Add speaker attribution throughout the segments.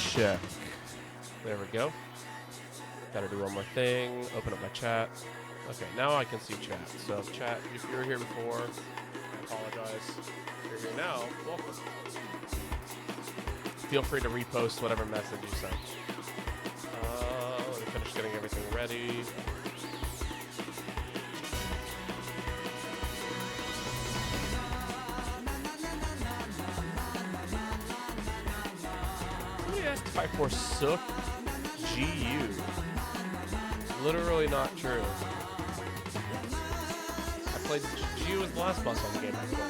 Speaker 1: check. There we go. Gotta do one more thing. Open up my chat. Okay, now I can see chat. So chat, if you were here before, I apologize. If you're here now, welcome. Feel free to repost whatever message you sent. Let me finish getting everything ready. Somebody asked if I forsook GU. Literally not true. I played GU as the last boss on the game I played.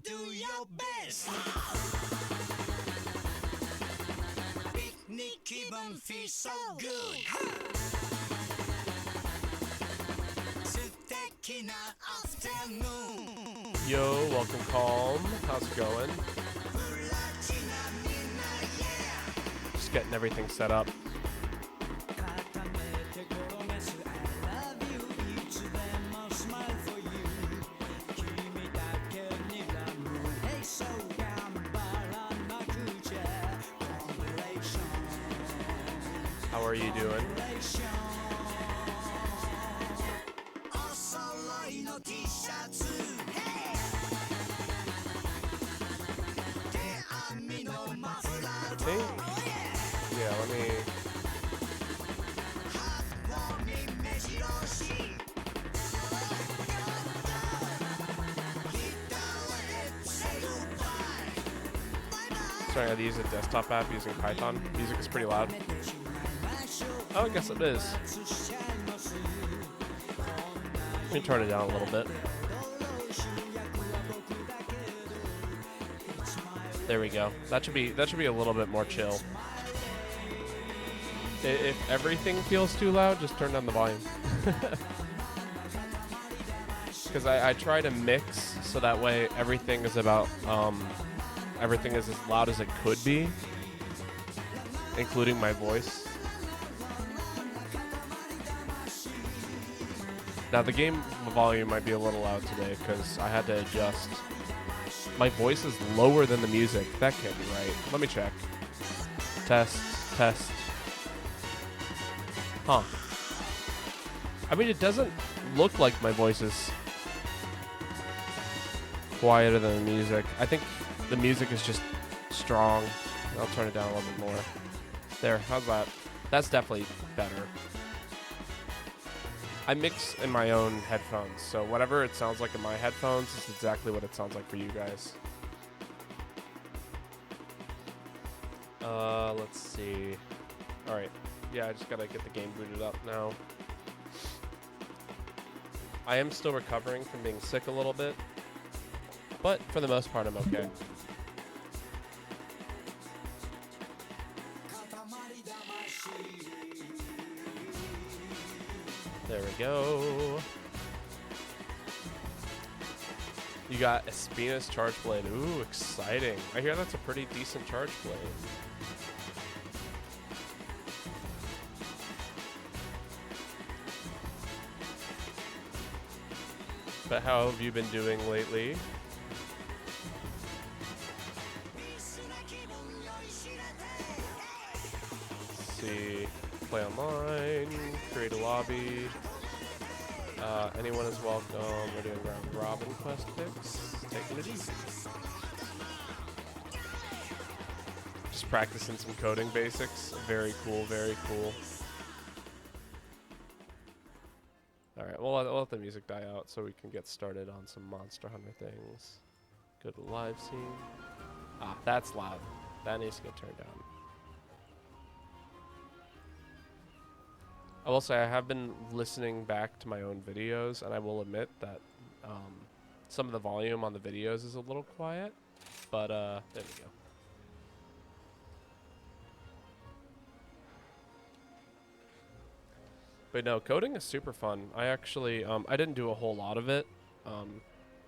Speaker 2: Do your best. Picnic 기분 feels so good. 스테키나 afternoon.
Speaker 1: Yo, welcome, Calm. How's it going? Just getting everything set up. How are you doing? Okay. Yeah, let me... Sorry, I had to use a desktop app using Python. Music is pretty loud. Oh, I guess it is. Let me turn it down a little bit. There we go. That should be a little bit more chill. If everything feels too loud, just turn down the volume. Because I try to mix so that way everything is about everything is as loud as it could be, including my voice. Now the game volume might be a little loud today because I had to adjust. My voice is lower than the music. That can't be right. Let me check. Test, test. Huh. I mean, it doesn't look like my voice is quieter than the music. I think the music is just strong. I'll turn it down a little bit more. There, how's that? That's definitely better. I mix in my own headphones, so whatever it sounds like in my headphones is exactly what it sounds like for you guys. Let's see. Alright. Yeah, I just gotta get the game booted up now. I am still recovering from being sick a little bit, but for the most part, I'm okay. There we go. You got Espina's Charge Blade. Ooh, exciting. I hear that's a pretty decent Charge Blade. But how have you been doing lately? Let's see. Play online, create a lobby. Anyone is welcome. We're doing round robin quest picks. Taking it easy. Just practicing some coding basics. Very cool, very cool. Alright, we'll let the music die out so we can get started on some Monster Hunter things. Go to live scene. Ah, that's loud. That needs to get turned down. I will say I have been listening back to my own videos, and I will admit that some of the volume on the videos is a little quiet, but there we go. But no, coding is super fun. I actually, I didn't do a whole lot of it,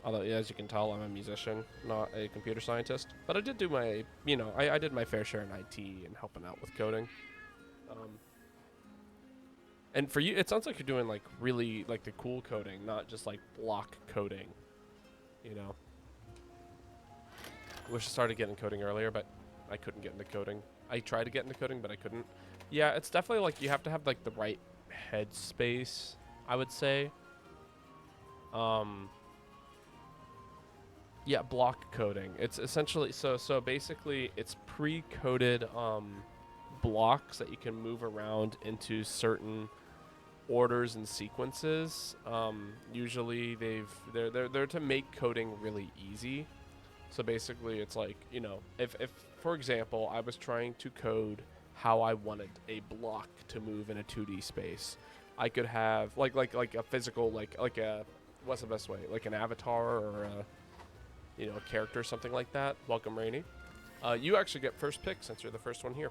Speaker 1: although as you can tell, I'm a musician, not a computer scientist. But I did do my, I did my fair share in IT and helping out with coding. And for you, it sounds like you're doing like really like the cool coding, not just like block coding. You know. Wish I started getting coding earlier, but I couldn't get into coding. I tried to get into coding, but I couldn't. Yeah, it's definitely like you have to have like the right headspace, I would say. Yeah, block coding. It's essentially so basically it's pre-coded blocks that you can move around into certain orders and sequences. Usually they're to make coding really easy. So basically it's like, you know, if for example, I was trying to code how I wanted a block to move in a 2D space, I could have like a physical like a what's the best way? Like an avatar or a, you know, a character or something like that. Welcome, Rainy. You actually get first pick since you're the first one here.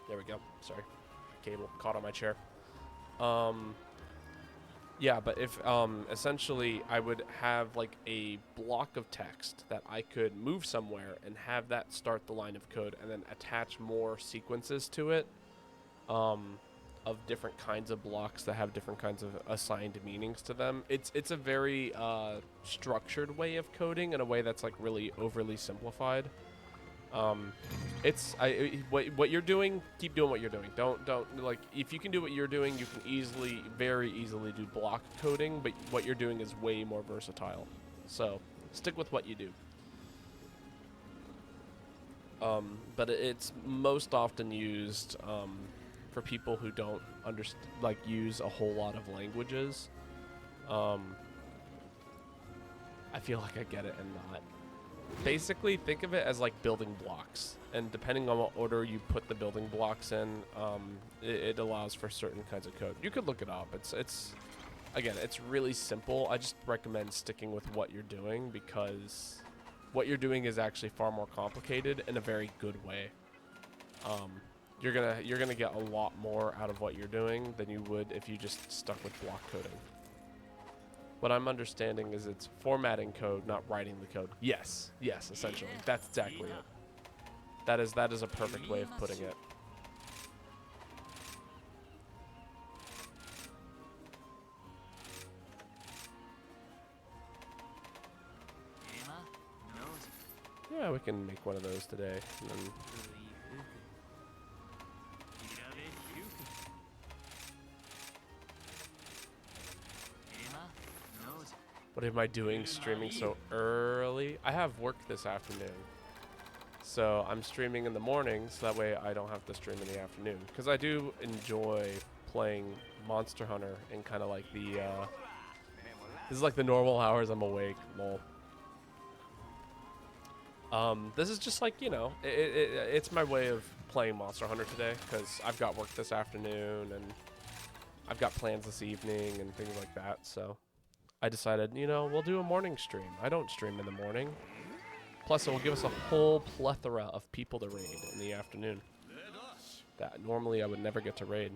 Speaker 1: There we go. Sorry. Cable caught on my chair. Yeah, but if essentially I would have like a block of text that I could move somewhere and have that start the line of code and then attach more sequences to it of different kinds of blocks that have different kinds of assigned meanings to them. It's a very structured way of coding in a way that's like really overly simplified. What you're doing, keep doing what you're doing. Don't like, if you can do what you're doing, you can very easily do block coding, but what you're doing is way more versatile. So stick with what you do. But it's most often used for people who don't use a whole lot of languages. I feel like I get it and not. Basically, think of it as like building blocks, and depending on what order you put the building blocks in, it allows for certain kinds of code. You could look it up. It's again, it's really simple. I just recommend sticking with what you're doing, because what you're doing is actually far more complicated in a very good way. You're gonna get a lot more out of what you're doing than you would if you just stuck with block coding. What I'm understanding is it's formatting code, not writing the code. Yes, essentially. That's exactly it. That is a perfect way of putting it. Yeah, we can make one of those today. And then what am I doing streaming so early? I have work this afternoon. So I'm streaming in the morning, so that way I don't have to stream in the afternoon. Because I do enjoy playing Monster Hunter in kind of like the, this is like the normal hours I'm awake, lol. This is just like, you know, it's my way of playing Monster Hunter today, because I've got work this afternoon, and I've got plans this evening, and things like that, so I decided, you know, we'll do a morning stream. I don't stream in the morning. Plus, it will give us a whole plethora of people to raid in the afternoon that normally I would never get to raid.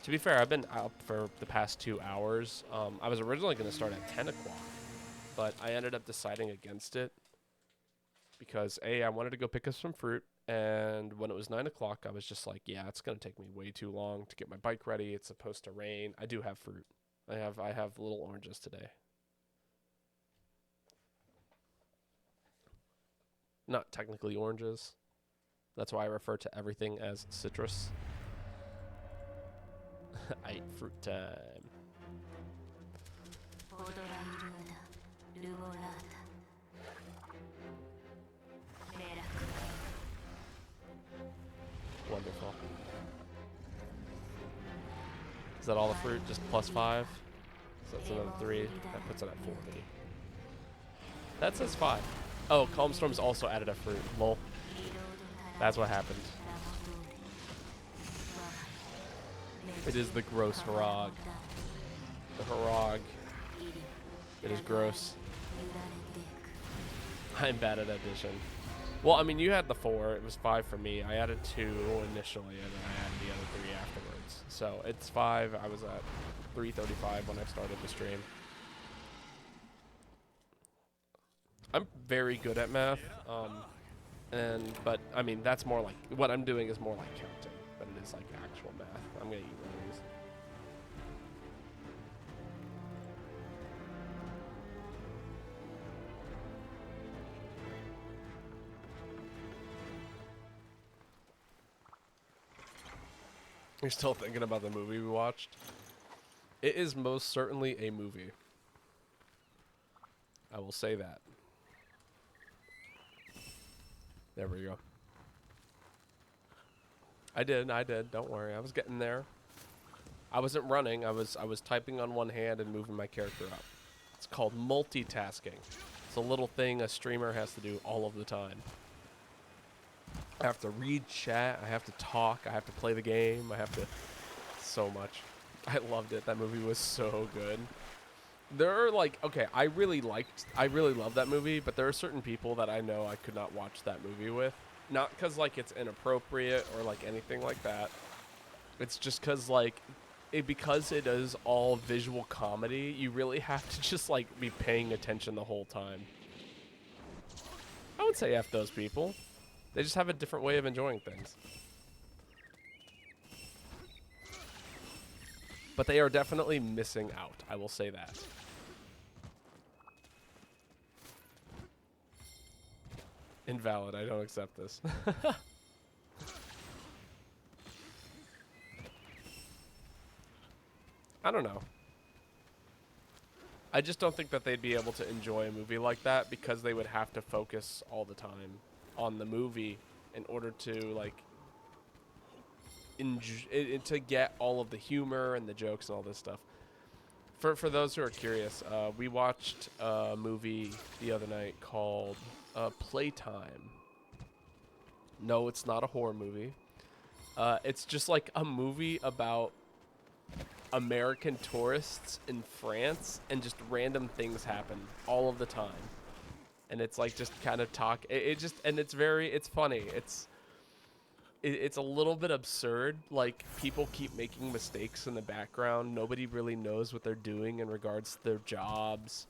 Speaker 1: To be fair, I've been up for the past 2 hours. I was originally going to start at 10 o'clock, but I ended up deciding against it because, A, I wanted to go pick up some fruit. And when it was 9 o'clock, I was just like, yeah, it's going to take me way too long to get my bike ready. It's supposed to rain. I do have fruit. I have little oranges today. Not technically oranges. That's why I refer to everything as citrus. I ate fruit time. Wonderful. Is that all the fruit? Just plus 5? So that's another 3. That puts it at 40. That says 5. Oh, Calm Storm's also added a fruit. Lol. That's what happened. It is the gross Harag. The Harag. It is gross. I'm bad at addition. Well, I mean, you had the 4. It was 5 for me. I added 2 initially, and then I added the other 3 afterwards. So it's 5. I was at 3:35 when I started the stream. I'm very good at math. But I mean, that's more like what I'm doing is more like counting, but it is like actual math. I'm gonna eat one of these. You're still thinking about the movie we watched? It is most certainly a movie. I will say that. There we go. I did. Don't worry. I was getting there. I wasn't running. I was typing on one hand and moving my character up. It's called multitasking. It's a little thing a streamer has to do all of the time. I have to read chat. I have to talk. I have to play the game. I have to... So much. I loved it. That movie was so good. There are like... Okay, I really love that movie, but there are certain people that I know I could not watch that movie with. Not because, like, it's inappropriate or, like, anything like that. It's just because, like... because it is all visual comedy, you really have to just, like, be paying attention the whole time. I would say F those people. They just have a different way of enjoying things. But they are definitely missing out. I will say that. Invalid. I don't accept this. I don't know. I just don't think that they'd be able to enjoy a movie like that because they would have to focus all the time on the movie in order to, like, to get all of the humor and the jokes and all this stuff. For those who are curious, we watched a movie the other night called Playtime. No, it's not a horror movie. It's just like a movie about American tourists in France, and just random things happen all of the time. And it's like just kind of talk. It's funny. It's a little bit absurd. Like, people keep making mistakes in the background. Nobody really knows what they're doing in regards to their jobs.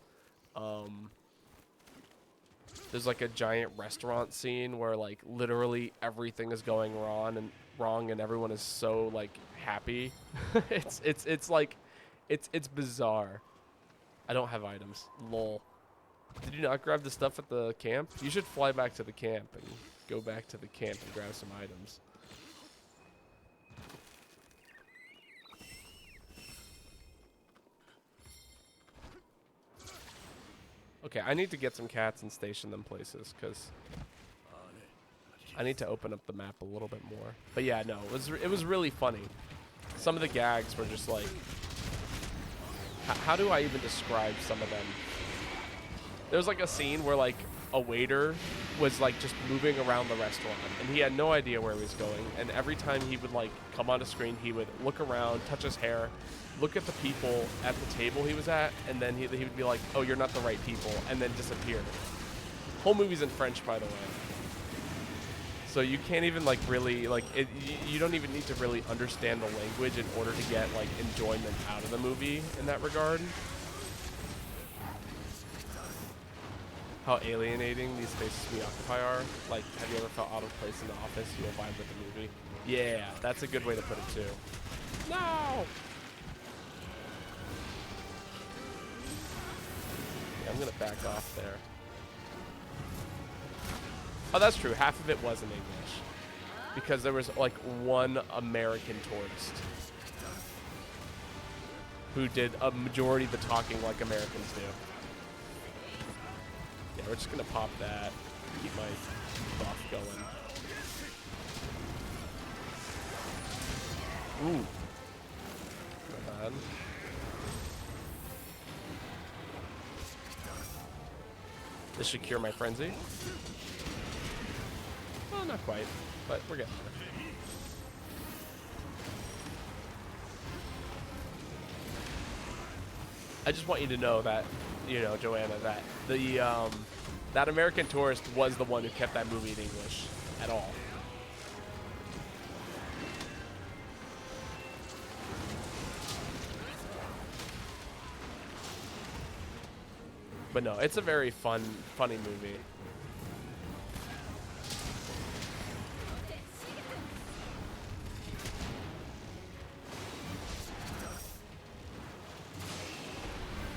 Speaker 1: There's like a giant restaurant scene where, like, literally everything is going wrong and everyone is so, like, happy. it's bizarre. I don't have items. Lol. Did you not grab the stuff at the camp? You should fly back to the camp and go back to the camp and grab some items. Okay, I need to get some cats and station them places, because I need to open up the map a little bit more. But yeah, no, it was really funny. Some of the gags were just like... How do I even describe some of them? There was like a scene where, like, a waiter was, like, just moving around the restaurant, and he had no idea where he was going, and every time he would, like, come on a screen, he would look around, touch his hair, look at the people at the table he was at, and then he would be like, oh, you're not the right people, and then disappear. Whole movie's in French, by the way. So you can't even, like, really, like, you don't even need to really understand the language in order to get, like, enjoyment out of the movie in that regard. How alienating these spaces we occupy are. Like, have you ever felt out of place in the office? You'll vibe with the movie. Yeah, that's a good way to put it too. No! Yeah, I'm gonna back off there. Oh, that's true. Half of it was in English. Because there was, like, one American tourist who did a majority of the talking like Americans do. Yeah, we're just gonna pop that, keep my buff going. Ooh. Not bad. This should cure my frenzy. Well, not quite, but we're getting there. I just want you to know that, you know, Joanna, that the that American Tourist was the one who kept that movie in English at all. But no, it's a very funny movie.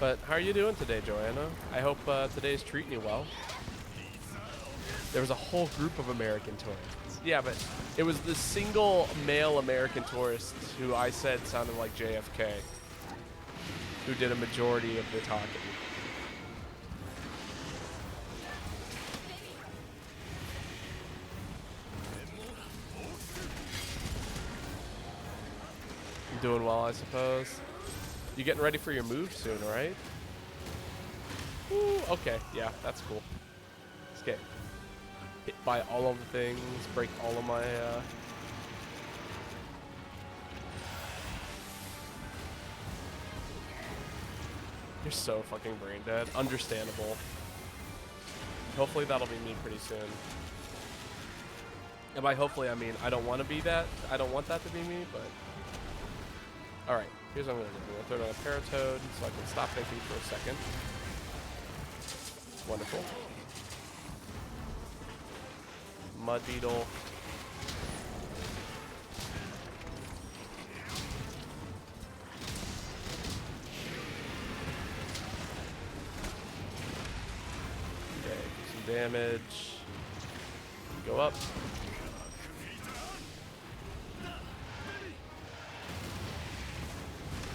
Speaker 1: But how are you doing today, Joanna? I hope today's treating you well. There was a whole group of American tourists. Yeah, but it was the single male American tourist who I said sounded like JFK, who did a majority of the talking. Doing well, I suppose. You getting ready for your move soon, right? Ooh, okay, yeah, that's cool. Let's get hit by all of the things, break all of my, You're so fucking brain dead. Understandable. Hopefully that'll be me pretty soon. And by hopefully, I mean, I don't want to be that. I don't want that to be me, but... Alright, here's what I'm going to do. I'll throw down a Paratoad so I can stop thinking for a second. Wonderful. Mud Beetle. Okay, do some damage. Go up.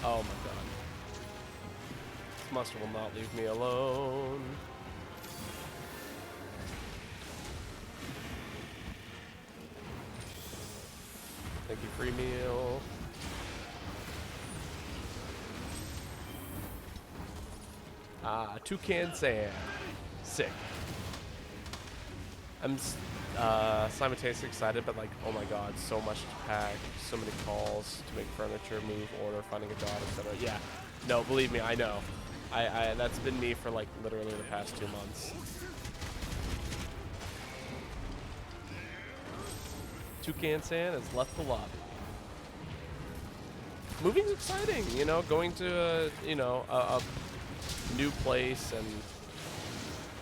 Speaker 1: Oh my god. This monster will not leave me alone. Thank you, free meal. Ah, Toucan Sand. Sick. I'm simultaneously excited, but like, oh my god, so much to pack, so many calls to make furniture, move, order, finding a job, etc. Yeah, no, believe me, I know. I that's been me for like literally the past 2 months. Toucan Sand has left the lobby. Moving's exciting, you know, going to a new place, and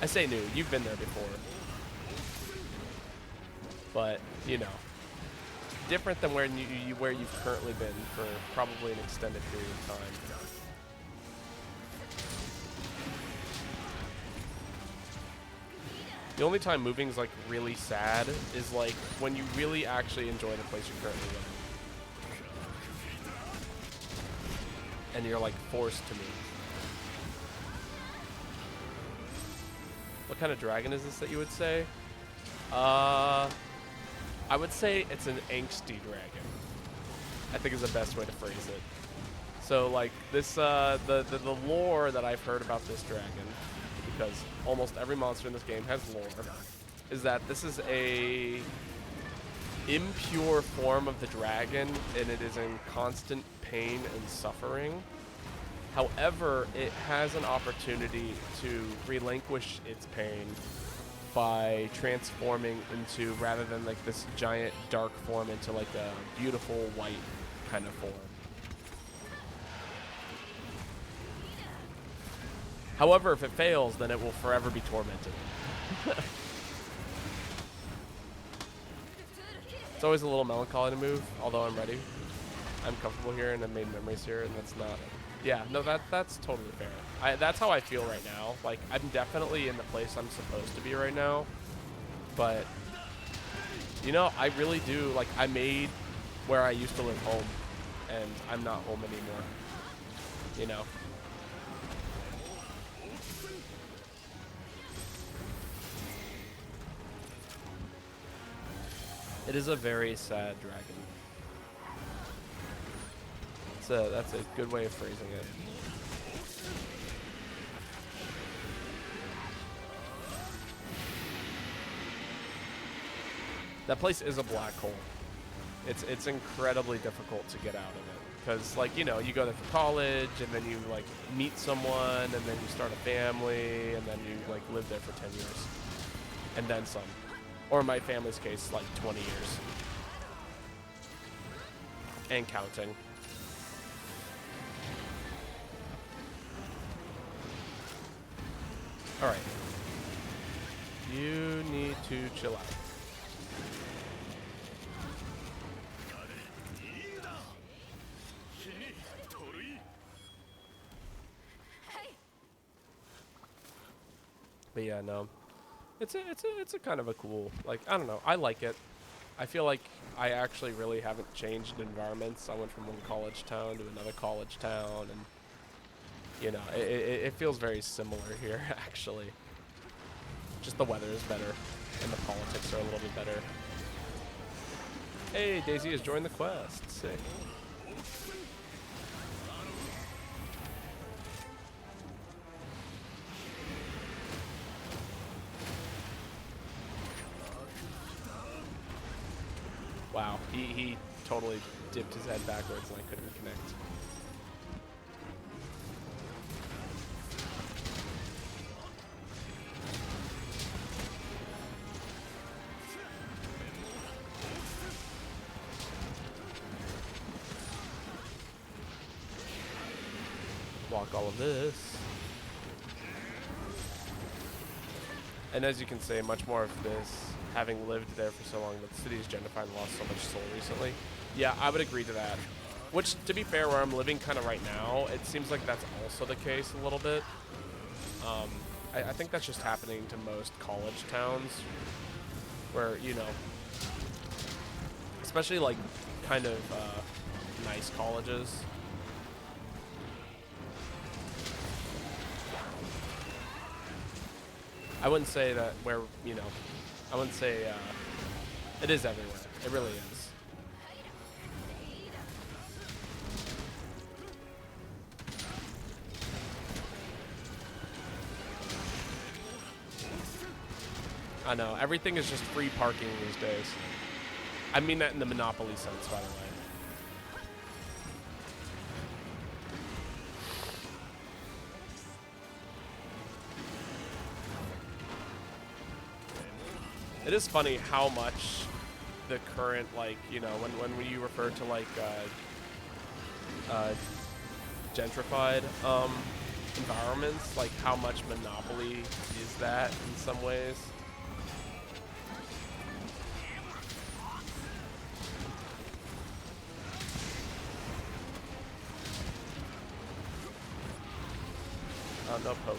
Speaker 1: I say new, you've been there before. But, you know, different than where you've currently been for probably an extended period of time. The only time moving's like really sad is like when you really actually enjoy the place you're currently living. And you're like forced to move. What kind of dragon is this that you would say? I would say it's an angsty dragon. I think is the best way to phrase it. So like this, the lore that I've heard about this dragon, because almost every monster in this game has lore, is that this is a impure form of the dragon, and it is in constant pain and suffering. However, it has an opportunity to relinquish its pain by transforming into, rather than like this giant dark form, into like a beautiful white kind of form. However, if it fails, then it will forever be tormented. It's always a little melancholy to move, although I'm ready. I'm comfortable here and I've made memories here, and that's not... Yeah, no, that's totally fair. That's how I feel right now. Like, I'm definitely in the place I'm supposed to be right now. But, you know, I really do, like, I made where I used to live home, and I'm not home anymore. You know? It is a very sad dragon. That's a good way of phrasing it. That place is a black hole. It's incredibly difficult to get out of it, because like, you know, you go there for college, and then you like meet someone, and then you start a family, and then you like live there for 10 years, and then some. Or in my family's case, like 20 years. And counting. All right. You need to chill out. But yeah, no. It's a kind of a cool, like, I don't know. I like it. I feel like I actually really haven't changed environments. I went from one college town to another college town, and you know, it feels very similar here actually. Just the weather is better, and the politics are a little bit better. Hey, Daisy has joined the quest. Sick. Wow, he totally dipped his head backwards and I couldn't connect. Block all of this. And as you can say, much more of this, having lived there for so long, the city is gentrified and lost so much soul recently. Yeah, I would agree to that. Which, to be fair, where I'm living kind of right now, it seems like that's also the case a little bit. I think that's just happening to most college towns, where, you know, especially like kind of nice colleges. I wouldn't say that where, you know, I wouldn't say it is everywhere. It really is. I know, everything is just free parking these days. I mean that in the Monopoly sense, by the way. It is funny how much the current, like, you know, when you refer to, like, gentrified environments, like, how much Monopoly is that in some ways. No poke.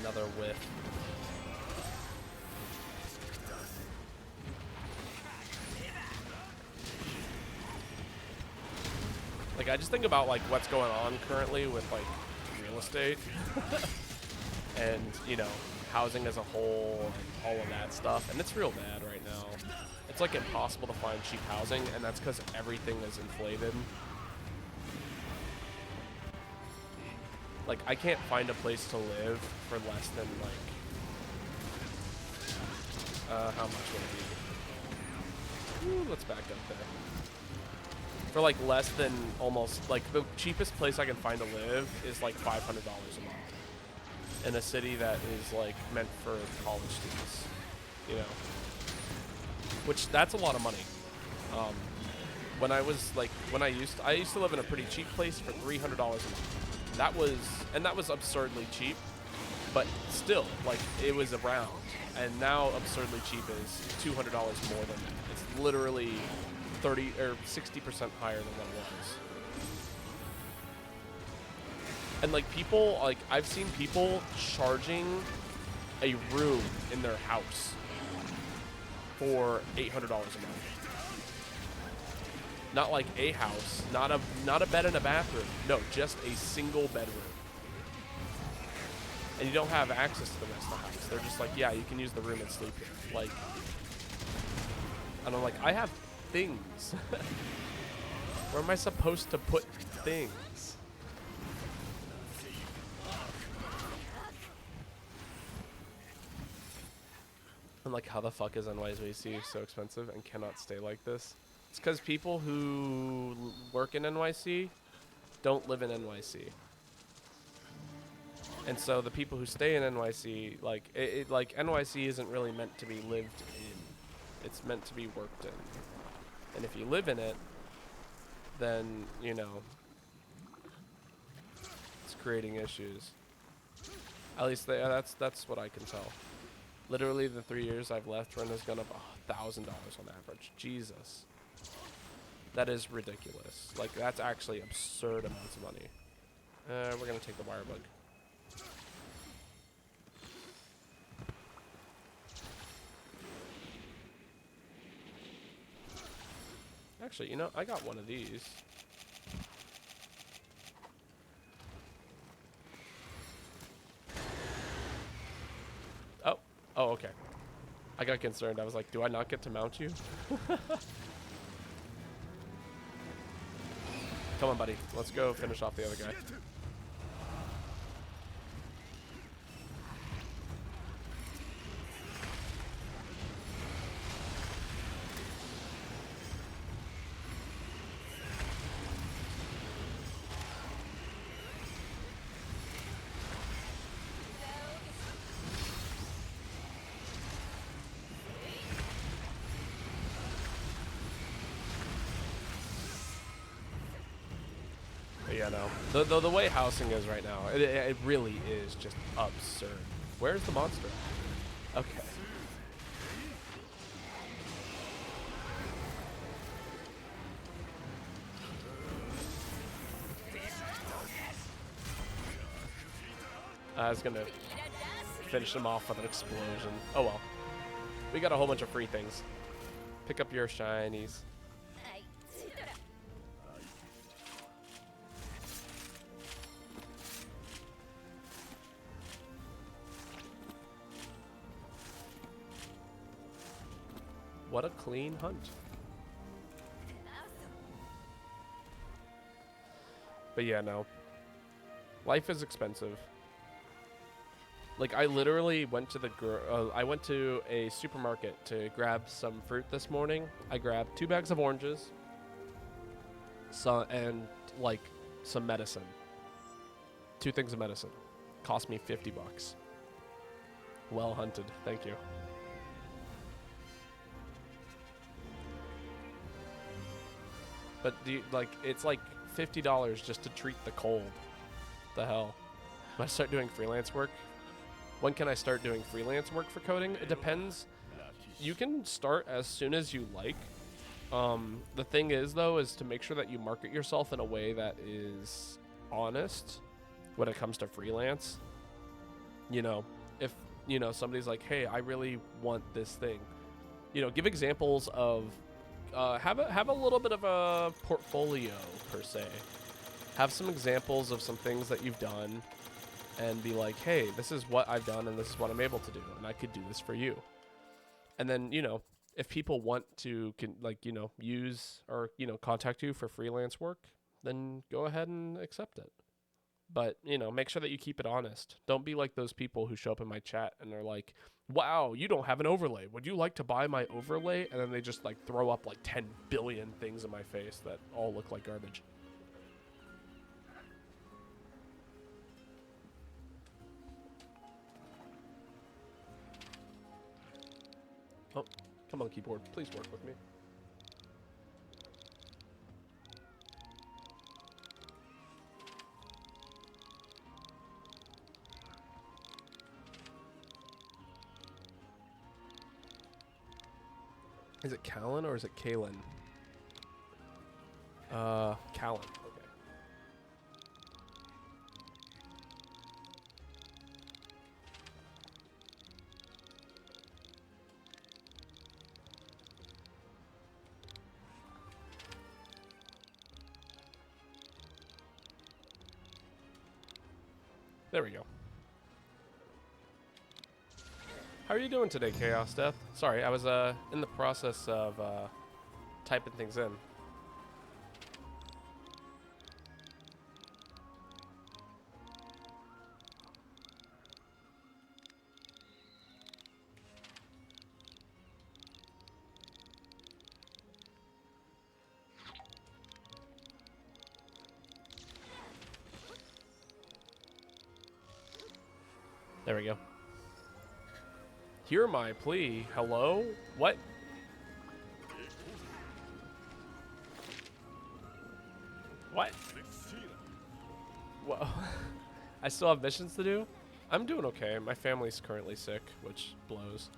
Speaker 1: Another whiff. Like, I just think about, like, what's going on currently with, like, real estate and, you know, housing as a whole and all of that stuff, and it's real bad right now. It's, like, impossible to find cheap housing, and that's because everything is inflated. Like, I can't find a place to live for less than, like, how much would it be? Ooh, let's back up there. For, like, less than almost, like, the cheapest place I can find to live is, like, $500 a month. In a city that is, like, meant for college students, you know? Which, that's a lot of money. When I was, like, I used to live in a pretty cheap place for $300 a month. That was absurdly cheap, but still, like, it was around. And now absurdly cheap is $200 more than that. It's literally 30 or 60% higher than what it was. And, like, people, like, I've seen people charging a room in their house for $800 a month. Not like a house, not a bed and a bathroom. No, just a single bedroom. And you don't have access to the rest of the house. They're just like, yeah, you can use the room and sleep here. Like, and I'm like, I have things. Where am I supposed to put things? And, like, how the fuck is NYC so expensive and cannot stay like this? It's because people who work in NYC don't live in NYC. And so the people who stay in NYC, like, like, NYC isn't really meant to be lived in. It's meant to be worked in. And if you live in it, then, you know, it's creating issues. At least that's what I can tell. Literally, the 3 years I've left, rent has gone up $1,000 on average. Jesus. That is ridiculous. Like, that's actually absurd amounts of money. We're going to take the wire bug. Actually, you know, I got one of these. Oh, okay. I got concerned. I was like, do I not get to mount you? Come on, buddy. Let's go finish off the other guy. Yeah, no. The way housing is right now, it really is just absurd. Where's the monster? Okay. I was gonna finish him off with an explosion. Oh well. We got a whole bunch of free things. Pick up your shinies. What a clean hunt. But yeah, no. Life is expensive. Like, I literally went to I went to a supermarket to grab some fruit this morning. I grabbed 2 bags of oranges, and like some medicine. 2 things of medicine. Cost me $50. Well hunted. Thank you. But it's like $50 just to treat the cold. The hell? When I start doing freelance work, when can I start doing freelance work for coding? It depends. You can start as soon as you like. The thing is, though, is to make sure that you market yourself in a way that is honest when it comes to freelance. You know, if, you know, somebody's like, hey, I really want this thing. You know, give examples of, have a little bit of a portfolio, per se. Have some examples of some things that you've done and be like, hey, this is what I've done and this is what I'm able to do, and I could do this for you. And then, you know, if people want to, use or, contact you for freelance work, then go ahead and accept it. But, make sure that you keep it honest. Don't be like those people who show up in my chat and they're like, wow, you don't have an overlay. Would you like to buy my overlay? And then they just, throw up, 10 billion things in my face that all look like garbage. Oh, come on, keyboard. Please work with me. Is it Callan or is it Kalen? Callan. Okay. There we go. How are you doing today, Chaos Death? Sorry, I was in the process of typing things in. There we go. Hear my plea. Hello? What? What? Well, I still have missions to do? I'm doing okay. My family's currently sick, which blows.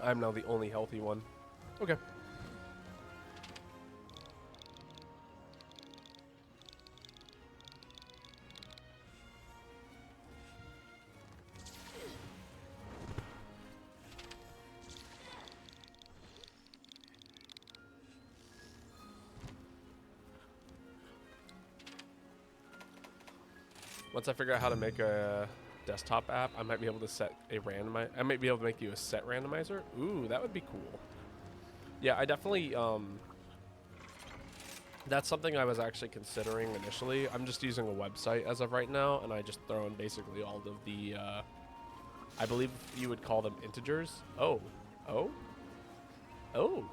Speaker 1: I'm now the only healthy one. Okay. Once I figure out how to make a desktop app, I might be able to set a randomizer. I might be able to make you a set randomizer. Ooh, that would be cool. Yeah, I definitely, that's something I was actually considering initially. I'm just using a website as of right now, and I just throw in basically all of the, I believe you would call them integers. Oh. Oh? Oh.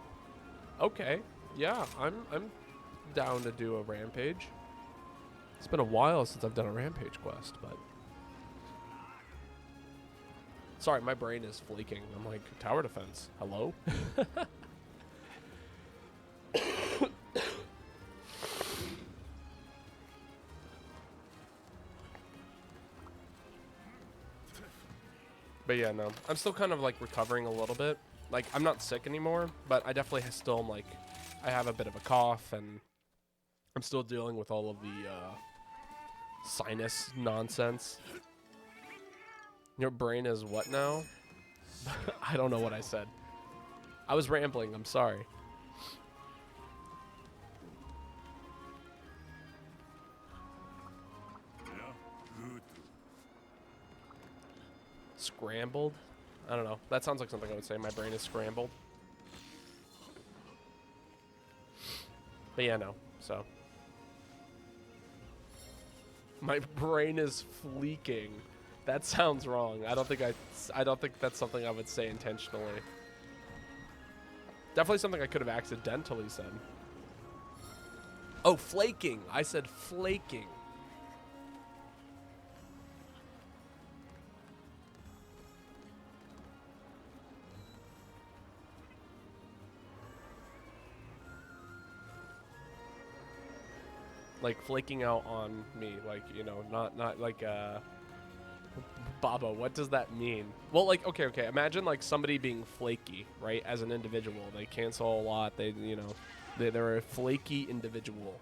Speaker 1: Okay. Yeah, I'm down to do a rampage. It's been a while since I've done a rampage quest, but... Sorry, my brain is flaking. I'm like, tower defense. Hello? But yeah, no. I'm still kind of like recovering a little bit. Like, I'm not sick anymore, but I definitely still am like... I have a bit of a cough, and I'm still dealing with all of the, sinus nonsense. Your brain is what now? I don't know what I said. I was rambling. I'm sorry. Scrambled? I don't know. That sounds like something I would say. My brain is scrambled. But yeah, no. So. My brain is fleeking. That sounds wrong. I don't think that's something I would say intentionally. Definitely something I could have accidentally said. Oh, flaking. I said flaking. Like flaking out on me, like, you know, not like Baba, what does that mean? Well, like, okay, imagine like somebody being flaky, right? As an individual, they cancel a lot. They, you know, they're a flaky individual.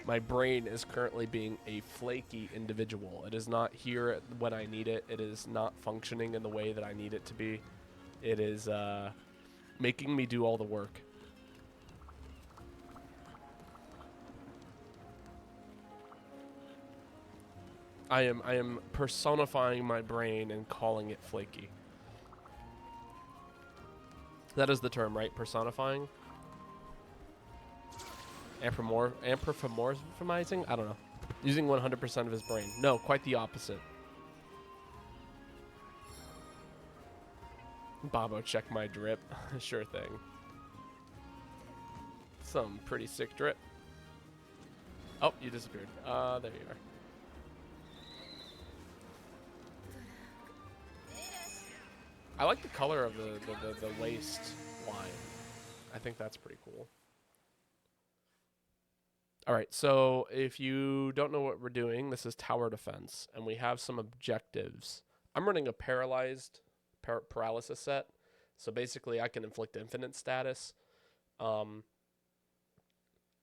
Speaker 1: My brain is currently being a flaky individual. It is not here when I need it. It is not functioning in the way that I need it to be. It is making me do all the work. I am personifying my brain and calling it flaky. That is the term, right? Personifying? Anthropomorphizing? I don't know. Using 100% of his brain. No, quite the opposite. Babo, check my drip. Sure thing. Some pretty sick drip. Oh, you disappeared. There you are. I like the color of the waist line. I think that's pretty cool. All right, so if you don't know what we're doing, this is tower defense, and we have some objectives. I'm running a paralysis set, so basically I can inflict infinite status,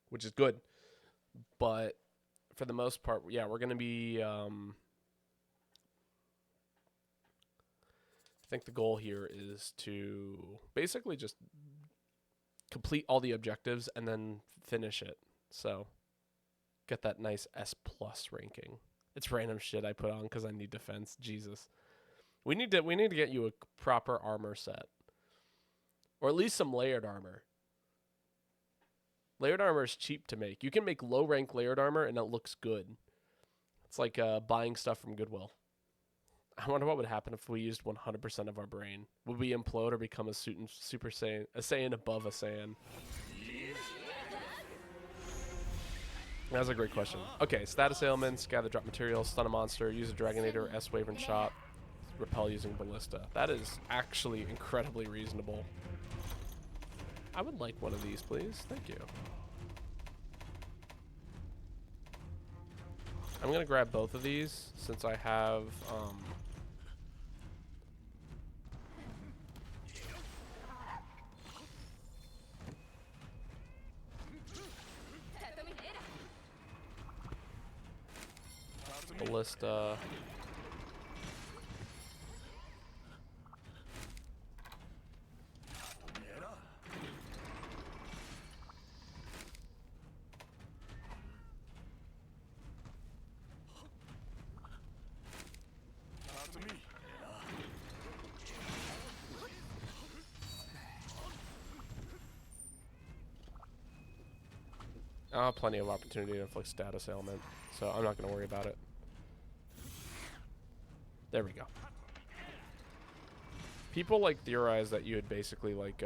Speaker 1: which is good. But for the most part, yeah, we're going to be... I think the goal here is to basically just complete all the objectives and then finish it. So get that nice S+ ranking. It's random shit I put on because I need defense. Jesus. We need to get you a proper armor set. Or at least some layered armor. Layered armor is cheap to make. You can make low rank layered armor and it looks good. It's like buying stuff from Goodwill. I wonder what would happen if we used 100% of our brain. Would we implode or become a Super Saiyan? A Saiyan above a Saiyan? That's a great question. Okay, status ailments, gather drop materials, stun a monster, use a Dragonator, S-Wave and shot. repel using ballista. That is actually incredibly reasonable. I would like one of these, please. Thank you. I'm gonna grab both of these since I have ballista. Plenty of opportunity to inflict status ailment, so I'm not going to worry about it. There we go. People like theorize that you would basically like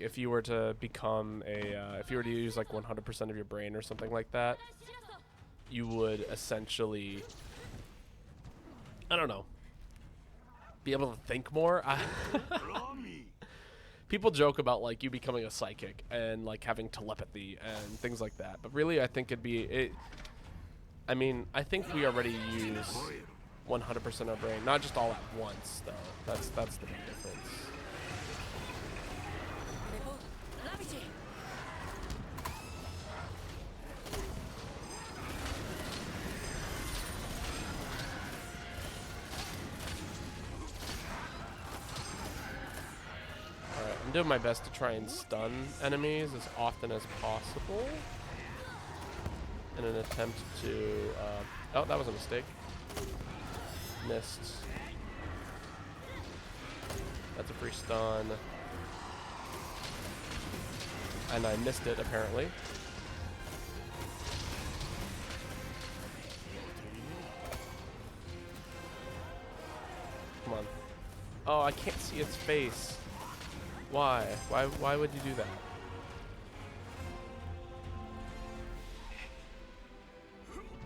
Speaker 1: if you were to become a if you were to use like 100% of your brain or something like that, you would essentially, I don't know, be able to think more. People joke about like you becoming a psychic and like having telepathy and things like that, but really I think it'd be I mean, I think we already use 100% our brain, not just all at once though. That's the big difference. I'm doing my best to try and stun enemies as often as possible in an attempt to oh, that was a mistake. Missed. That's a free stun. And I missed it apparently. Come on. Oh, I can't see its face. Why? Why would you do that?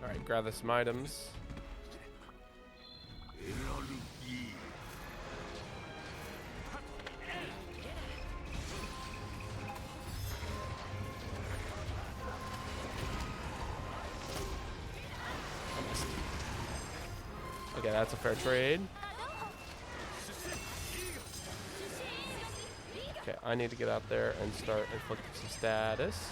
Speaker 1: Alright, gather some items. Okay, that's a fair trade. Okay, I need to get out there and start inflicting some status.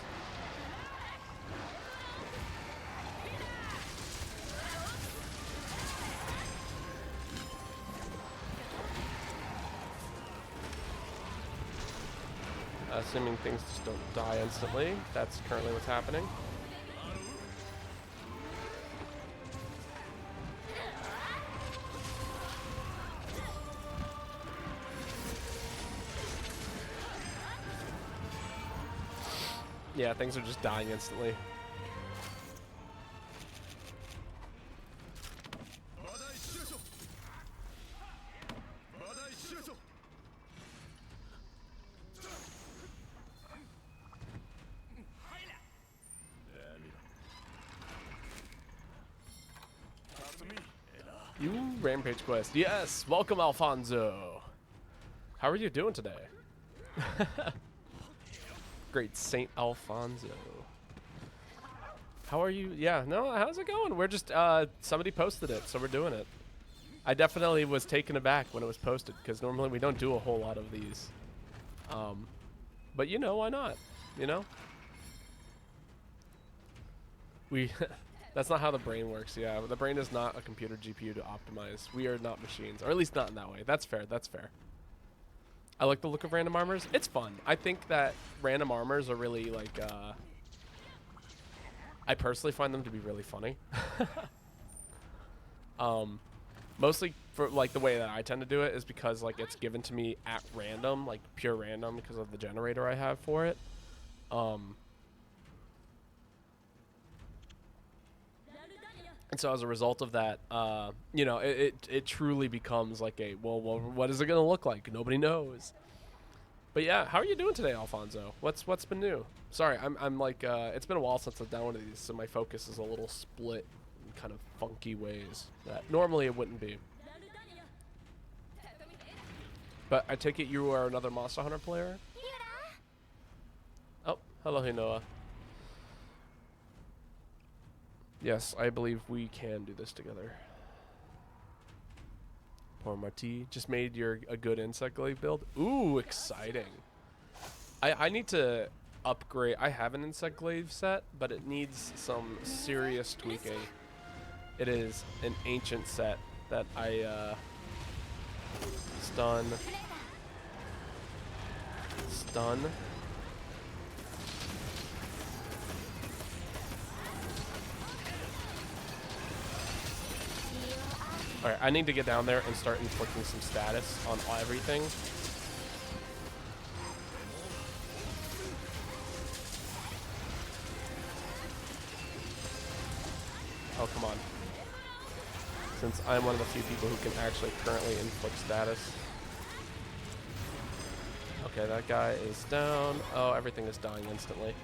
Speaker 1: Assuming things just don't die instantly. That's currently what's happening. Yeah, things are just dying instantly. You Rampage Quest. Yes, welcome Alfonso. How are you doing today? Great Saint Alfonso. How are you? Yeah, no, how's it going? We're just, somebody posted it, so we're doing it. I definitely was taken aback when it was posted, because normally we don't do a whole lot of these. But you know, why not? You know? That's not how the brain works, yeah. The brain is not a computer GPU to optimize. We are not machines, or at least not in that way. That's fair, that's fair. I like the look of random armors. It's fun. I think that random armors are really, like, I personally find them to be really funny. Mostly for, like, the way that I tend to do it is because, like, it's given to me at random, like, pure random because of the generator I have for it. And so as a result of that, you know, it truly becomes like a, well, what is it going to look like? Nobody knows. But yeah, how are you doing today, Alfonso? What's been new? Sorry, I'm like, it's been a while since I've done one of these, so my focus is a little split kind of funky ways that normally it wouldn't be. But I take it you are another Monster Hunter player? Oh, hello, Hinoa. Yes, I believe we can do this together. Poor Marty. Just made a good insect glaive build. Ooh, exciting. I need to upgrade. I have an insect glaive set, but it needs some serious tweaking. It is an ancient set that I stun. Alright, I need to get down there and start inflicting some status on everything. Oh, come on. Since I'm one of the few people who can actually currently inflict status. Okay, that guy is down. Oh, everything is dying instantly.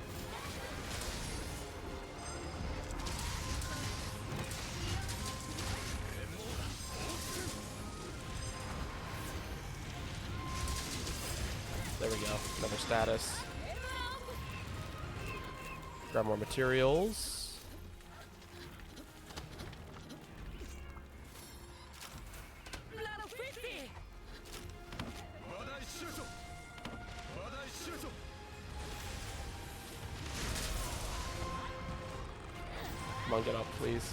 Speaker 1: There we go. Another status. Grab more materials. Come on, get up, please.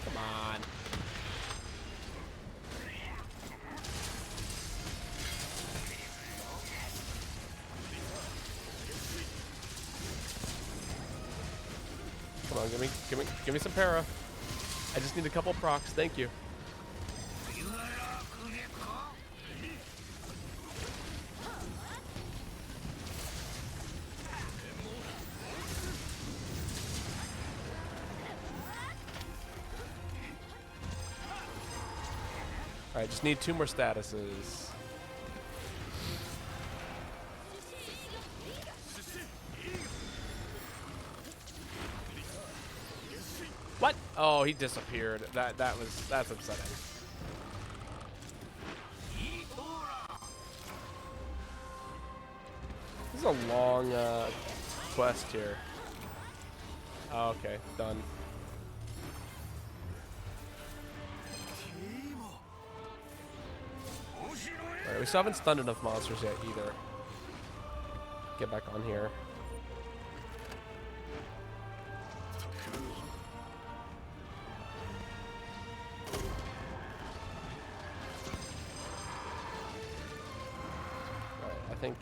Speaker 1: Come on. Come on, give me some para. I just need a couple procs. Thank you. Alright, just need 2 more statuses. What? Oh, he disappeared. That's upsetting. This is a long quest here. Oh, okay, done. Alright, we still haven't stunned enough monsters yet either. Get back on here. Alright, I think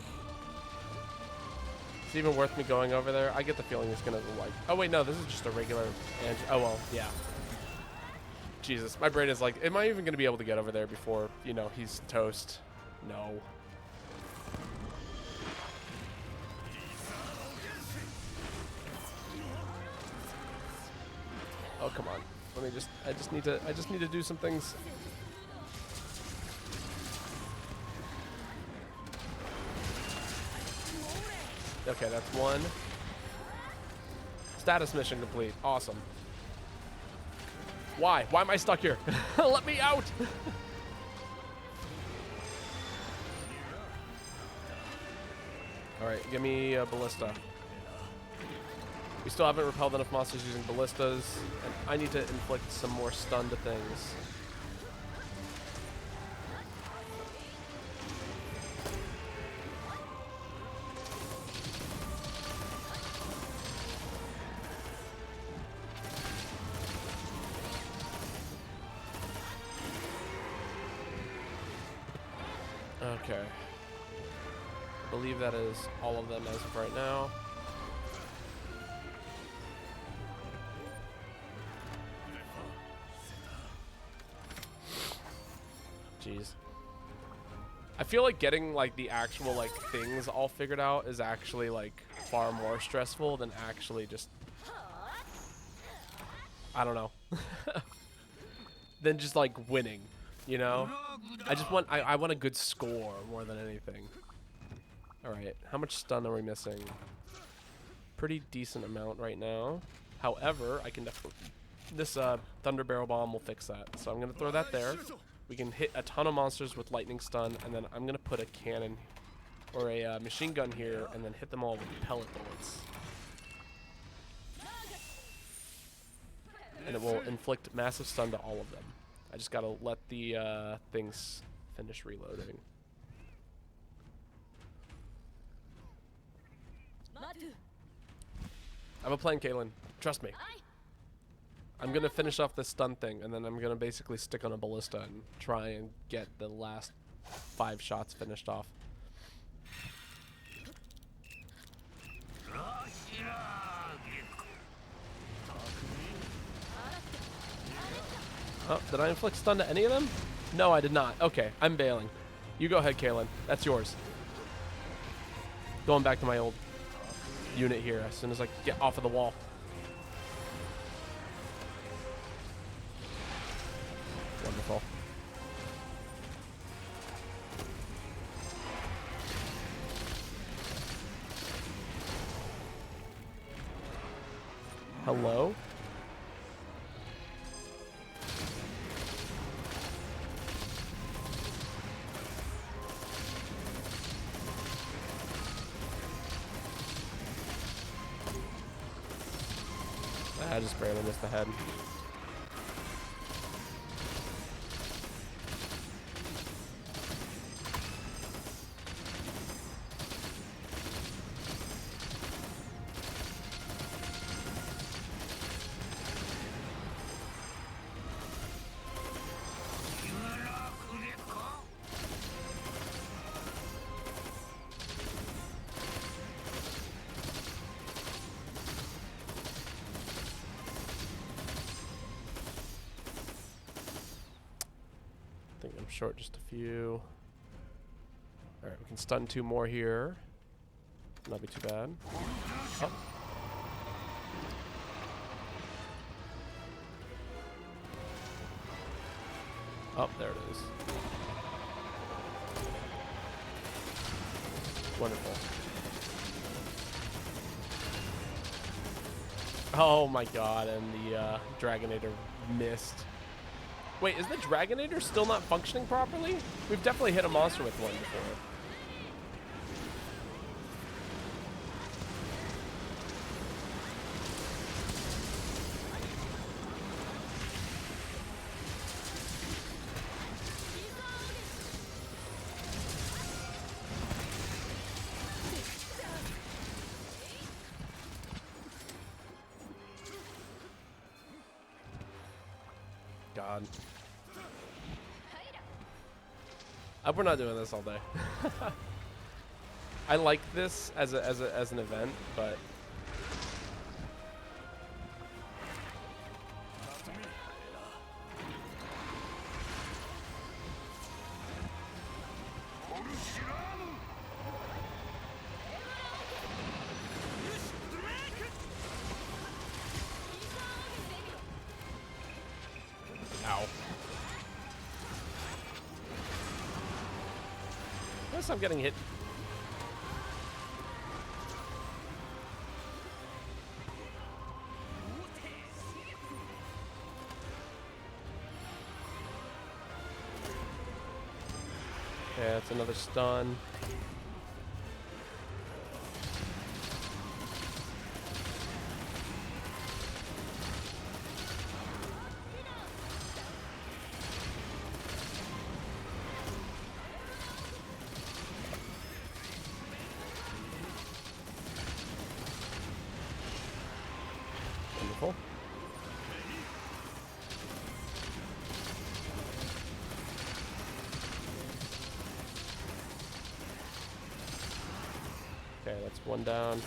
Speaker 1: it's even worth me going over there. I get the feeling it's gonna like. Oh wait, no, this is just a regular. Oh well, yeah. Jesus, my brain is like, am I even gonna be able to get over there before he's toast? No. Oh come on. Let me just. I just need to do some things. Okay, that's one. Status mission complete. Awesome. Why? Why am I stuck here? Let me out! Alright, give me a ballista. We still haven't repelled enough monsters using ballistas, and I need to inflict some more stun to things. Okay. I believe that is all of them as of right now. Jeez. I feel like getting like the actual like things all figured out is actually like far more stressful than actually just, I don't know, than just like winning, you know? I want a good score more than anything. All right, how much stun are we missing? Pretty decent amount right now. However, I can definitely, this Thunder Barrel Bomb will fix that. So I'm gonna throw that there. We can hit a ton of monsters with lightning stun, and then I'm gonna put a cannon or a machine gun here, and then hit them all with pellet bullets. And it will inflict massive stun to all of them. I just gotta let the things finish reloading. I have a plan, Kaylin. Trust me. I'm gonna finish off this stun thing, and then I'm gonna basically stick on a ballista and try and get the last 5 shots finished off. Oh, did I inflict stun to any of them? No, I did not. Okay, I'm bailing. You go ahead, Kaylin. That's yours. Going back to my old unit here as soon as I get off of the wall. Wonderful. Hello? I just barely missed the head. I think I'm short just a few. Alright, we can stun 2 more here. Not be too bad. Oh. Oh, there it is. Wonderful. Oh my god, and the Dragonator missed. Wait, is the Dragonator still not functioning properly? We've definitely hit a monster with one before. God. We're not doing this all day. I like this as an event, but ow. Notice I'm getting hit. Yeah, it's another stun. Wonderful. Okay, that's one down.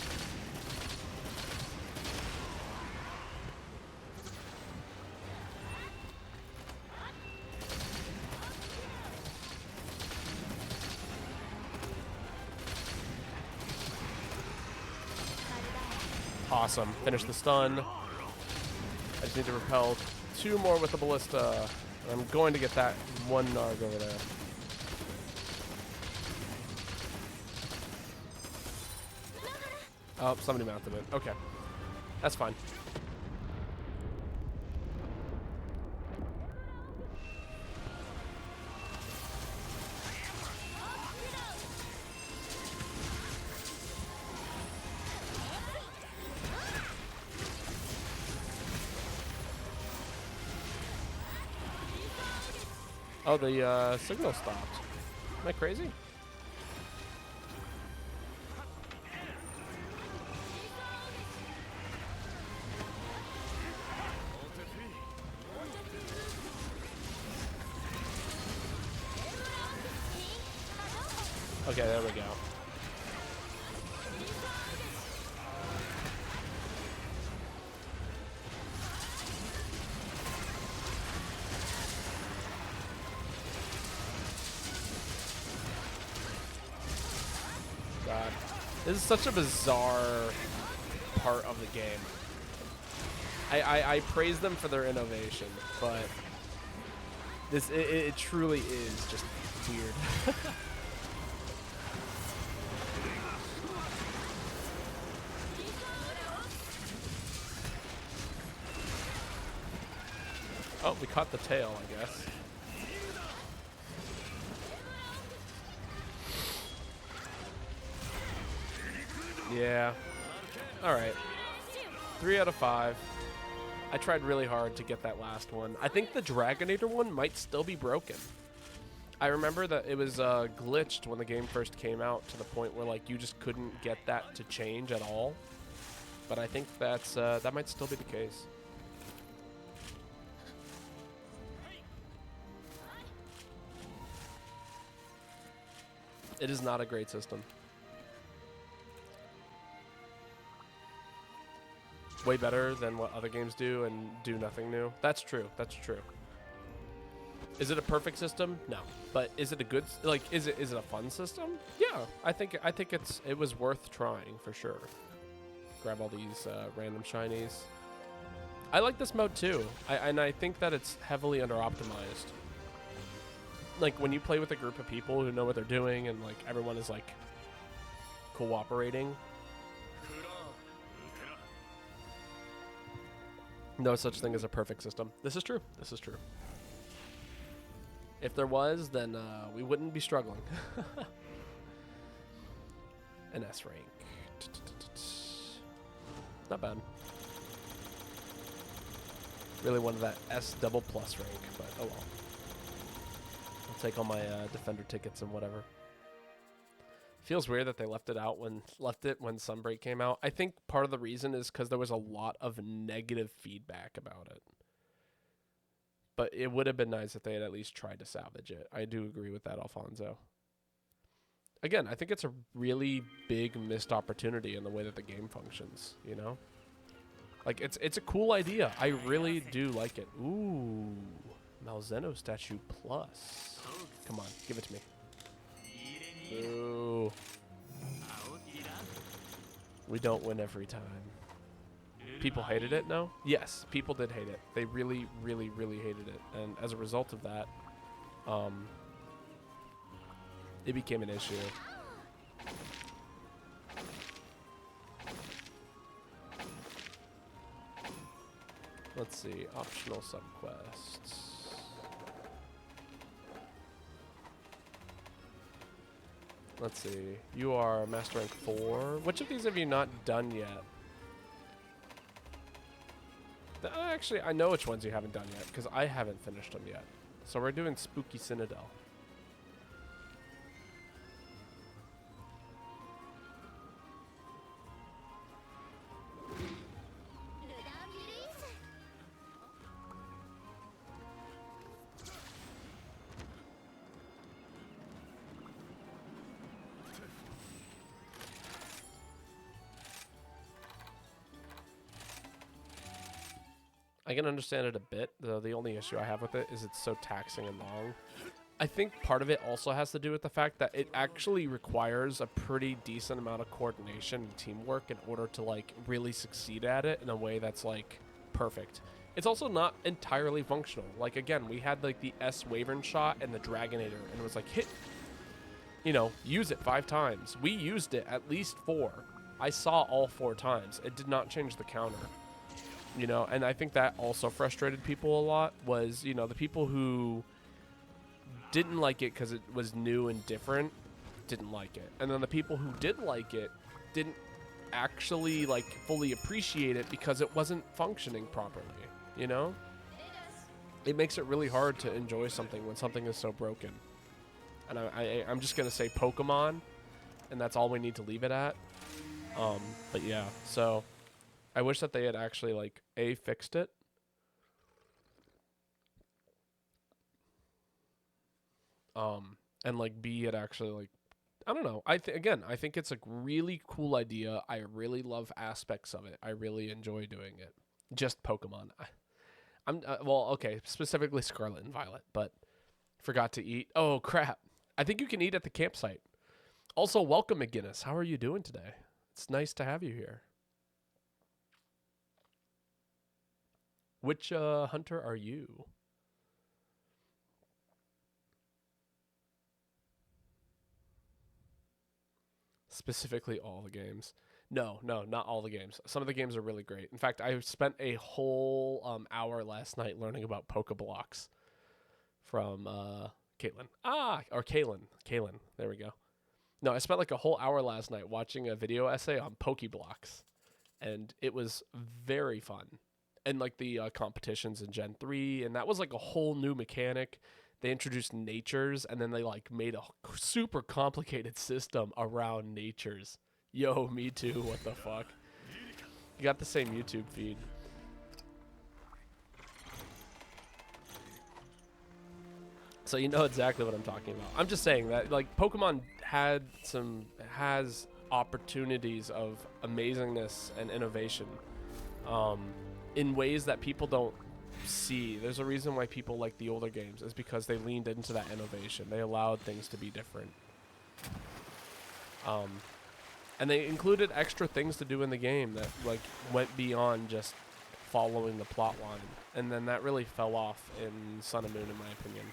Speaker 1: Awesome. Finish the stun. I just need to repel 2 more with the ballista. And I'm going to get that 1 Narg over there. Oh, somebody mounted it. Okay. That's fine. Oh, the signal stopped. Am I crazy? Okay, there we go. God. This is such a bizarre part of the game. I praise them for their innovation, but it truly is just weird. Oh, we caught the tail, I guess. Yeah. Alright. 3 out of 5. I tried really hard to get that last one. I think the Dragonator one might still be broken. I remember that it was glitched when the game first came out to the point where like you just couldn't get that to change at all. But I think that's that might still be the case. It is not a great system. Way better than what other games do and do nothing new. That's true. That's true. Is it a perfect system? No. But is it a good, like, is it a fun system? Yeah. I think it was worth trying for sure. Grab all these random shinies. I like this mode too. And I think that it's heavily under optimized. Like when you play with a group of people who know what they're doing and like everyone is like cooperating. No such thing as a perfect system. This is true. This is true. If there was, then we wouldn't be struggling. An S rank. Not bad. Really wanted that S double plus rank, but oh well. I'll take all my defender tickets and whatever. Feels weird that they left it when Sunbreak came out. I think part of the reason is because there was a lot of negative feedback about it. But it would have been nice if they had at least tried to salvage it. I do agree with that, Alfonso. Again, I think it's a really big missed opportunity in the way that the game functions, you know? Like, it's a cool idea. I really do like it. Ooh, Malzeno statue plus. Come on, give it to me. Ooh. We don't win every time. People hated it, no? Yes, people did hate it. They really, really, really hated it. And as a result of that, it became an issue. Let's see, optional subquests. Let's see, you are Master Rank 4. Which of these have you not done yet? Actually, I know which ones you haven't done yet, because I haven't finished them yet. So we're doing Spooky Citadel. I can understand it a bit, though the only issue I have with it is it's so taxing and long. I think part of it also has to do with the fact that it actually requires a pretty decent amount of coordination and teamwork in order to like really succeed at it in a way that's like perfect. It's also not entirely functional. Like again, we had like the S Wyvern shot and the Dragonator, and it was like hit, you know, use it 5 times. We used it at least 4. I saw all 4 times. It did not change the counter. You know, and I think that also frustrated people a lot was, you know, the people who didn't like it because it was new and different didn't like it. And then the people who did like it didn't actually like fully appreciate it because it wasn't functioning properly, you know? It makes it really hard to enjoy something when something is so broken. And I'm just going to say Pokemon, and that's all we need to leave it at. But yeah, so I wish that they had actually like A, fixed it, and like B, had actually like, I don't know. I think it's a really cool idea. I really love aspects of it. I really enjoy doing it. Just Pokemon. I'm well, okay, specifically Scarlet and Violet, but forgot to eat. Oh crap! I think you can eat at the campsite. Also, welcome, McGinnis. How are you doing today? It's nice to have you here. Which hunter are you? Specifically all the games. No, not all the games. Some of the games are really great. In fact, I spent a whole hour last night learning about Pokeblocks from Caitlin. Or Kaylin. There we go. No, I spent like a whole hour last night watching a video essay on Pokeblocks, and it was very fun. And like the competitions in Gen 3, and that was like a whole new mechanic. They introduced natures, and then they like made a super complicated system around natures. Yo, me too. What the fuck? You got the same YouTube feed. So you know exactly what I'm talking about. I'm just saying that like Pokemon has opportunities of amazingness and innovation in ways that people don't see. There's a reason why people like the older games, is because they leaned into that innovation. They allowed things to be different. And they included extra things to do in the game that like went beyond just following the plot line. And then that really fell off in Sun and Moon, in my opinion.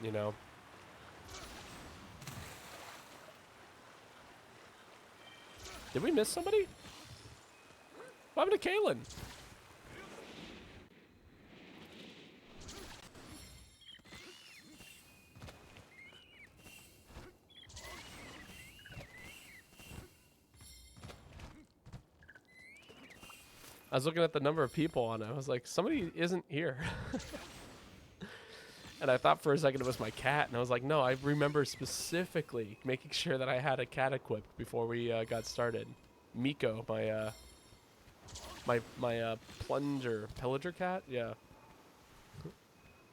Speaker 1: You know? Did we miss somebody? What happened to Kaylin? I was looking at the number of people on it. I was like, somebody isn't here. And I thought for a second it was my cat. And I was like, no, I remember specifically making sure that I had a cat equipped before we got started. Miko, my pillager cat? Yeah.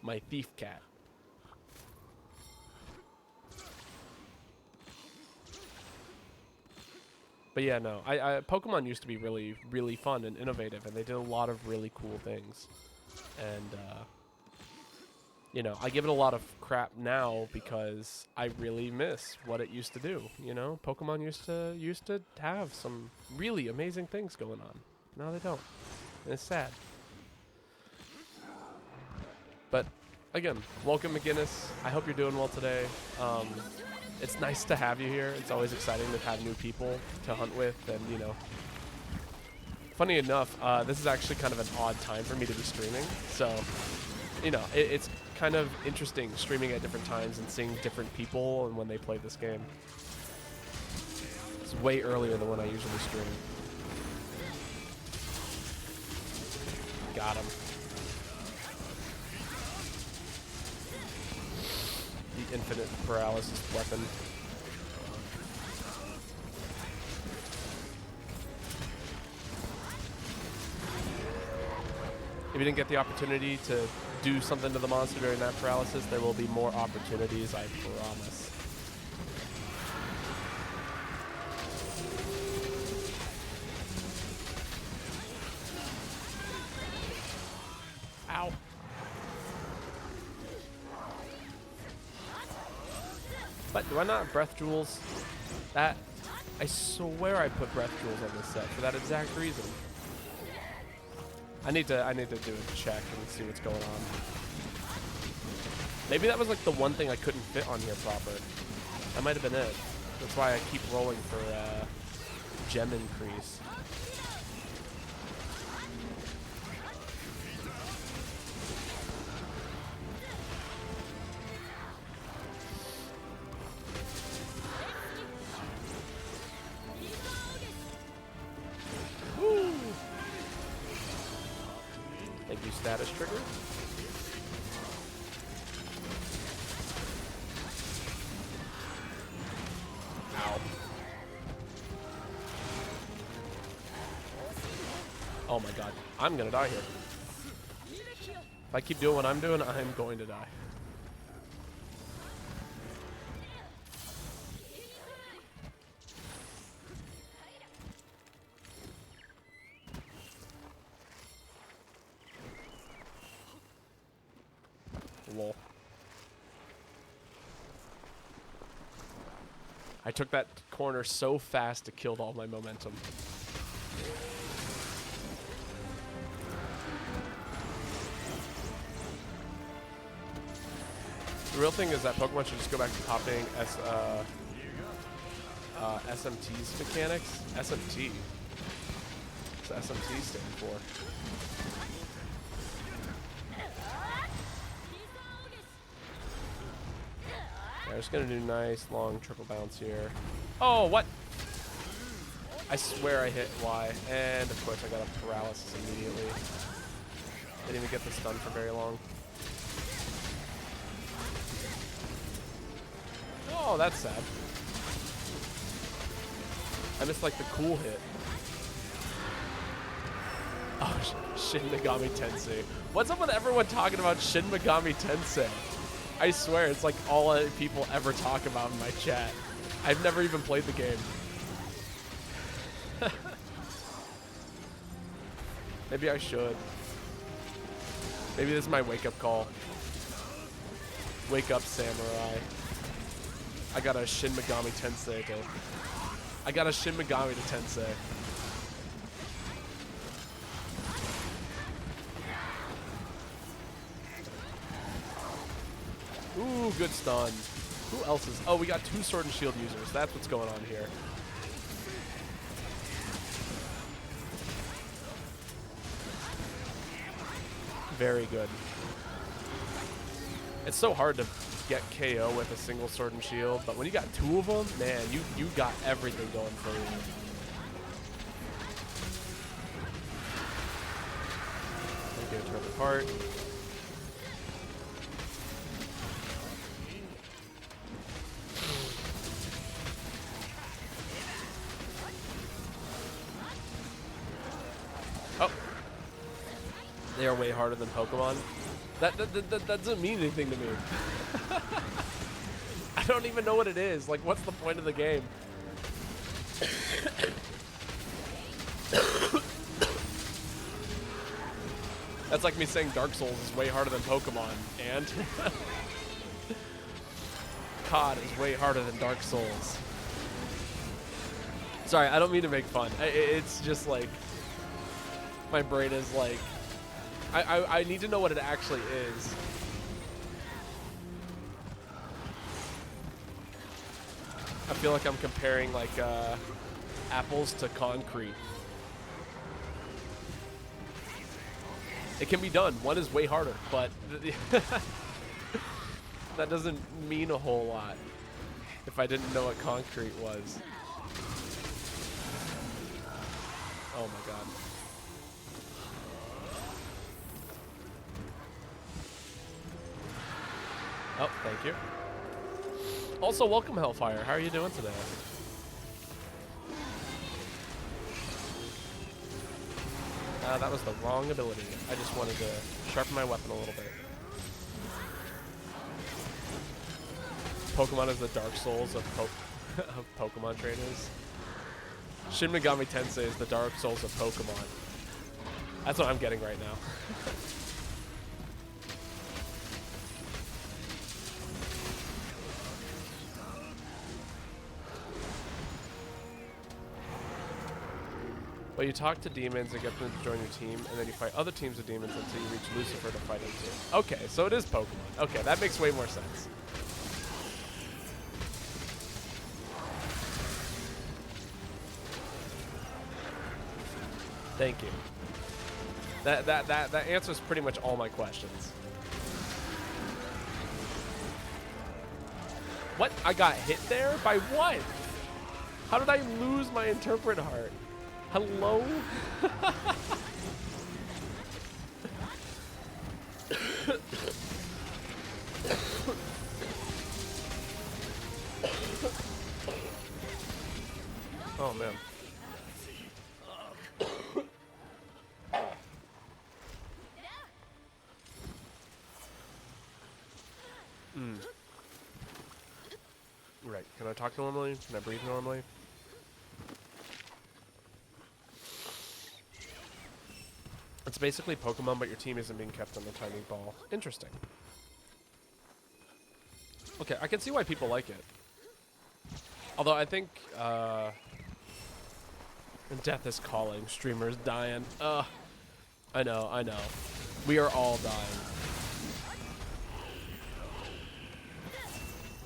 Speaker 1: My thief cat. But yeah, no, Pokemon used to be really, really fun and innovative, and they did a lot of really cool things. And, you know, I give it a lot of crap now because I really miss what it used to do. You know, Pokemon used to have some really amazing things going on. Now they don't. And it's sad. But again, welcome, McGinnis. I hope you're doing well today. It's nice to have you here. It's always exciting to have new people to hunt with, and you know. Funny enough, this is actually kind of an odd time for me to be streaming. So, you know, it's kind of interesting streaming at different times and seeing different people and when they play this game. It's way earlier than when I usually stream. Got him. The infinite paralysis weapon. If you didn't get the opportunity to do something to the monster during that paralysis, there will be more opportunities, I promise. Ow. Do I not have breath jewels? That, I swear I put breath jewels on this set for that exact reason. I need to do a check and see what's going on. Maybe that was like the one thing I couldn't fit on here proper. That might have been it. That's why I keep rolling for gem increase. Woo! Thank you, status trigger. Ow. Oh my god. I'm gonna die here. If I keep doing what I'm doing, I'm going to die. Lol. I took that corner so fast it killed all my momentum. The real thing is that Pokemon should just go back to copying SMT's mechanics. SMT. What's SMT stand for? Yeah, I'm just gonna do nice long triple bounce here. Oh, what? I swear I hit Y, and of course I got a paralysis immediately. Didn't even get the stun for very long. Oh, that's sad. I missed like the cool hit. Oh, Shin Megami Tensei. What's up with everyone talking about Shin Megami Tensei? I swear, it's like all people ever talk about in my chat. I've never even played the game. Maybe I should. Maybe this is my wake-up call. Wake up, samurai. I got a Shin Megami Tensei to... I got a Shin Megami to Tensei. Ooh, good stun. Who else is... Oh, we got 2 Sword and Shield users. That's what's going on here. Very good. It's so hard to get KO with a single Sword and Shield, but when you got 2 of them, man, you got everything going for you. Okay, turn apart. Oh. They are way harder than Pokemon. That doesn't mean anything to me. I don't even know what it is. Like, what's the point of the game? That's like me saying Dark Souls is way harder than Pokemon, and COD is way harder than Dark Souls. Sorry, I don't mean to make fun. It's just like, my brain is like, I need to know what it actually is. I feel like I'm comparing like apples to concrete. It can be done. One is way harder, but that doesn't mean a whole lot if I didn't know what concrete was. Oh my god. Oh, thank you. Also, welcome Hellfire. How are you doing today? That was the wrong ability. I just wanted to sharpen my weapon a little bit. Pokemon is the Dark Souls of Pokemon trainers. Shin Megami Tensei is the Dark Souls of Pokemon. That's what I'm getting right now. Well, you talk to demons and get them to join your team, and then you fight other teams of demons until you reach Lucifer to fight him too. Okay, so it is Pokemon. Okay, that makes way more sense. Thank you. That answers pretty much all my questions. What? I got hit there? By what? How did I lose my interpret heart? Hello? Oh man. Right. Can I talk normally? Can I breathe normally? It's basically Pokemon, but your team isn't being kept on the tiny ball. Interesting. Okay, I can see why people like it. Although I think, death is calling. Streamers dying. I know. We are all dying.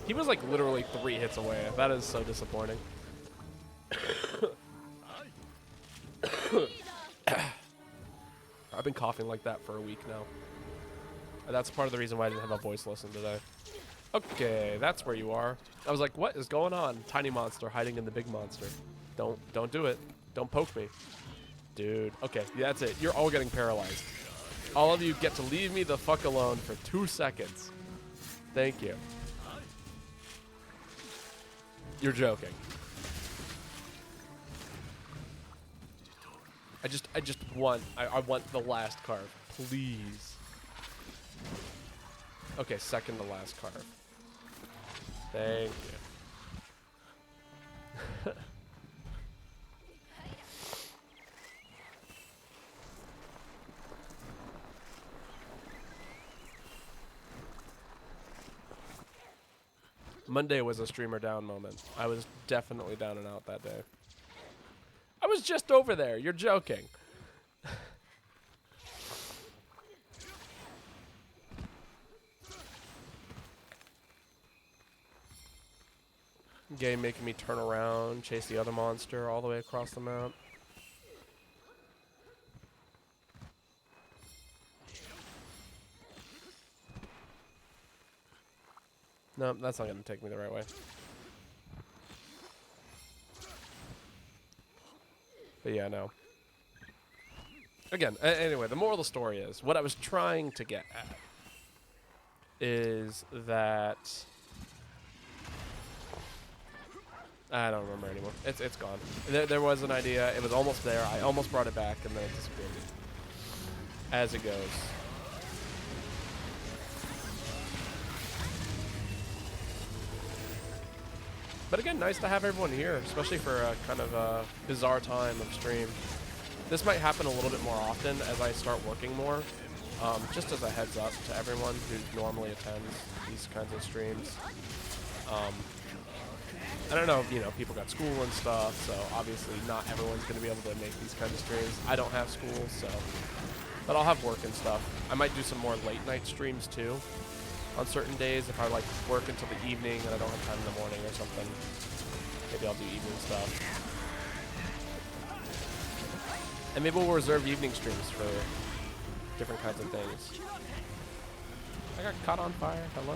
Speaker 1: He was like literally 3 hits away. That is so disappointing. I've been coughing like that for a week now. And that's part of the reason why I didn't have a voice lesson today. Okay, that's where you are. I was like, what is going on? Tiny monster hiding in the big monster. Don't do it. Don't poke me. Dude, okay, that's it. You're all getting paralyzed. All of you get to leave me the fuck alone for 2 seconds. Thank you. You're joking. I just want, I want the last carve, please. Okay, second to last carve. Thank you. Monday was a streamer down moment. I was definitely down and out that day. I was just over there. You're joking. Game making me turn around, chase the other monster all the way across the map. No, that's not going to take me the right way. But yeah, no. Again, anyway, the moral of the story is, what I was trying to get at is that... I don't remember anymore. It's gone. There was an idea. It was almost there. I almost brought it back, and then it disappeared. As it goes. But again, nice to have everyone here, especially for a kind of a bizarre time of stream. This might happen a little bit more often as I start working more. Just as a heads up to everyone who normally attends these kinds of streams. I don't know, people got school and stuff, so obviously not everyone's going to be able to make these kinds of streams. I don't have school, so... But I'll have work and stuff. I might do some more late night streams, too. On certain days, if I like work until the evening and I don't have time in the morning or something, maybe I'll do evening stuff. And maybe we'll reserve evening streams for different kinds of things. I got caught on fire. Hello.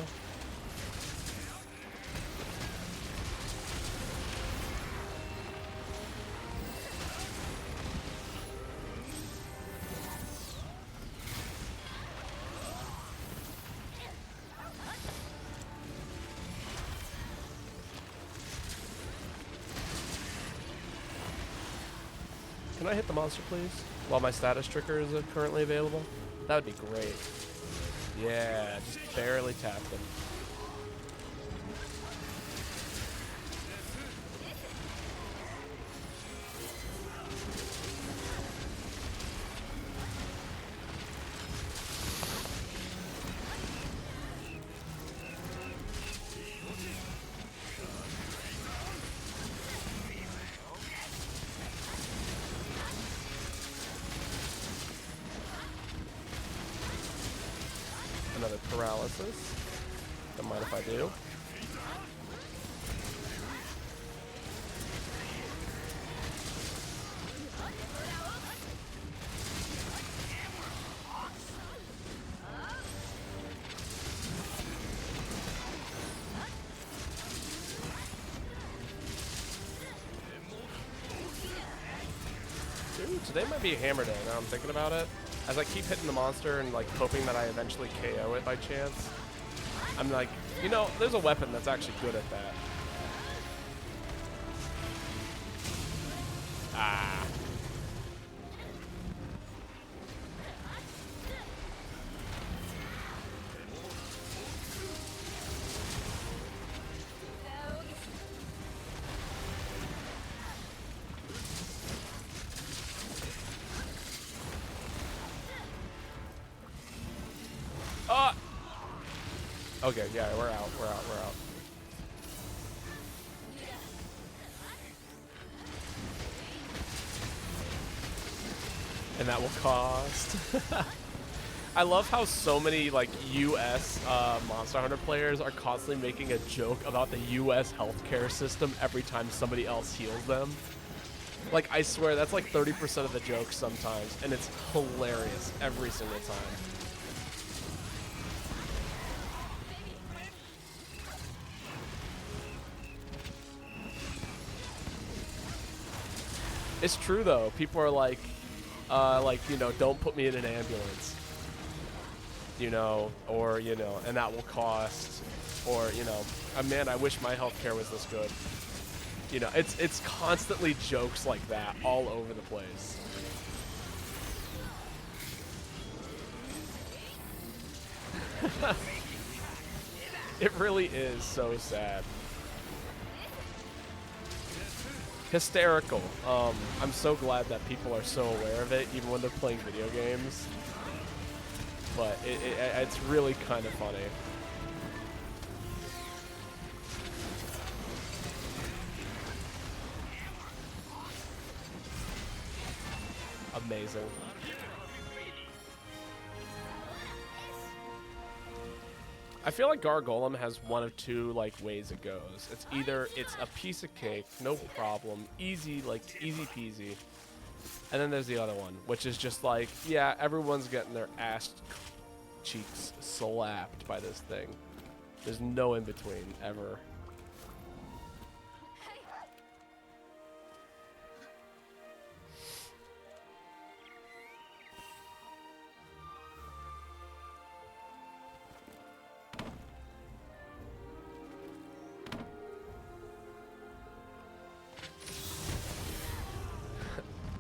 Speaker 1: Can I hit the monster, please? While my status trigger is currently available? That would be great. Yeah, just barely tapped him. the paralysis. Don't mind if I do. Dude, today might be a hammer day now I'm thinking about it. As I keep hitting the monster and like hoping that I eventually KO it by chance, I'm like, you know, there's a weapon that's actually good at that. Ah. Okay, yeah, we're out. And that will cost. I love how so many like US Monster Hunter players are constantly making a joke about the US healthcare system every time somebody else heals them. Like, I swear, that's like 30% of the joke sometimes, and it's hilarious every single time. It's true though. People are like, you know, don't put me in an ambulance, you know, or, you know, and that will cost, or, you know, man, I wish my healthcare was this good. You know, it's constantly jokes like that all over the place. It really is so sad. Hysterical. I'm so glad that people are so aware of it, even when they're playing video games. But it's really kind of funny. Amazing. I feel like Gargolem has one of two like ways it goes. It's either it's a piece of cake, no problem, easy, like easy peasy. And then there's the other one, which is just like, yeah, everyone's getting their ass cheeks slapped by this thing. There's no in between ever.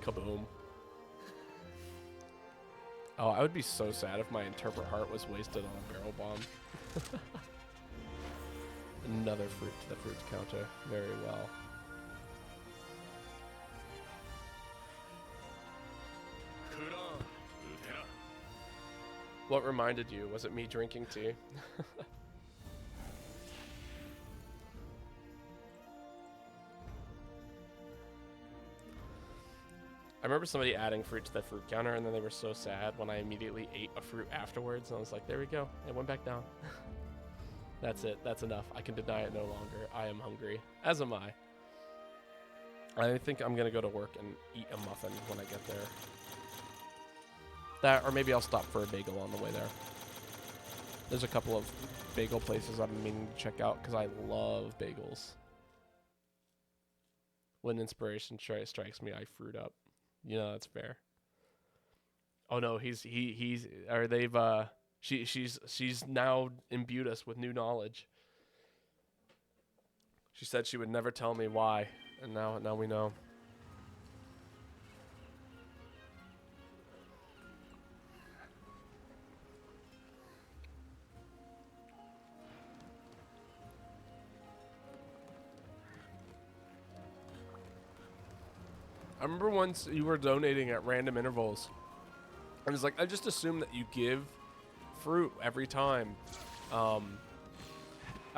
Speaker 1: Kaboom. Oh, I would be so sad if my Interpret Heart was wasted on a barrel bomb. Another fruit to the fruits counter. Very well. What reminded you? Was it me drinking tea? I remember somebody adding fruit to the fruit counter, and then they were so sad when I immediately ate a fruit afterwards, and I was like, there we go. It went back down. That's it. That's enough. I can deny it no longer. I am hungry. As am I. I think I'm going to go to work and eat a muffin when I get there. That, or maybe I'll stop for a bagel on the way there. There's a couple of bagel places I'm meaning to check out because I love bagels. When inspiration strikes me, I fruit up. You know, that's fair. Oh no, she's now imbued us with new knowledge. She said she would never tell me why, and now we know. I remember once you were donating at random intervals. I was like, I just assume that you give fruit every time. I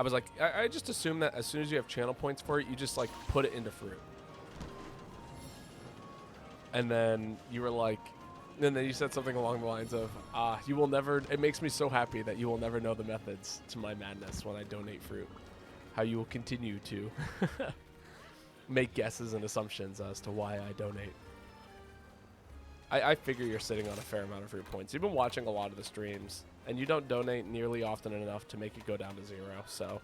Speaker 1: was like, I just assume that as soon as you have channel points for it, you just like put it into fruit. And then you were like, And then you said something along the lines of, you will never, it makes me so happy that you will never know the methods to my madness when I donate fruit. How you will continue to make guesses and assumptions as to why I donate. I figure you're sitting on a fair amount of fruit points. You've been watching a lot of the streams, and you don't donate nearly often enough to make it go down to 0, so.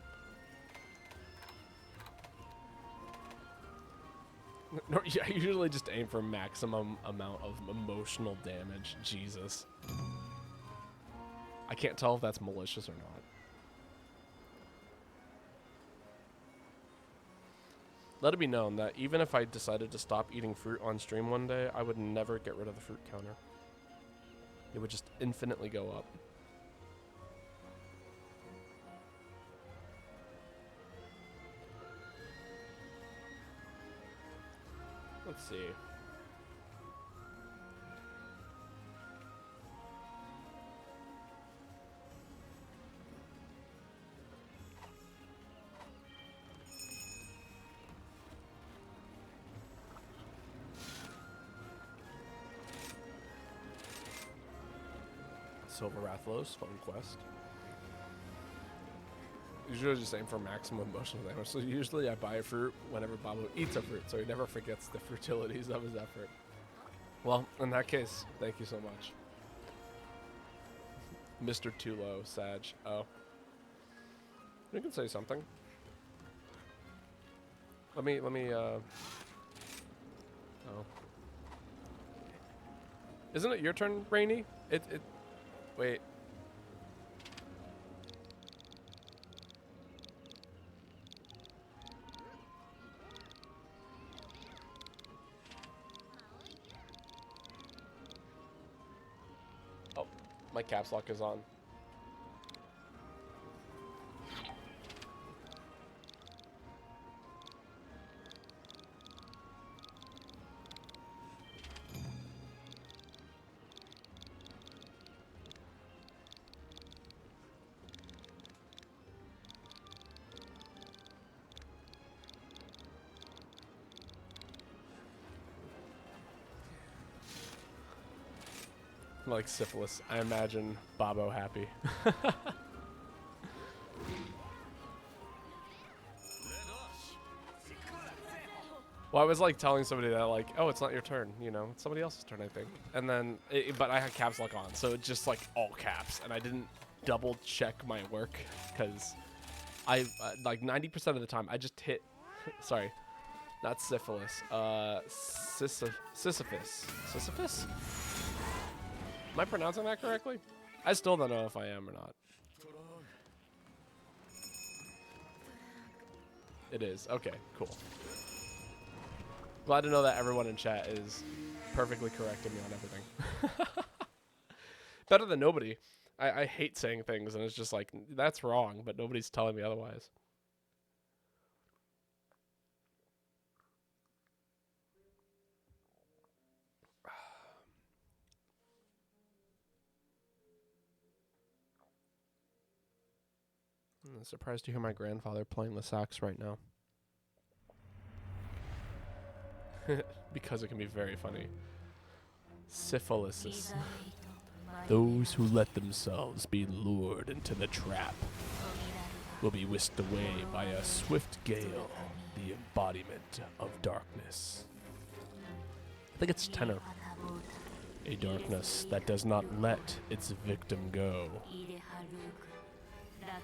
Speaker 1: I usually just aim for maximum amount of emotional damage. Jesus. I can't tell if that's malicious or not. Let it be known that even if I decided to stop eating fruit on stream one day, I would never get rid of the fruit counter. It would just infinitely go up. Let's see. Silver Rathlos, fun quest. Usually just aim for maximum emotional damage. So usually I buy a fruit whenever Babo eats a fruit, so he never forgets the futilities of his effort. Well, in that case, thank you so much. Mr. Tulo, Sag. Oh. You can say something. Let me, oh. Isn't it your turn, Rainy? Wait. Oh, my caps lock is on. Like syphilis. I imagine Babo happy. Well, I was like telling somebody that like, oh, it's not your turn, you know, it's somebody else's turn, I think. And then, but I had caps lock on, so it's just like all caps, and I didn't double check my work because I like 90% of the time I just hit. Sorry, not syphilis. Sisyphus. Sisyphus. Am I pronouncing that correctly? I still don't know if I am or not. It is. Okay, cool. Glad to know that everyone in chat is perfectly correcting me on everything. Better than nobody. I hate saying things, and it's just like, that's wrong, but nobody's telling me otherwise. I'm surprised to hear my grandfather playing the sax right now. Because it can be very funny. Syphilis. Those who let themselves be lured into the trap will be whisked away by a swift gale, the embodiment of darkness. I think it's tenor. A darkness that does not let its victim go,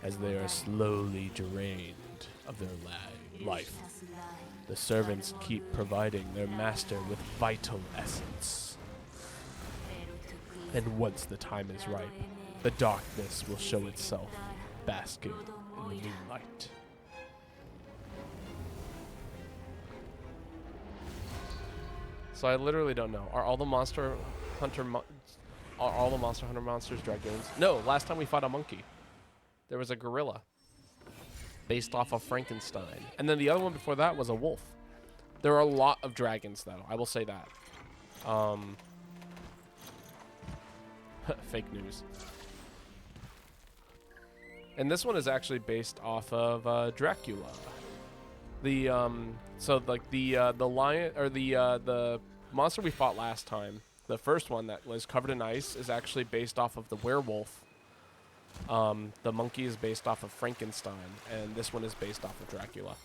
Speaker 1: as they are slowly drained of their life. The servants keep providing their master with vital essence. And once the time is ripe, the darkness will show itself, basking in the moonlight. So I literally don't know. Are all the Monster Hunter monsters dragoons? No, last time we fought a monkey. There was a gorilla based off of Frankenstein. And then the other one before that was a wolf. There are a lot of dragons, though. I will say that. Fake news. And this one is actually based off of Dracula. So like the lion or the monster we fought last time The first one that was covered in ice is actually based off of the werewolf. The monkey is based off of Frankenstein, and this one is based off of Dracula.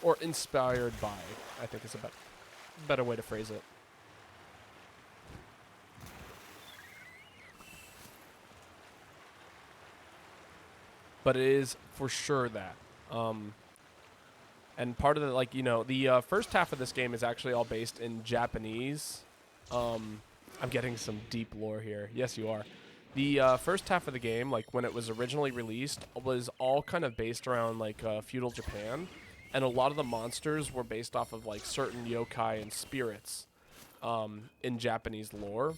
Speaker 1: Or inspired by, I think is a better way to phrase it. But it is for sure that. And part of the, like, you know, the first half of this game is actually all based in Japanese. I'm getting some deep lore here. Yes, you are. The first half of the game, like when it was originally released, was all kind of based around like feudal Japan. And a lot of the monsters were based off of like certain yokai and spirits in Japanese lore.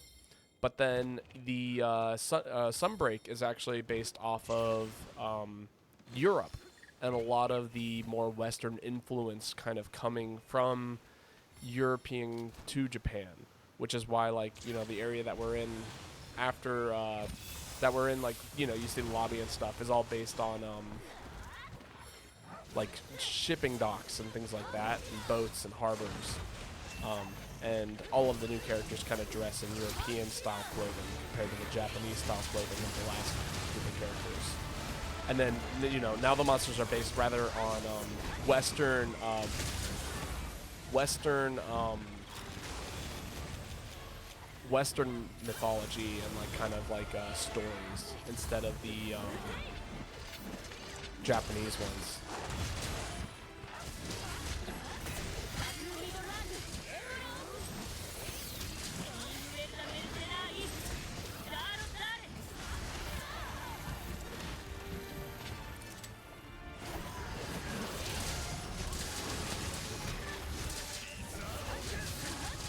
Speaker 1: But then the Sunbreak is actually based off of Europe, and a lot of the more Western influence kind of coming from European to Japan, which is why, like, you know, the area that we're in after that we're in, like, you know, you see the lobby and stuff is all based on like shipping docks and things like that, and boats and harbors. And all of the new characters kind of dress in European-style clothing compared to the Japanese-style clothing of the last group of characters. And then, you know, now the monsters are based rather on Western mythology and like kind of like stories instead of the Japanese ones.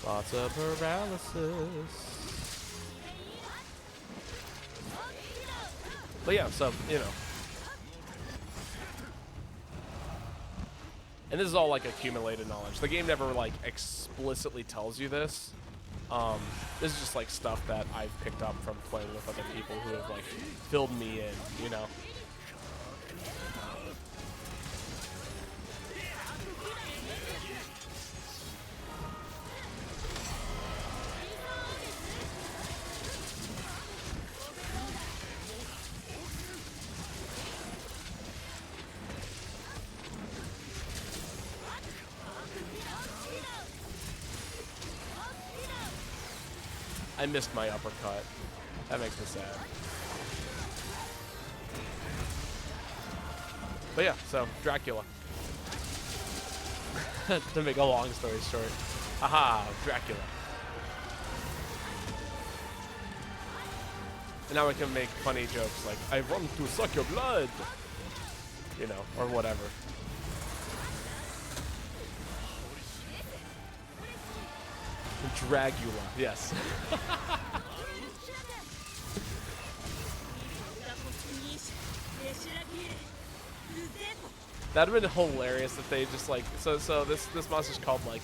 Speaker 1: Lots of paralysis. But yeah, so, you know. And this is all like accumulated knowledge. The game never like explicitly tells you this. This is just like stuff that I've picked up from playing with other people who have like filled me in, you know. I missed my uppercut. That makes me sad. But yeah, so Dracula. To make a long story short. Aha, Dracula. And now I can make funny jokes like, I want to suck your blood. You know, or whatever. Dragula, yes. That'd have been hilarious if they just like so this monster's called like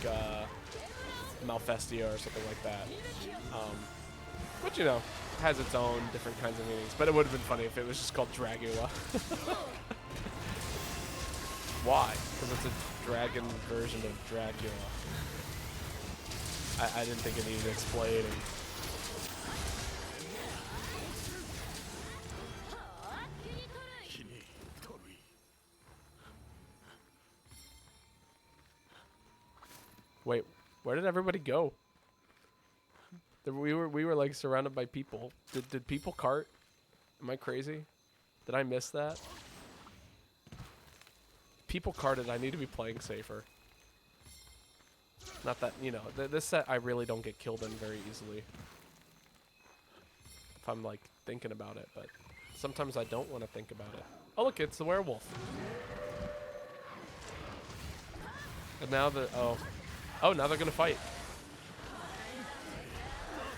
Speaker 1: Malfestia or something like that. Which, you know, has its own different kinds of meanings, but it would have been funny if it was just called Dragula. Why? Because it's a dragon version of Dracula. I didn't think it needed explaining. Wait, where did everybody go? We were like surrounded by people. Did people cart? Am I crazy? Did I miss that? People carted. I need to be playing safer. Not that, you know, this set I really don't get killed in very easily. If I'm like thinking about it, but sometimes I don't want to think about it. Oh look, it's the werewolf. And now oh, now they're gonna fight.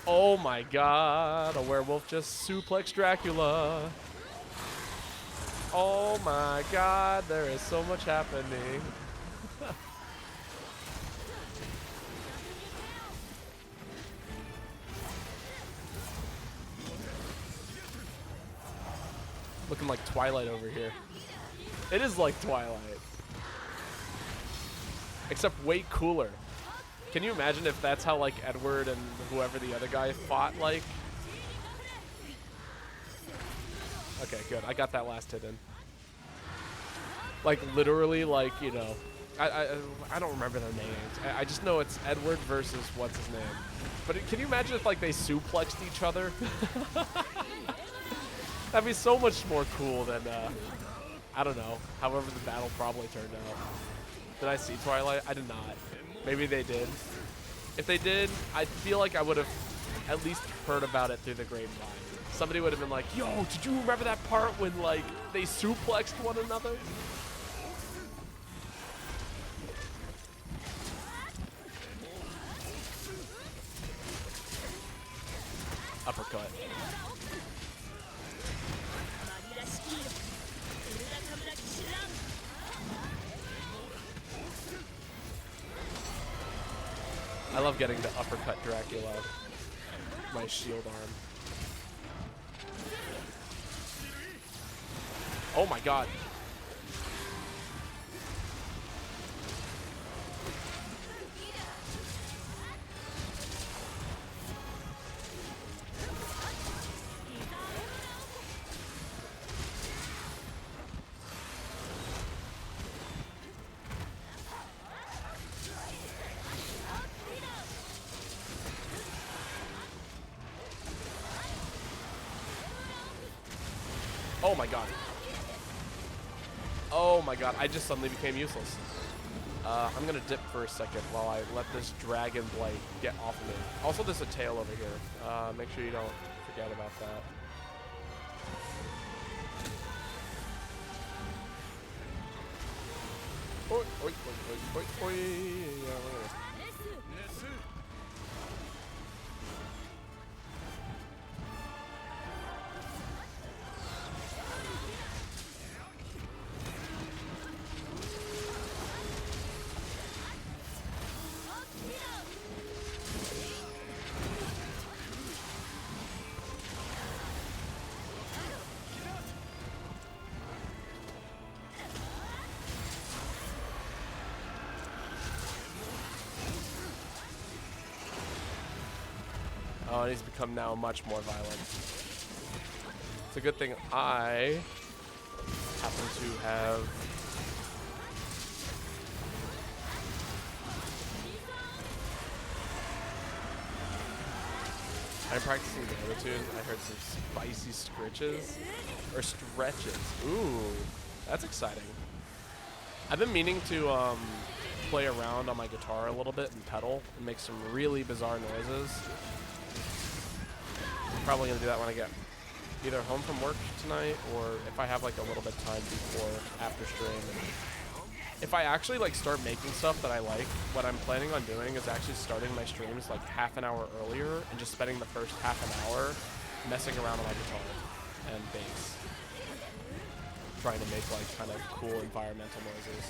Speaker 1: Oh my god, a werewolf just suplexed Dracula. Oh my god, there is so much happening. Looking like Twilight over here. It is like Twilight. Except way cooler. Can you imagine if that's how like Edward and whoever the other guy fought like? Okay, good. I got that last hit in. Like literally, like you know, I don't remember their names. I just know it's Edward versus what's his name. But can you imagine if like they suplexed each other? That'd be so much more cool than I don't know. However the battle probably turned out. Did I see Twilight? I did not. Maybe they did. If they did, I feel like I would have at least heard about it through the grapevine. Somebody would have been like, yo, did you remember that part when like they suplexed one another? Uppercut. I love getting to uppercut Dracula. My shield arm. Oh my god. Oh my god. Oh my god, I just suddenly became useless. I'm gonna dip for a second while I let this Dragon Blight get off of me. Also, there's a tail over here. Make sure you don't forget about that. Oi, oi, oi, oi, oi, oi. Yeah, look at this. Oh, and he's become now much more violent. It's a good thing I happen to have I'm practicing the attitude. I heard some spicy scritches or stretches. Ooh, that's exciting. I've been meaning to play around on my guitar a little bit and pedal and make some really bizarre noises. I'm probably gonna do that when I get either home from work tonight or if I have like a little bit of time before after stream. And if I actually like start making stuff that I like, what I'm planning on doing is actually starting my streams like half an hour earlier and just spending the first half an hour messing around on my guitar and bass, trying to make like kind of cool environmental noises.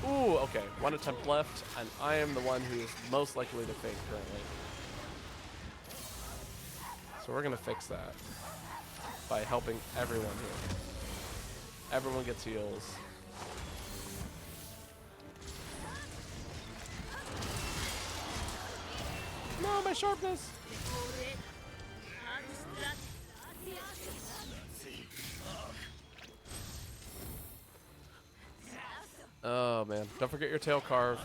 Speaker 1: Ooh, okay, one attempt left, and I am the one who is most likely to faint currently. So we're gonna fix that by helping everyone here. Everyone gets heals. No, my sharpness! Oh man, don't forget your tail carve.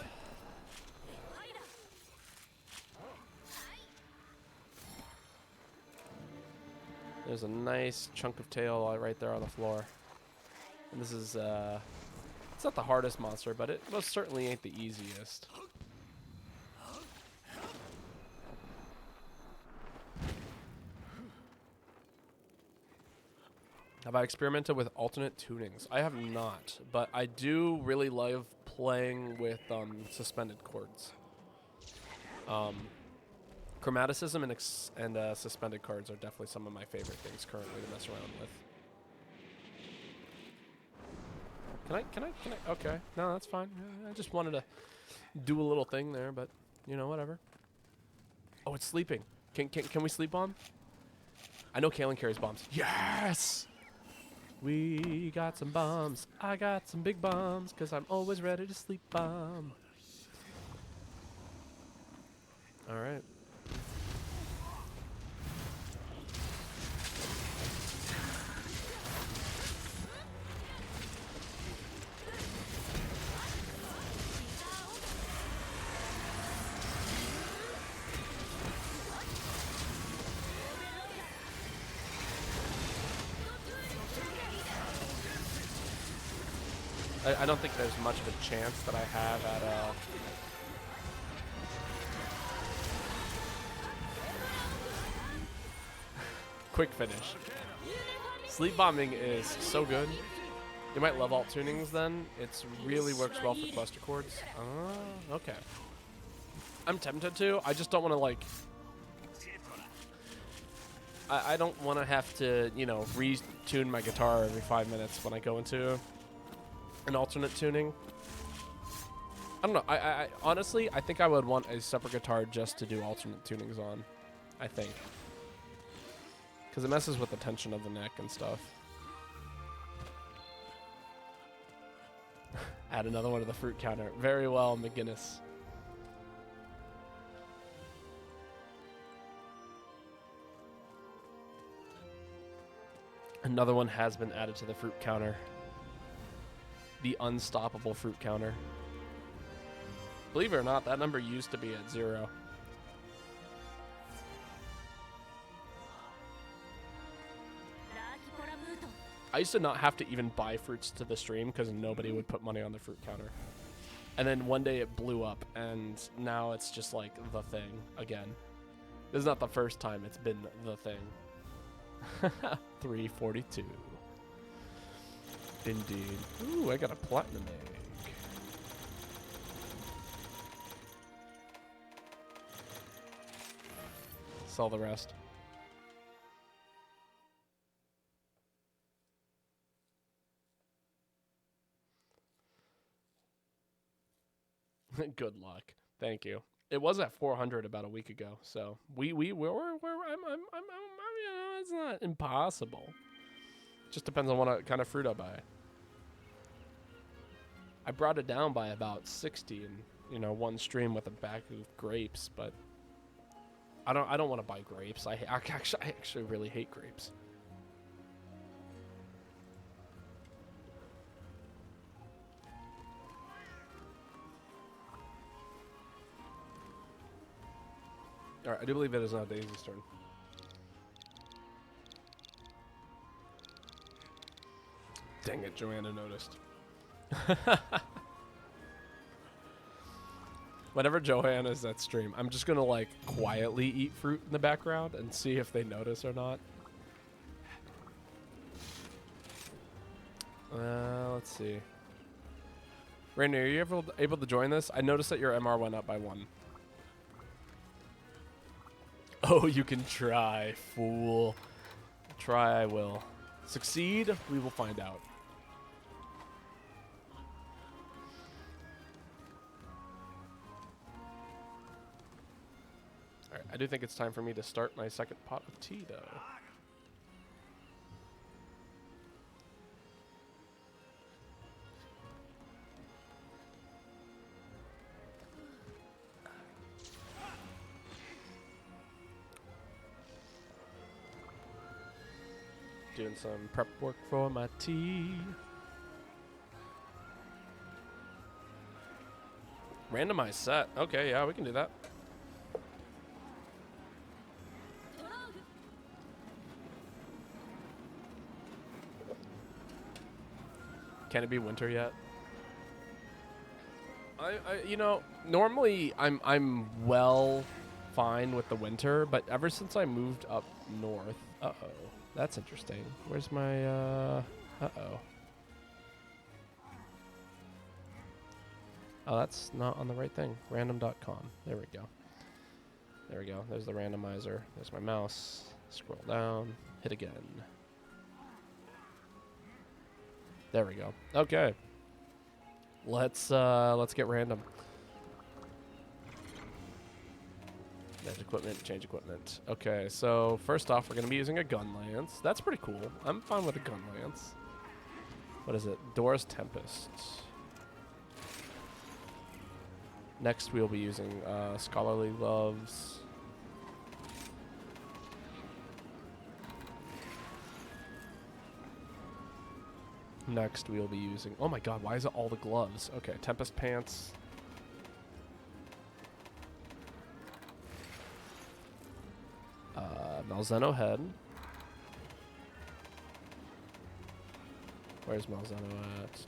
Speaker 1: There's a nice chunk of tail right there on the floor. And this is, it's not the hardest monster, but it most certainly ain't the easiest. Have I experimented with alternate tunings? I have not, but I do really love playing with suspended chords. Chromaticism and suspended cards are definitely some of my favorite things currently to mess around with. Can I? Okay, no, that's fine. I just wanted to do a little thing there, but you know, whatever. Oh, it's sleeping. Can we sleep bomb? I know Kalen carries bombs. Yes! We got some bombs. I got some big bombs, cause I'm always ready to sleep bomb. All right. I don't think there's much of a chance that I have at quick finish. Sleep bombing is so good. You might love alt tunings then. It really works well for cluster chords. Oh, okay. I'm tempted to. I just don't want to like. I don't want to have to, you know, retune my guitar every 5 minutes when I go into an alternate tuning. I don't know. I honestly, I think I would want a separate guitar just to do alternate tunings on. I think. Because it messes with the tension of the neck and stuff. Add another one to the fruit counter. Very well, McGinnis. Another one has been added to the fruit counter. The unstoppable fruit counter. Believe it or not, that number used to be at 0. I used to not have to even buy fruits to the stream because nobody would put money on the fruit counter. And then one day it blew up, and now it's just like the thing again. This is not the first time it's been the thing. 342. Indeed. Ooh, I got a platinum egg. Sell the rest. Good luck. Thank you. It was at 400 about a week ago, so we're you know, it's not impossible. Just depends on what kind of fruit I buy. I brought it down by about 60 in, you know, one stream with a bag of grapes, but I don't want to buy grapes. I actually really hate grapes. All right, I do believe it is now Daisy's turn. Dang it, Joanna noticed. Whenever Joanna's at stream, I'm just gonna like quietly eat fruit in the background and see if they notice or not. Let's see. Randy, are you able to join this? I noticed that your MR went up by 1. Oh, you can try, fool. Try I will. Succeed? We will find out. Alright, I do think it's time for me to start my second pot of tea, though. Doing some prep work for my tea. Randomized set. Okay, yeah, we can do that. Can it be winter yet? You know, normally I'm well fine with the winter, but ever since I moved up north, that's interesting. Where's my, oh, that's not on the right thing. Random.com. There we go. There we go. There's the randomizer. There's my mouse. Scroll down. Hit again. There we go. Okay. Let's get random. Change equipment, change equipment. Okay, so first off, we're going to be using a gun lance. That's pretty cool. I'm fine with a gun lance. What is it? Dora's Tempest. Next, we'll be using scholarly gloves. Next, we'll be using... Oh my god, why is it all the gloves? Okay, Tempest pants. Malzeno head. Where's Malzeno at?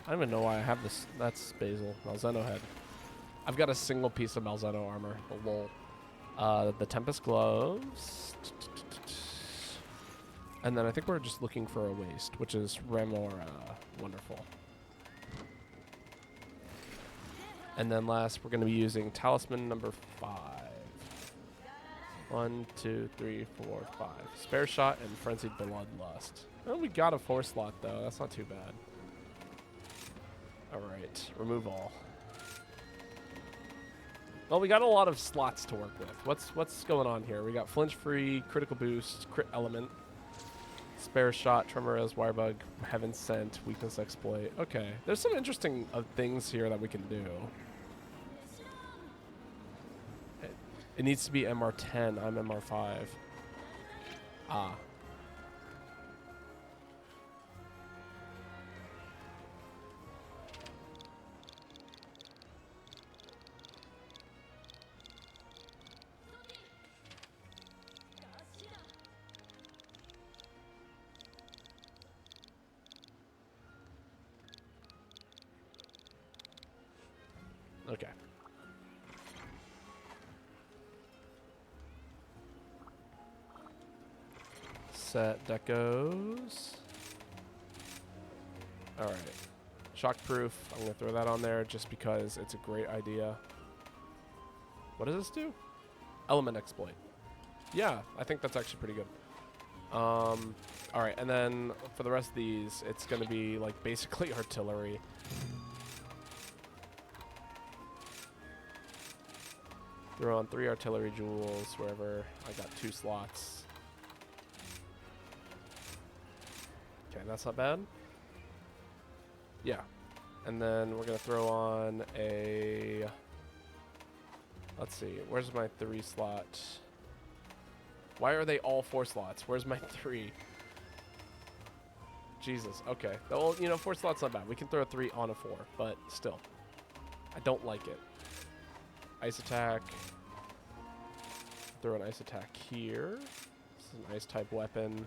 Speaker 1: I don't even know why I have this. That's Basil. Malzeno head. I've got a single piece of Malzeno armor. Lol. The Tempest gloves. And then I think we're just looking for a waist, which is Remora. Wonderful. And then last, we're going to be using talisman number 5. 1, 2, 3, 4, 5. Spare shot and frenzied bloodlust. Oh, we got a 4 slot though. That's not too bad. All right, remove all. Well, we got a lot of slots to work with. What's going on here? We got flinch free, critical boost, crit element, spare shot, tremorous, wirebug, heaven sent, weakness exploit. Okay, there's some interesting things here that we can do. It needs to be MR10. I'm MR5. Ah. Okay. Set decos. All right. Shockproof. I'm going to throw that on there just because it's a great idea. What does this do? Element exploit. Yeah, I think that's actually pretty good. All right, and then for the rest of these, it's going to be like basically artillery. Throw on 3 artillery jewels wherever. I got 2 slots. Okay, that's not bad. Yeah. And then we're going to throw on a... Let's see. Where's my 3 slot? Why are they all 4 slots? Where's my 3? Jesus. Okay. Well, you know, 4 slots not bad. We can throw a 3 on a 4, but still. I don't like it. Ice attack. Throw an ice attack here. This is an ice type weapon.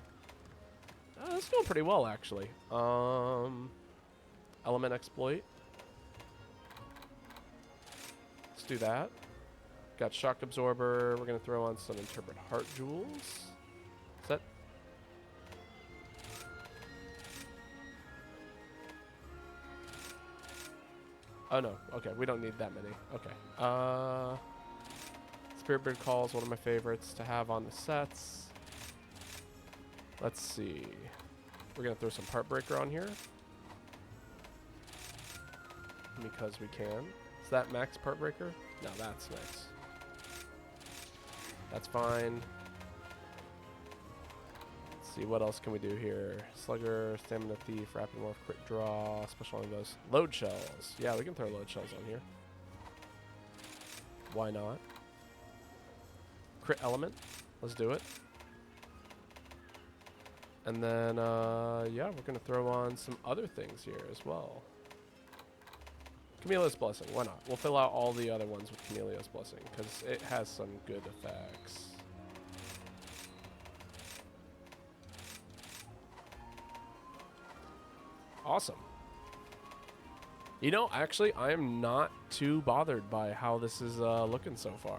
Speaker 1: That's going pretty well, actually. Element exploit. Let's do that. Got shock absorber. We're going to throw on some interpret heart jewels. Is that... Oh, no. Okay, we don't need that many. Okay. Spirit Bird Call is one of my favorites to have on the sets. Let's see. We're going to throw some Heartbreaker on here. Because we can. Is that max Heartbreaker? No, that's nice. That's fine. Let's see, what else can we do here? Slugger, Stamina Thief, Rapid Morph, Crit Draw, Special on those. Load Shells. Yeah, we can throw Load Shells on here. Why not? Crit Element. Let's do it. And then, yeah, we're going to throw on some other things here as well. Chameleon's Blessing, why not? We'll fill out all the other ones with Chameleon's Blessing, because it has some good effects. Awesome. You know, actually, I am not too bothered by how this is looking so far.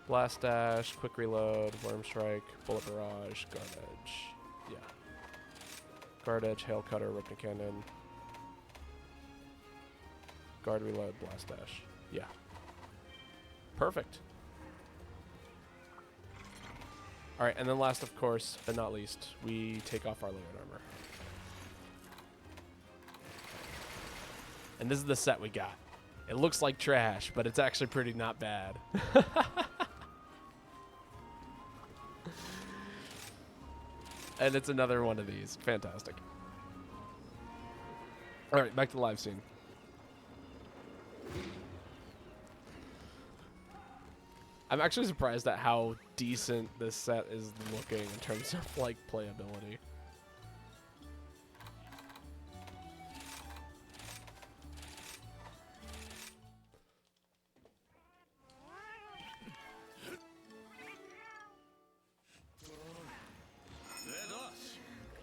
Speaker 1: Blast Dash, Quick Reload, Worm Strike, Bullet Barrage, Guard Edge. Yeah. Guard Edge, Hail Cutter, Ripton Cannon. Guard Reload, Blast Dash. Yeah. Perfect. Alright, and then last, of course, but not least, we take off our layered armor. And this is the set we got. It looks like trash, but it's actually pretty not bad. And it's another one of these. Fantastic. All right, back to the live scene. I'm actually surprised at how decent this set is looking in terms of like playability.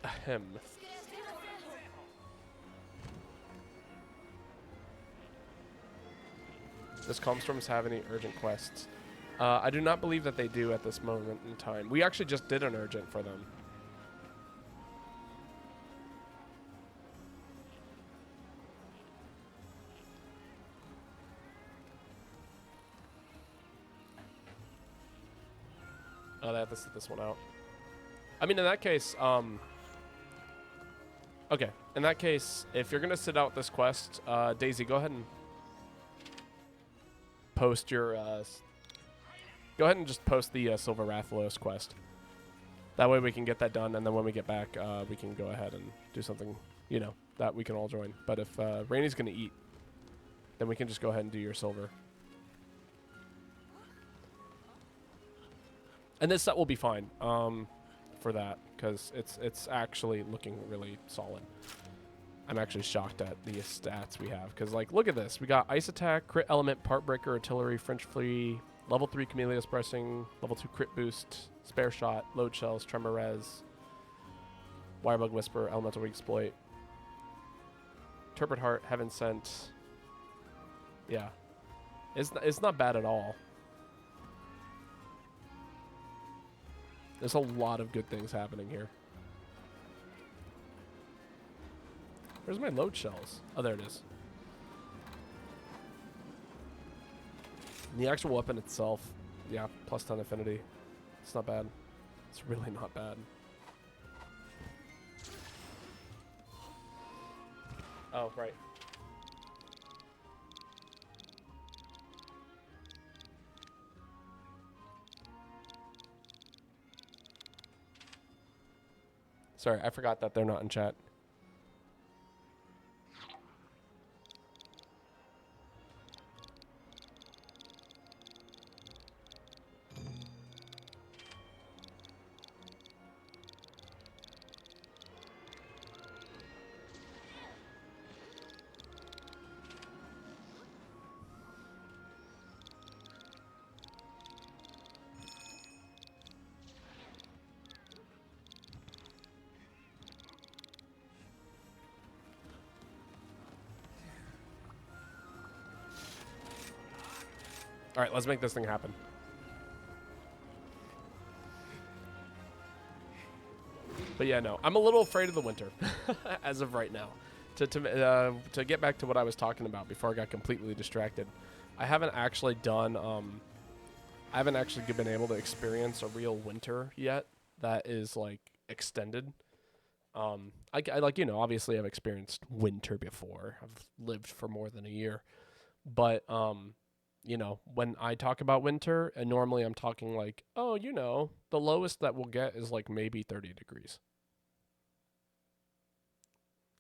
Speaker 1: Ahem. Does Calmstorms have any urgent quests? I do not believe that they do at this moment in time. We actually just did an urgent for them. Oh, they have to sit this one out. I mean, in that case, okay. In that case, if you're gonna sit out this quest, Daisy, go ahead and post your, go ahead and just post the Silver Rathalos quest. That way we can get that done, and then when we get back, we can go ahead and do something, you know, that we can all join. But if Rainy's gonna eat, then we can just go ahead and do your silver. And this set will be fine for that, because it's actually looking really solid. I'm actually shocked at the stats we have, because, like, look at this. We got Ice Attack, Crit Element, Part Breaker, Artillery, French Flea, Level 3 Camellia's Pressing, Level 2 Crit Boost, Spare Shot, Load Shells, Tremor Res, Wirebug Whisper, Elemental Weak Exploit, Turpid Heart, Heaven Sent. Yeah. It's not bad at all. There's a lot of good things happening here. Where's my load shells? Oh, there it is. And the actual weapon itself, yeah, plus 10 affinity. It's not bad. It's really not bad. Oh, right. Sorry, I forgot that they're not in chat. All right, let's make this thing happen. But yeah, no, I'm a little afraid of the winter as of right now. To get back to what I was talking about before I got completely distracted, I haven't actually done. I haven't actually been able to experience a real winter yet that is like extended. I like, you know, obviously I've experienced winter before. I've lived for more than a year, but you know, when I talk about winter, and normally I'm talking like, oh, you know, the lowest that we'll get is like maybe 30 degrees.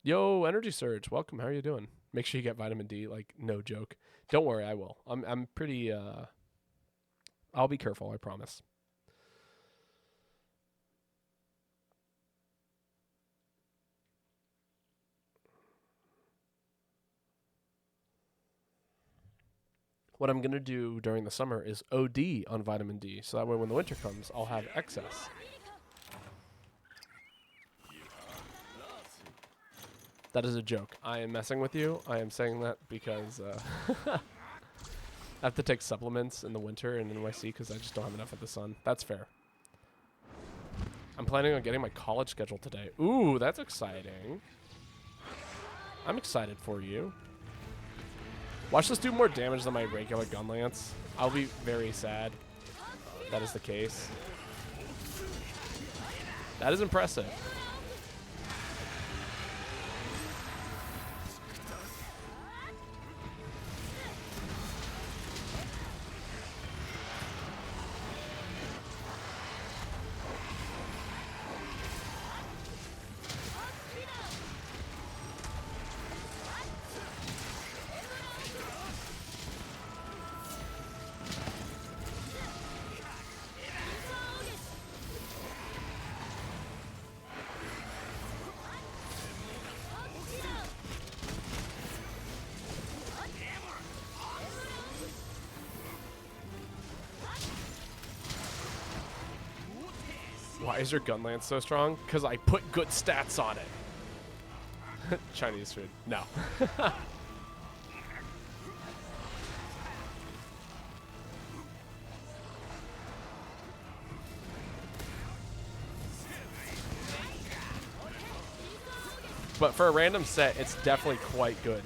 Speaker 1: Yo, Energy Surge, welcome. How are you doing? Make sure you get vitamin D. Like, no joke. Don't worry, I will. I'm pretty. I'll be careful. I promise. What I'm gonna do during the summer is OD on vitamin D, so that way when the winter comes, I'll have excess. That is a joke. I am messing with you. I am saying that because I have to take supplements in the winter in NYC because I just don't have enough of the sun. That's fair. I'm planning on getting my college schedule today. Ooh, that's exciting. I'm excited for you. Watch this do more damage than my regular gun lance. I'll be very sad if that is the case. That is impressive. Why is your gun lance so strong? Because I put good stats on it. Chinese food. No. But for a random set, it's definitely quite good.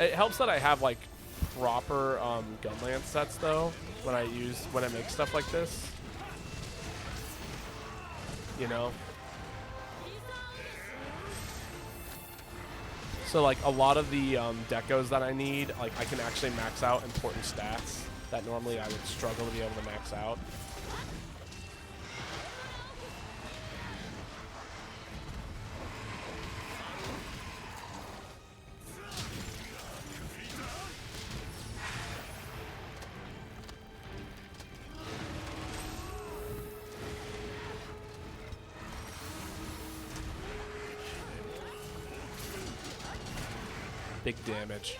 Speaker 1: It helps that I have like proper gun lance sets though when I make stuff like this. You know? So like a lot of the decos that I need, like I can actually max out important stats that normally I would struggle to be able to max out. Big damage.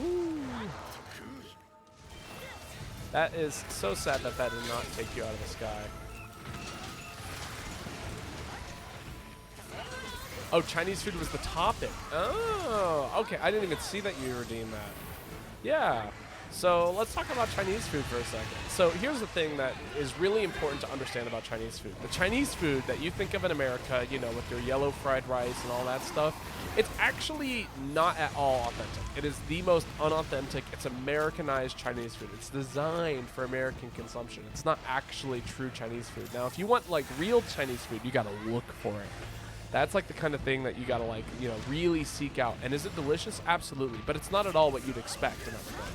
Speaker 1: Ooh. That is so sad that that did not take you out of the sky. Oh, Chinese food was the topic. Oh, okay. I didn't even see that you redeemed that. Yeah. So let's talk about Chinese food for a second. So here's the thing that is really important to understand about Chinese food. The Chinese food that you think of in America, you know, with your yellow fried rice and all that stuff, it's actually not at all authentic. It is the most unauthentic. It's Americanized Chinese food. It's designed for American consumption. It's not actually true Chinese food. Now, if you want like real Chinese food, you gotta look for it. That's like the kind of thing that you gotta like, you know, really seek out. And is it delicious? Absolutely. But it's not at all what you'd expect in everything.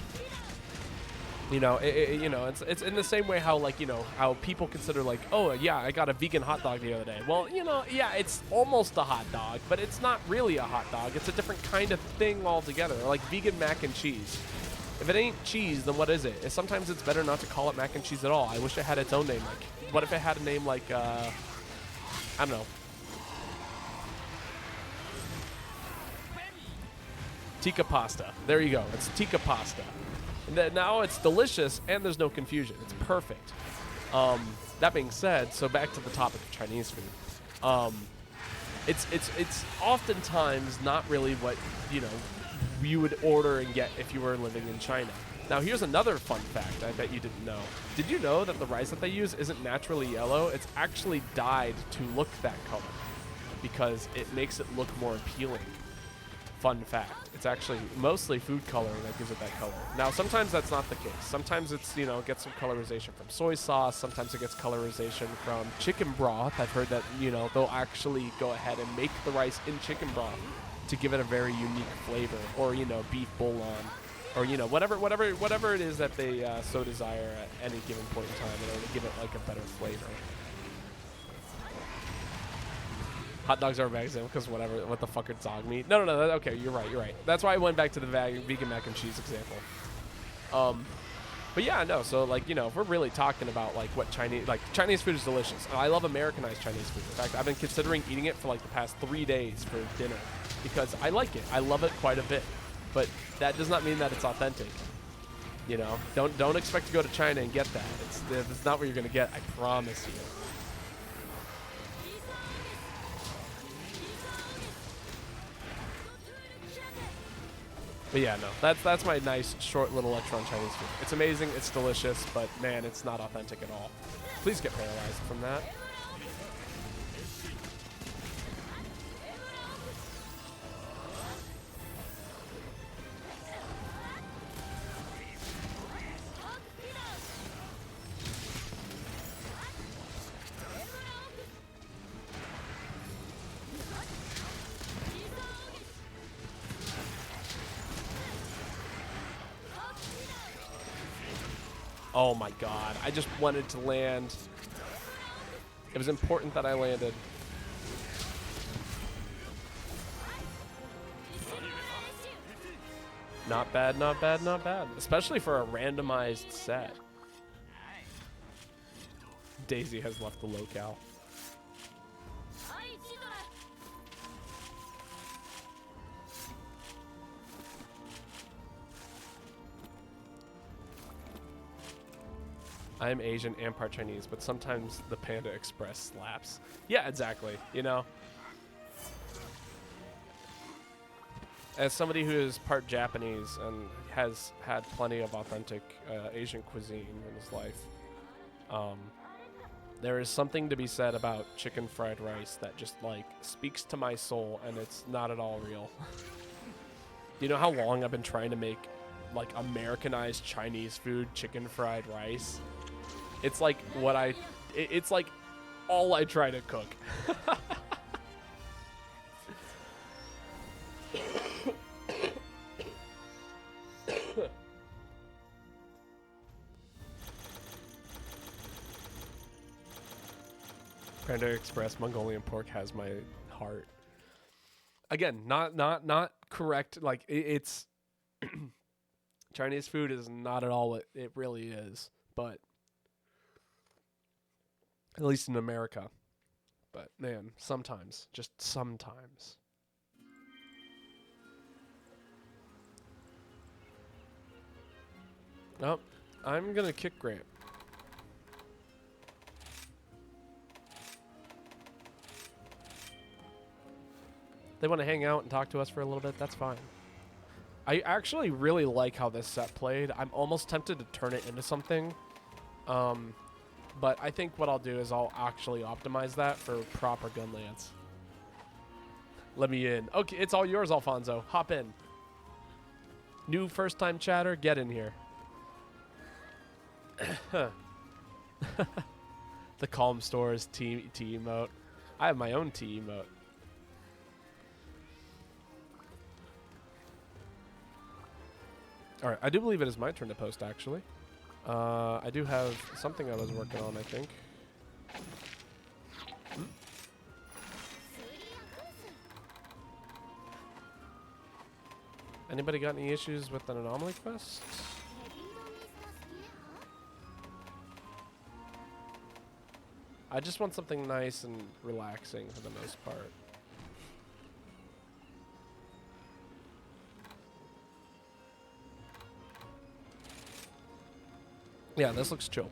Speaker 1: You know, you know, it's in the same way how like, you know, how people consider like, oh yeah, I got a vegan hot dog the other day. Well, you know, yeah, it's almost a hot dog, but it's not really a hot dog. It's a different kind of thing altogether. Like vegan mac and cheese. If it ain't cheese, then what is it? Sometimes it's better not to call it mac and cheese at all. I wish it had its own name. Like, what if it had a name like, I don't know. Tikka pasta. There you go. It's tikka pasta. And now it's delicious and there's no confusion. It's perfect. That being said, so back to the topic of Chinese food. It's oftentimes not really what, you know, you would order and get if you were living in China. Now here's another fun fact I bet you didn't know. Did you know that the rice that they use isn't naturally yellow? It's actually dyed to look that color because it makes it look more appealing. Fun fact. It's actually mostly food coloring that gives it that color. Now, sometimes that's not the case. Sometimes it's, you know, it gets some colorization from soy sauce. Sometimes it gets colorization from chicken broth. I've heard that, you know, they'll actually go ahead and make the rice in chicken broth to give it a very unique flavor, or, you know, beef bouillon, or, you know, whatever it is that they so desire at any given point in time in order to give it like a better flavor. Hot dogs are vegan because whatever, what the fuck are dog meat? No, okay, you're right. That's why I went back to the vegan mac and cheese example. But yeah, no, so like, you know, if we're really talking about like what Chinese food is delicious. I love Americanized Chinese food. In fact, I've been considering eating it for like the past 3 days for dinner because I like it. I love it quite a bit. But that does not mean that it's authentic. You know, don't expect to go to China and get that. It's not what you're gonna get. I promise you. But yeah, no, that's my nice, short little lecture on Chinese food. It's amazing, it's delicious, but man, it's not authentic at all. Please get paralyzed from that. Oh my god, I just wanted to land. It was important that I landed. Not bad, not bad, not bad. Especially for a randomized set. Daisy has left the locale. I'm Asian and part Chinese, but sometimes the Panda Express slaps. Yeah, exactly. You know, as somebody who is part Japanese and has had plenty of authentic Asian cuisine in his life, there is something to be said about chicken fried rice that just like speaks to my soul, and it's not at all real. Do you know how long I've been trying to make like Americanized Chinese food, chicken fried rice? It's like it's like all I try to cook. Panda Express Mongolian pork has my heart. Again, not correct. Like it's Chinese food is not at all what it really is, but at least in America. But man, sometimes, just sometimes. Oh, I'm gonna kick Grant. They want to hang out and talk to us for a little bit, that's fine. I actually really like how this set played. I'm almost tempted to turn it into something. But I think what I'll do is I'll actually optimize that for proper Gunlance. Let me in. Okay, it's all yours, Alfonso. Hop in. New first-time chatter, get in here. The Calm Stores T emote. I have my own T emote. All right, I do believe it is my turn to post, actually. I do have something I was working on, I think. Anybody got any issues with an anomaly quest? I just want something nice and relaxing for the most part. Yeah, this looks chill.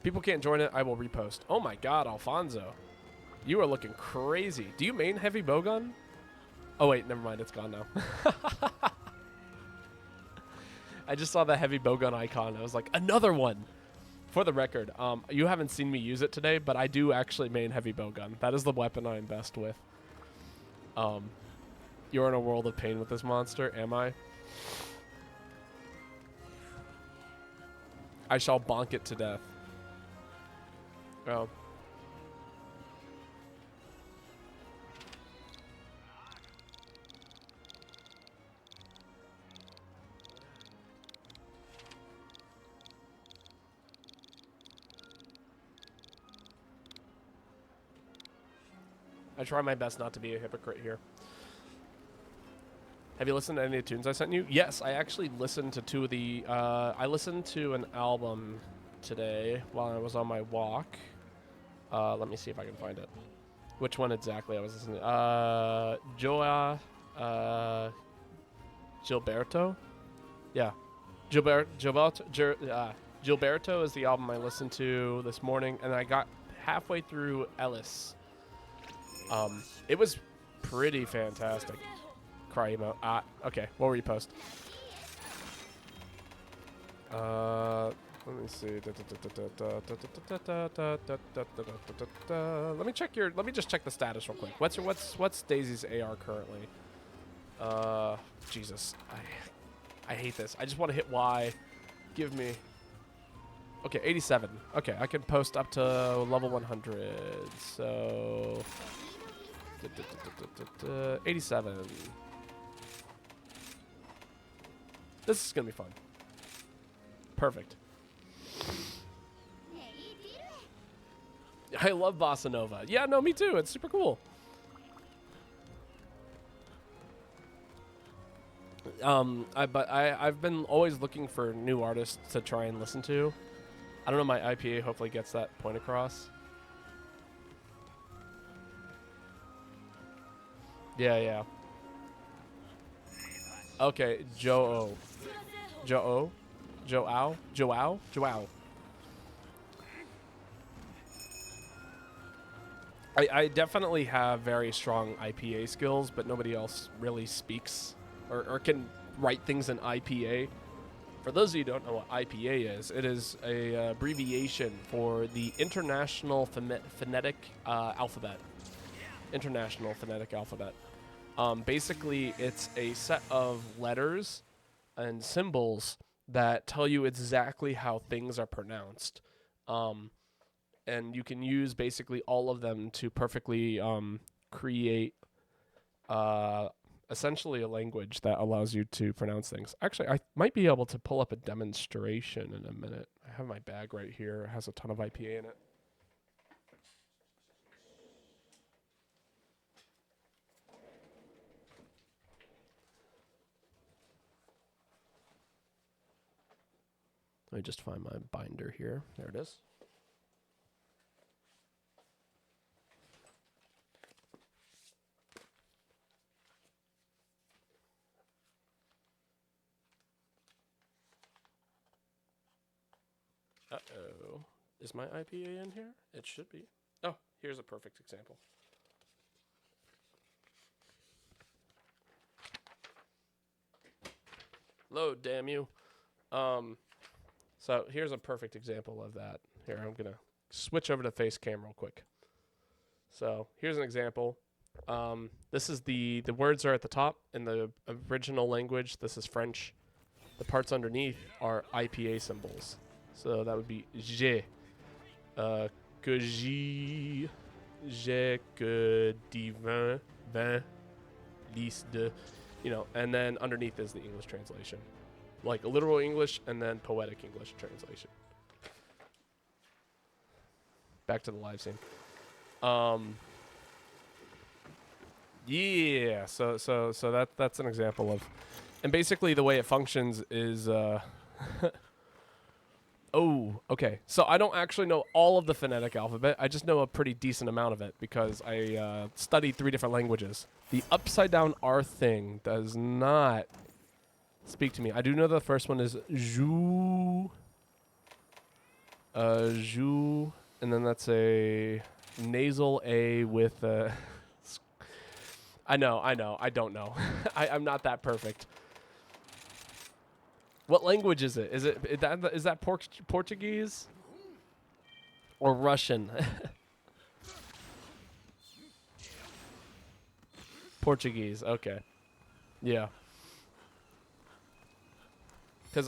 Speaker 1: People can't join it, I will repost. Oh my god, Alfonso. You are looking crazy. Do you main heavy bowgun? Oh wait, never mind, it's gone now. I just saw the heavy bowgun icon. I was like, another one! For the record, you haven't seen me use it today, but I do actually main heavy bowgun. That is the weapon I'm best with. You're in a world of pain with this monster, am I? I shall bonk it to death. Oh. I try my best not to be a hypocrite here. Have you listened to any of the tunes I sent you? Yes, I actually listened to two of the... I listened to an album today while I was on my walk. Let me see if I can find it. Which one exactly I was listening to? Gilberto? Yeah. Gilberto is the album I listened to this morning, and I got halfway through Ellis. It was pretty fantastic. Cry emo. Okay, we'll repost. Let me see. Let me check your. Let me just check the status real quick. What's Daisy's AR currently? Jesus, I hate this. I just want to hit Y. Give me. Okay, 87. Okay, I can post up to level 100. So 87. This is gonna be fun. Perfect. I love Bossa Nova. Yeah, no, me too. It's super cool. I've been always looking for new artists to try and listen to. I don't know, my IPA hopefully gets that point across. Yeah. Okay, Joe-O. Joao. I definitely have very strong IPA skills, but nobody else really speaks or can write things in IPA. For those of you who don't know what IPA is, it is a abbreviation for the International Phonetic Alphabet. International Phonetic Alphabet. Basically, it's a set of letters and symbols that tell you exactly how things are pronounced. And you can use basically all of them to perfectly create essentially a language that allows you to pronounce things. Actually, I might be able to pull up a demonstration in a minute. I have my bag right here. It has a ton of IPA in it. Let me just find my binder here. There it is. Uh-oh. Is my IPA in here? It should be. Oh, here's a perfect example. Load, damn you. So here's a perfect example of that. Here, I'm going to switch over to face cam real quick. So here's an example. This is the words are at the top in the original language. This is French. The parts underneath are IPA symbols. So that would be j'ai, que j'ai que divin, vin, liste de, and then underneath is the English translation. Like literal English and then poetic English translation. Back to the live scene. Yeah, so that's an example of, and basically the way it functions is oh, okay. So I don't actually know all of the phonetic alphabet. I just know a pretty decent amount of it because I studied 3 different languages. The upside down R thing does not speak to me. I do know the first one is jou, jou, and then that's a nasal A with a. I know. I don't know. I'm not that perfect. What language is it? Is that Portuguese or Russian? Portuguese. Okay. Yeah. Because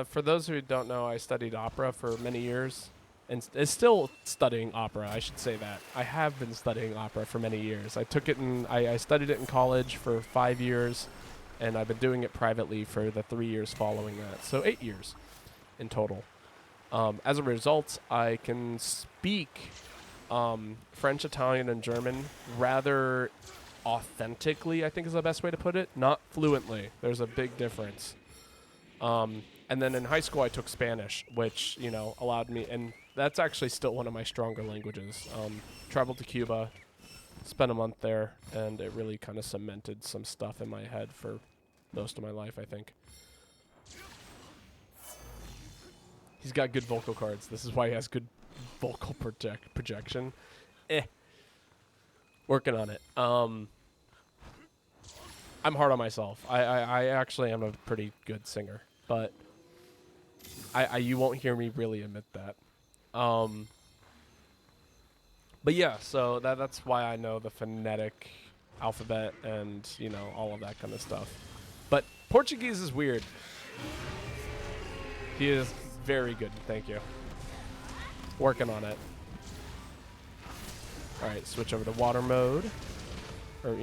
Speaker 1: for those who don't know, I studied opera for many years, and is still studying opera. I should say that I have been studying opera for many years. I took it I studied it in college for 5 years. And I've been doing it privately for the 3 years following that. So 8 years in total. As a result, I can speak French, Italian, and German rather authentically, I think is the best way to put it. Not fluently. There's a big difference. And then in high school, I took Spanish, which, allowed me. And that's actually still one of my stronger languages. Traveled to Cuba. Spent a month there, and it really kind of cemented some stuff in my head for most of my life, I think. He's got good vocal cords. This is why he has good vocal projection. Working on it. I'm hard on myself. I actually am a pretty good singer, but you won't hear me really admit that. But yeah, so that's why I know the phonetic alphabet and, all of that kind of stuff. But Portuguese is weird. He is very good, thank you. Working on it. All right, switch over to water mode. Or,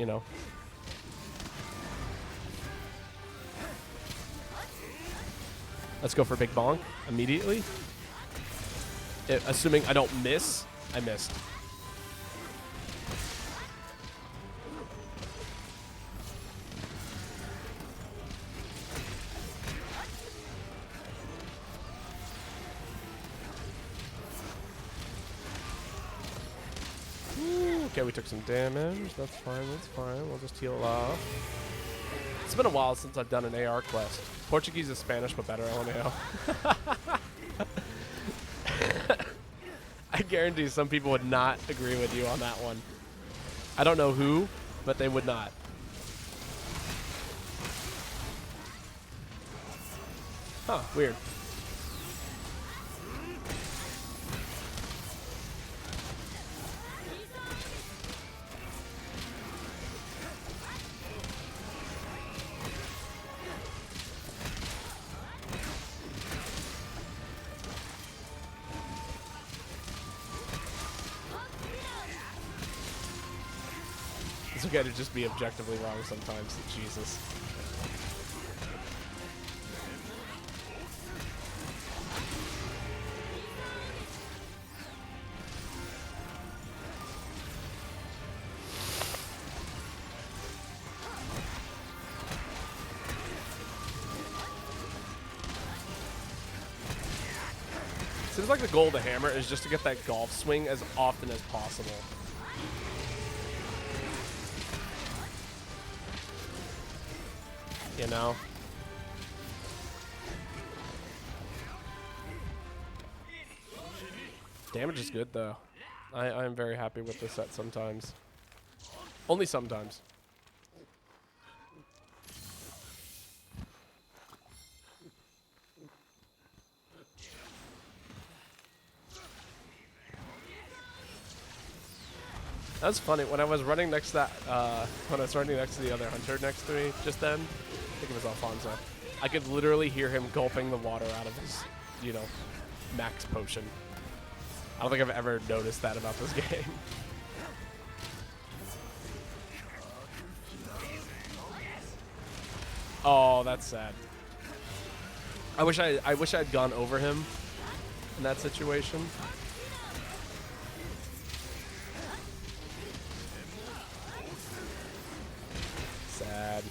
Speaker 1: Let's go for Big Bonk immediately. Assuming I don't miss. I missed. Okay, we took some damage. That's fine. We'll just heal it off. It's been a while since I've done an AR quest. Portuguese is Spanish, but better, LMAO. I guarantee some people would not agree with you on that one. I don't know who, but they would not. Huh, weird. It's okay to just be objectively wrong sometimes. Jesus. Seems like the goal of the hammer is just to get that golf swing as often as possible. You know? Damage is good though. I'm very happy with this set sometimes. Only sometimes. That was funny. When I was running next to that, when I was running next to the other hunter next to me just then, I think it was Alfonso, I could literally hear him gulping the water out of his, you know, max potion. I don't think I've ever noticed that about this game. Oh, that's sad. I wish I'd gone over him in that situation. Sad.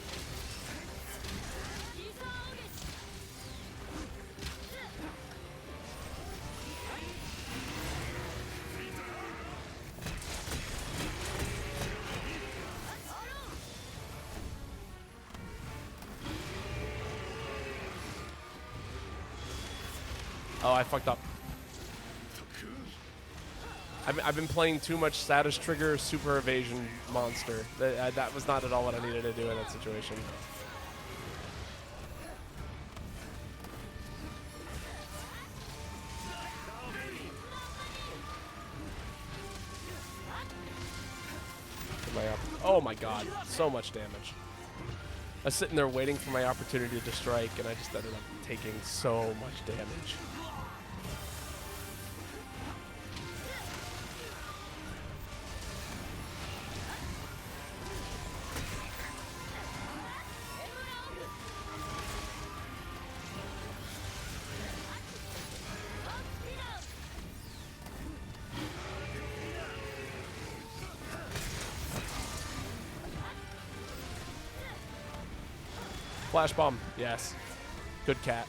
Speaker 1: Oh, I fucked up. I've been playing too much status trigger super evasion monster. That was not at all what I needed to do in that situation. Oh my god, so much damage. I was sitting there waiting for my opportunity to strike, and I just ended up taking so much damage. Flash bomb, yes. Good cat.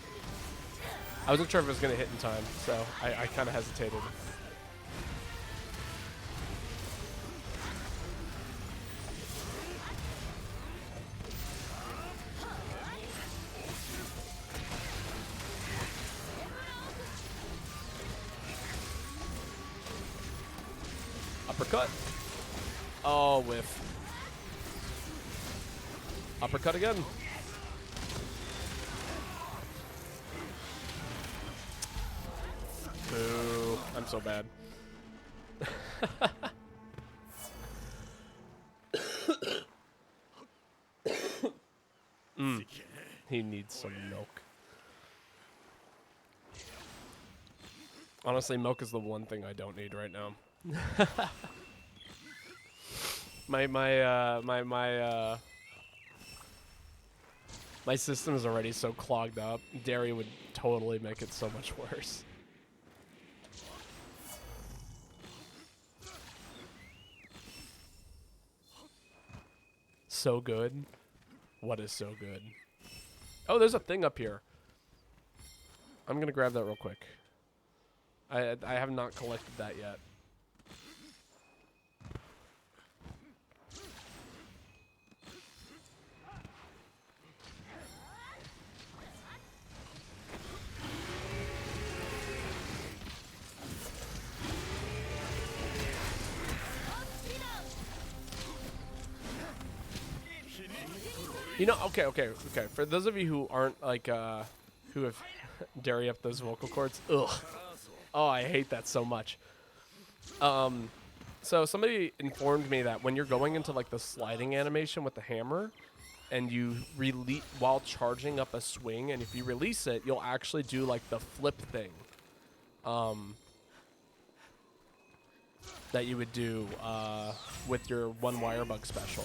Speaker 1: I wasn't sure if it was going to hit in time, so I kind of hesitated. Uppercut. Oh, whiff. Uppercut again. Boo. I'm so bad. He needs some milk. Honestly, milk is the one thing I don't need right now. My system is already so clogged up. Dairy would totally make it so much worse. So good. What is so good? Oh, there's a thing up here. I'm gonna grab that real quick. I have not collected that yet. You know, okay. For those of you who aren't like, who have dairy up those vocal cords, ugh. Oh, I hate that so much. So somebody informed me that when you're going into like the sliding animation with the hammer, and you release while charging up a swing, and if you release it, you'll actually do like the flip thing, that you would do with your one wire bug special.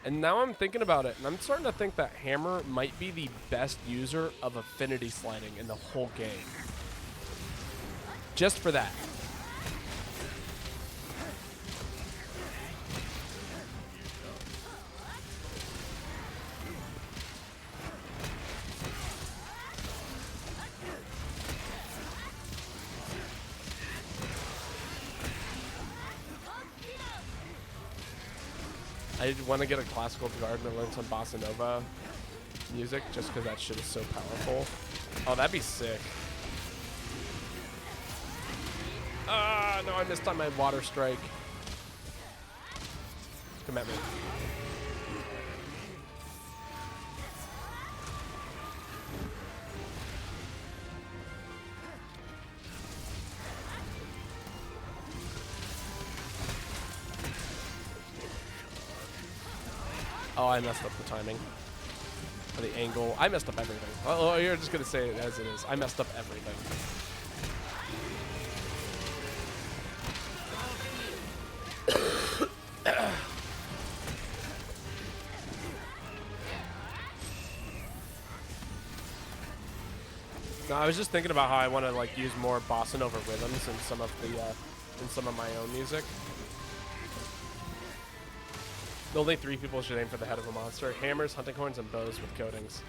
Speaker 1: And now I'm thinking about it, and I'm starting to think that hammer might be the best user of affinity sliding in the whole game. Just for that. I want to get a classical guard and learn some bossa nova music just because that shit is so powerful. Oh, that'd be sick. Ah, no, I missed on my water strike. Come at me. Oh, I messed up the timing. Or the angle. I messed up everything. Oh, you're just going to say it as it is. I messed up everything. No, I was just thinking about how I want to like use more bossa nova rhythms in some of my own music. Only 3 people should aim for the head of a monster: hammers, hunting horns, and bows with coatings.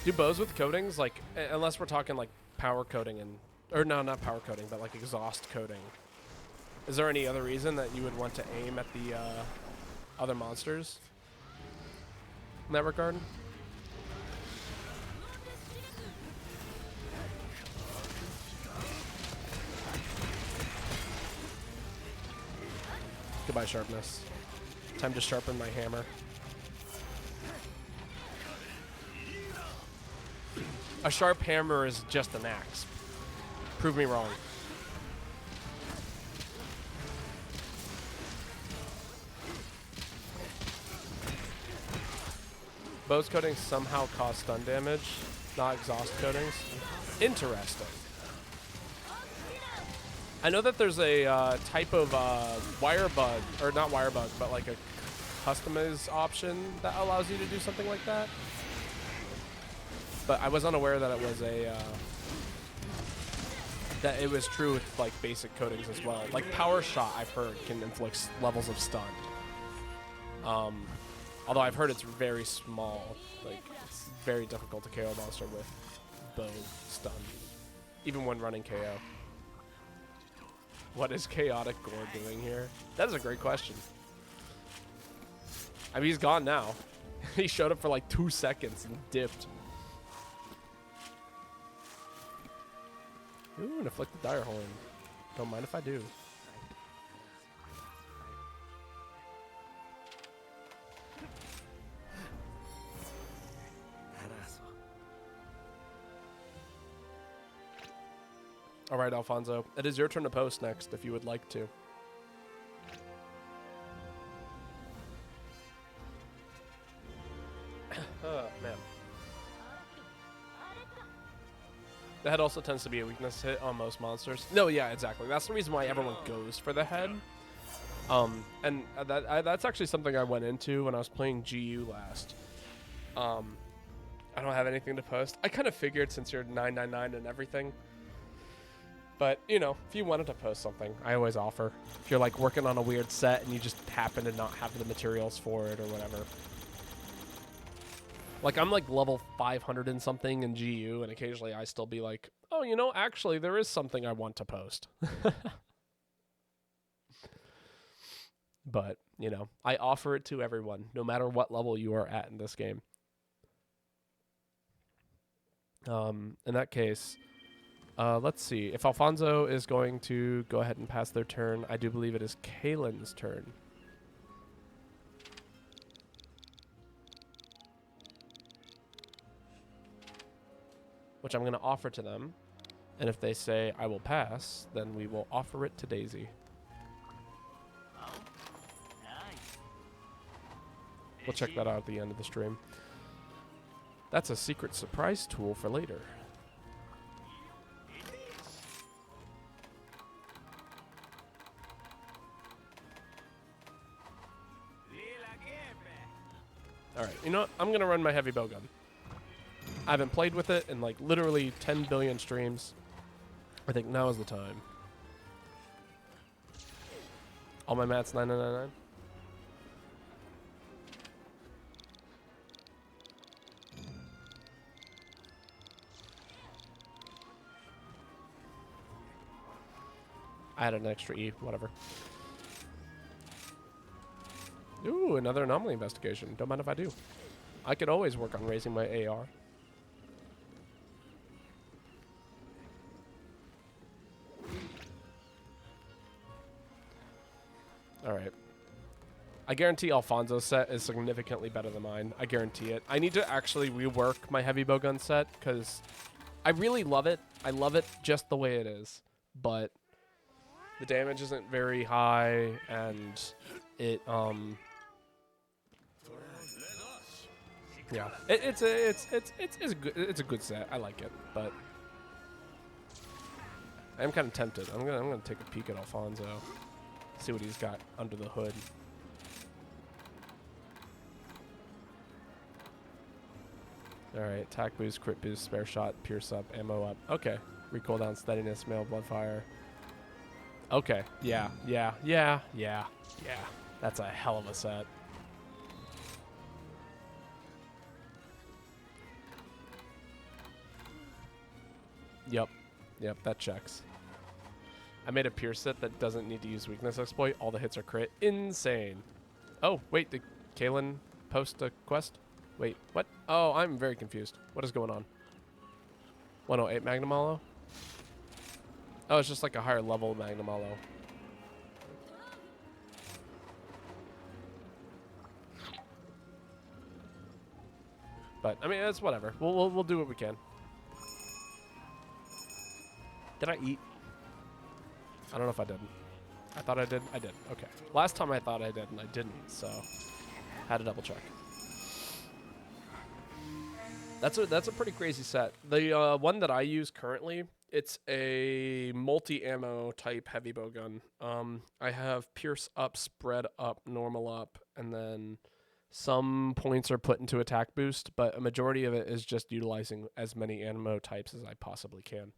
Speaker 1: Do bows with coatings, like, unless we're talking like power coating and, or no, not power coating, but like exhaust coating. Is there any other reason that you would want to aim at the other monsters in that regard? Goodbye, sharpness. Time to sharpen my hammer. A sharp hammer is just an axe. Prove me wrong. Bows coatings somehow cause stun damage, not exhaust coatings. Interesting. I know that there's a type of wire bug, or not wire bug, but like a customize option that allows you to do something like that. But I was unaware that it was that it was true with like basic coatings as well. Like power shot, I've heard, can inflict levels of stun. Although I've heard it's very small, like it's very difficult to KO a monster with bow stun, even when running KO. What is Chaotic Gore doing here? That is a great question. I mean, he's gone now. He showed up for like 2 seconds and dipped. Ooh, and afflict the dire horn. Don't mind if I do. All right, Alfonso. It is your turn to post next, if you would like to. Oh, man. The head also tends to be a weakness hit on most monsters. No, yeah, exactly. That's the reason why everyone goes for the head. And that's actually something I went into when I was playing GU last. I don't have anything to post. I kind of figured, since you're 999 and everything. But, you know, if you wanted to post something, I always offer. If you're, like, working on a weird set and you just happen to not have the materials for it or whatever. Like, I'm, like, level 500 and something in GU, and occasionally I still be like, oh, you know, actually, there is something I want to post. But, you know, I offer it to everyone, no matter what level you are at in this game. In that case... let's see. If Alfonso is going to go ahead and pass their turn, I do believe it is Kaylin's turn. which I'm going to offer to them. And if they say I will pass, then we will offer it to Daisy.
Speaker 3: Oh, nice.
Speaker 1: We'll check that out at the end of the stream. That's a secret surprise tool for later. Alright, you know what? I'm going to run my heavy bow gun. I haven't played with it in like literally 10 billion streams. I think now is the time. All my mats 9999. I had an extra E, whatever. Ooh, another anomaly investigation. Don't mind if I do. I could always work on raising my AR. Alright. I guarantee Alfonso's set is significantly better than mine. I guarantee it. I need to actually rework my heavy bowgun set because I really love it. I love it just the way it is. But the damage isn't very high and it yeah. It's a good set. I like it, but I am kind of tempted. I'm gonna take a peek at Alfonso. See what he's got under the hood. Alright, attack boost, crit boost, spare shot, pierce up, ammo up. Okay. Recoil down, steadiness, mail, blood fire. Okay. Yeah. That's a hell of a set. Yep, that checks. I made a pierce set that doesn't need to use weakness exploit. All the hits are crit. Insane. Oh, wait, did Kalen post a quest? Wait, what? Oh, I'm very confused. What is going on? 108 Magnum Hollow? Oh, it's just like a higher level Magnum Hollow. But, I mean, it's whatever. We'll do what we can. Did I eat? I don't know if I did. I thought I did. I did. Okay. Last time I thought I did, and I didn't, so had to double check. That's a pretty crazy set. The one that I use currently, it's a multi-ammo type heavy bow gun. I have pierce up, spread up, normal up, and then some points are put into attack boost, but a majority of it is just utilizing as many ammo types as I possibly can.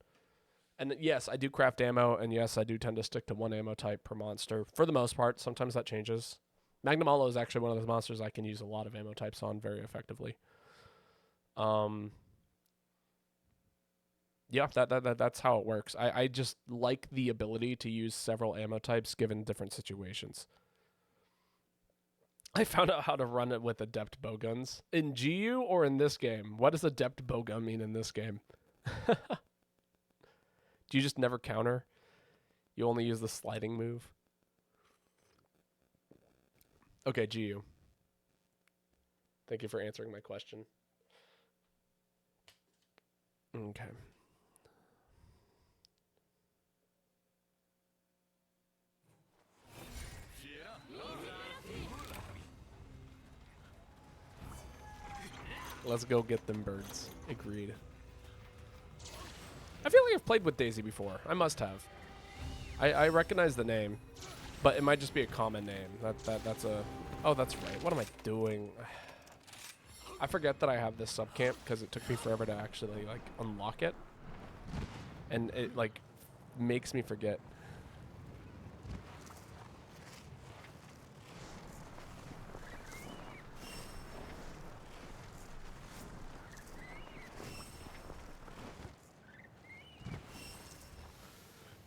Speaker 1: And yes, I do craft ammo, and yes, I do tend to stick to one ammo type per monster for the most part. Sometimes that changes. Magnum Hollow is actually one of those monsters I can use a lot of ammo types on very effectively. Yeah, that's how it works. I just like the ability to use several ammo types given different situations. I found out how to run it with adept bowguns. In GU or in this game? What does adept bowgun mean in this game? Do you just never counter? You only use the sliding move? Okay, GU. Thank you for answering my question. Okay. Let's go get them birds. Agreed. I feel like I've played with Daisy before. I must have. I recognize the name, but it might just be a common name. That's a... Oh, that's right. What am I doing? I forget that I have this sub camp because it took me forever to actually like unlock it, and it like makes me forget.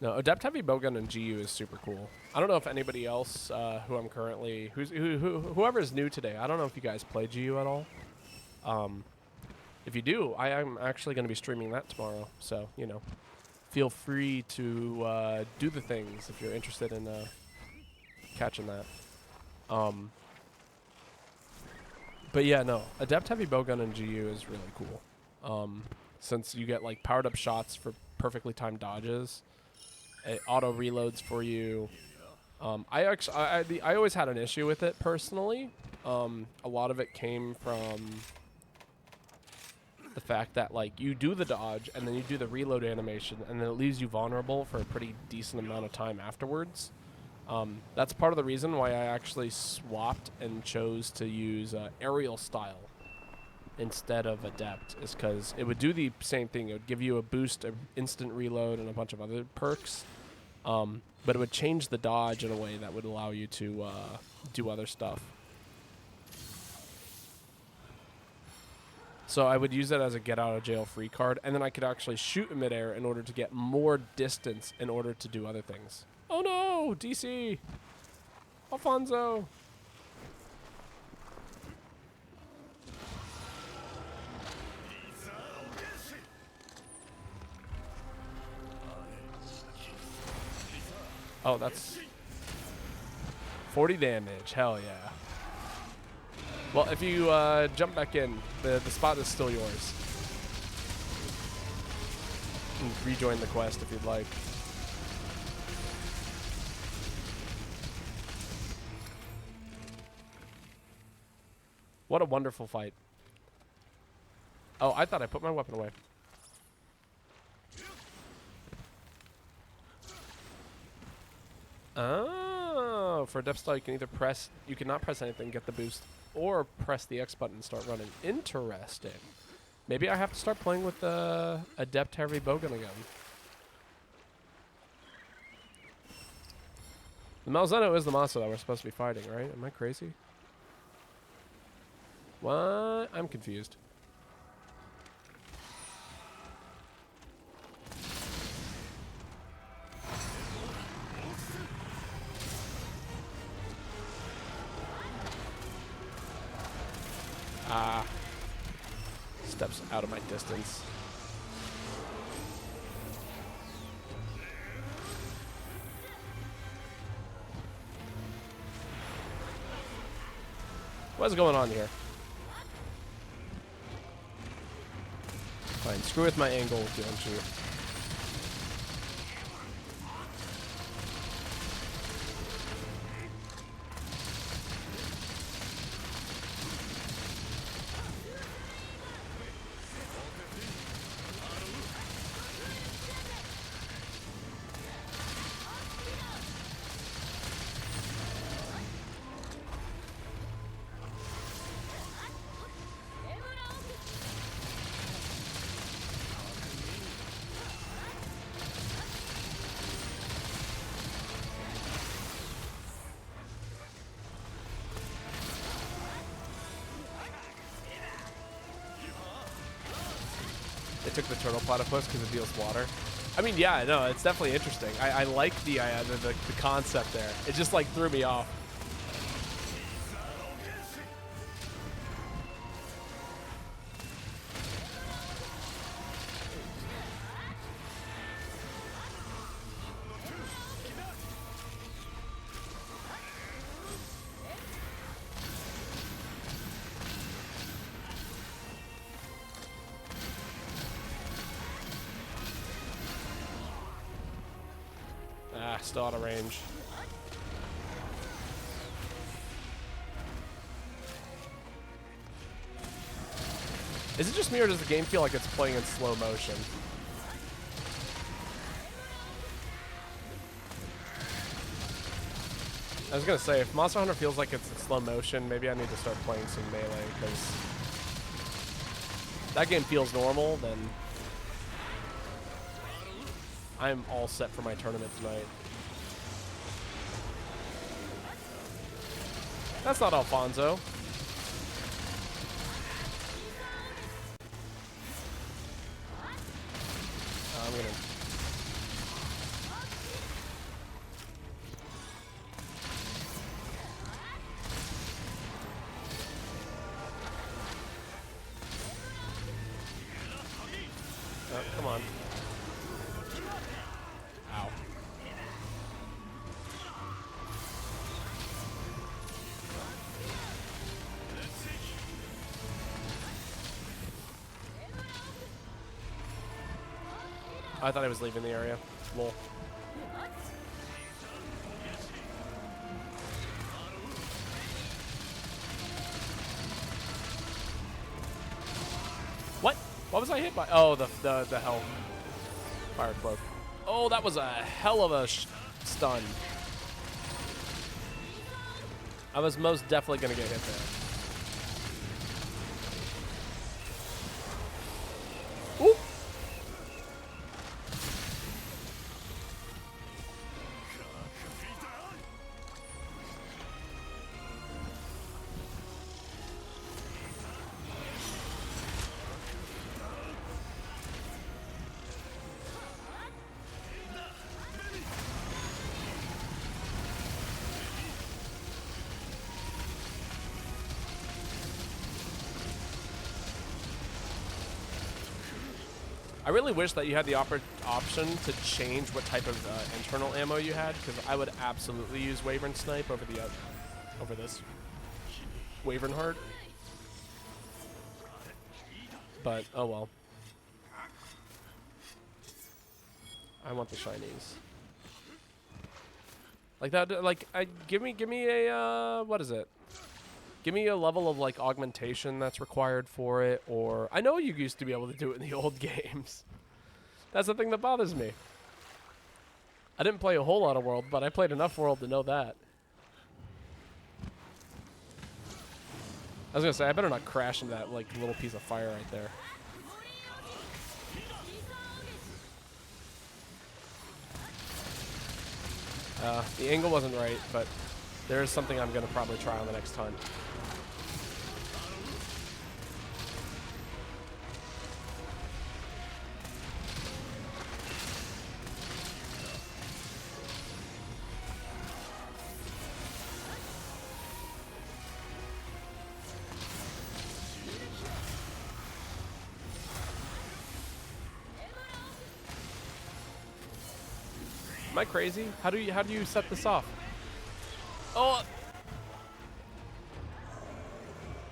Speaker 1: No, Adept Heavy Bowgun and GU is super cool. I don't know if anybody else who I'm currently... Whoever is new today, I don't know if you guys play GU at all. If you do, I am actually going to be streaming that tomorrow. So, you know, feel free to do the things if you're interested in catching that. But yeah, no, Adept Heavy Bowgun and GU is really cool. since you get like powered up shots for perfectly timed dodges. It auto reloads for you. I always had an issue with it personally. A lot of it came from the fact that like you do the dodge and then you do the reload animation and then it leaves you vulnerable for a pretty decent amount of time afterwards. That's part of the reason why I actually swapped and chose to use aerial style instead of adept, is because it would do the same thing. It would give you a boost, an instant reload, and a bunch of other perks. But it would change the dodge in a way that would allow you to do other stuff. So I would use it as a get out of jail free card, and then I could actually shoot in midair in order to get more distance in order to do other things. Oh no, DC! Alfonso! Oh, that's 40 damage. Hell yeah. Well, if you jump back in, the spot is still yours. And rejoin the quest if you'd like. What a wonderful fight. Oh, I thought I put my weapon away. Oh, for depth style, you can either press, you cannot press anything, get the boost, or press the X button and start running. Interesting. Maybe I have to start playing with the adept heavy bowgun again. The Malzeno is the monster that we're supposed to be fighting, right? Am I crazy? What? I'm confused. Ah. Steps out of my distance. What's going on here? Fine, screw with my angle, don't you? They took the turtle platypus because it deals water. I mean, yeah, no, it's definitely interesting. I like the concept there. It just like threw me off. Still out of range. Is it just me or does the game feel like it's playing in slow motion? I was gonna say, if Monster Hunter feels like it's in slow motion, maybe I need to start playing some melee, because that game feels normal, then I'm all set for my tournament tonight. That's not Alfonso. I'm gonna... Oh, come on. Ow. I thought I was leaving the area. Lol. What? What was I hit by? Oh, the hell. Fire cloak. Oh, that was a hell of a stun. I was most definitely going to get hit there. Ooh. I really wish that you had the option to change what type of internal ammo you had, because I would absolutely use Wyvern Snipe over the over this Wyvern Heart. But oh well. I want the shinies. Like that. Like give me a what is it? Give me a level of like augmentation that's required for it, or I know you used to be able to do it in the old games. That's the thing that bothers me. I didn't play a whole lot of World, but I played enough World to know that. I was gonna say I better not crash into that like little piece of fire right there. The angle wasn't right, but there is something I'm gonna probably try on the next hunt. Am I crazy? How do you set this off? Oh!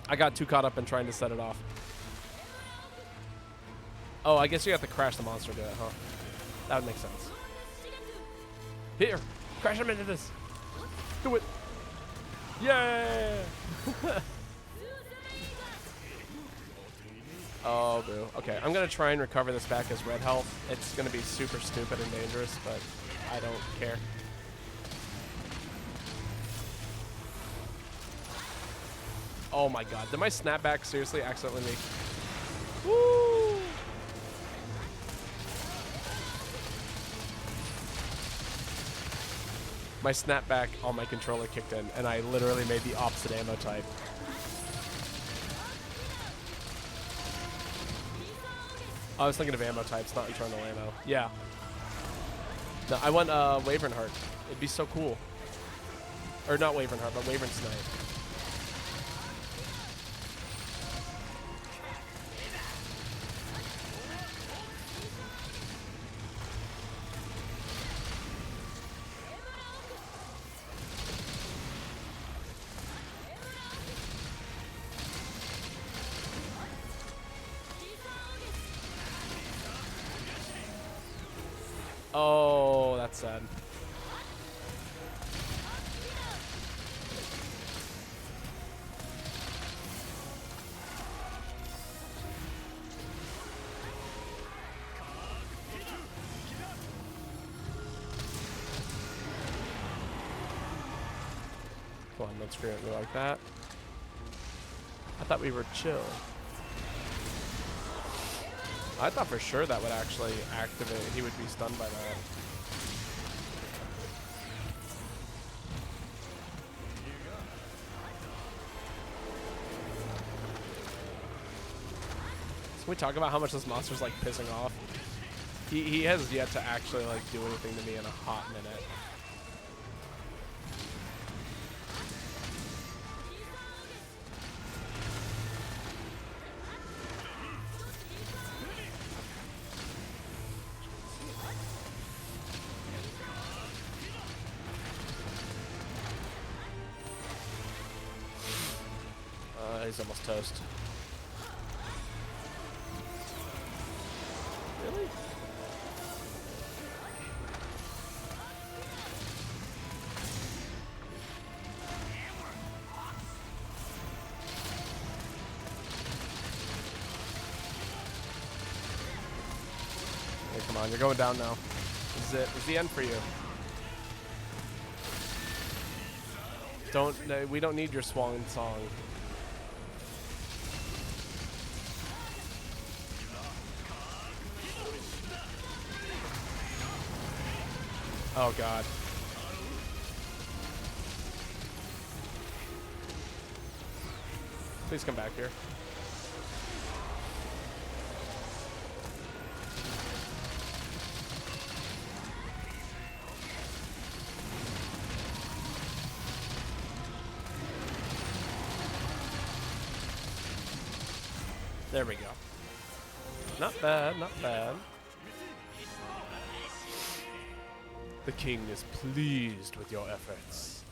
Speaker 1: I got too caught up in trying to set it off. Oh, I guess you have to crash the monster to do it, huh? That would make sense. Here! Crash him into this! Do it! Yeah! Oh, boo. Okay, I'm gonna try and recover this back as red health. It's gonna be super stupid and dangerous, but I don't care. Oh my god, did my snapback seriously accidentally make... Woo! My snapback on my controller kicked in, and I literally made the opposite ammo type. I was thinking of ammo types, not internal ammo. Yeah. No, I want Wyvern Heart. It'd be so cool. Or not Wyvern Heart, but Wyvern Snipe. Oh, that's sad. Come on, don't screw at me like that. I thought we were chill. I thought for sure that would actually activate. He would be stunned by that. Can we talk about how much this monster's like pissing off? He has yet to actually like do anything to me in a hot minute. He's almost toast. Really? Come on, you're going down now. This is it. This is the end for you. We don't need your swan song. Oh god. Please come back here. There we go. Not bad, not bad. The king is pleased with your efforts.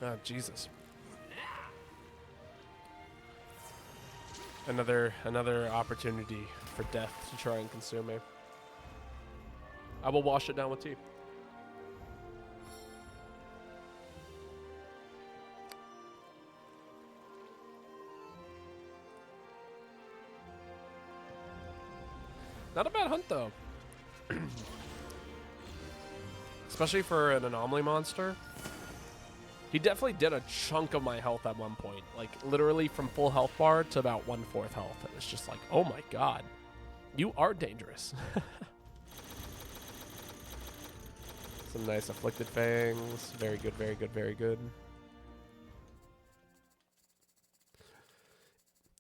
Speaker 1: Oh, Jesus. Another opportunity for death to try and consume me. I will wash it down with tea. Not a bad hunt though. Especially for an anomaly monster. He definitely did a chunk of my health at one point. Like, literally from full health bar to about 1/4 health. It was just like, oh my god. You are dangerous. Some nice afflicted fangs. Very good, very good, very good.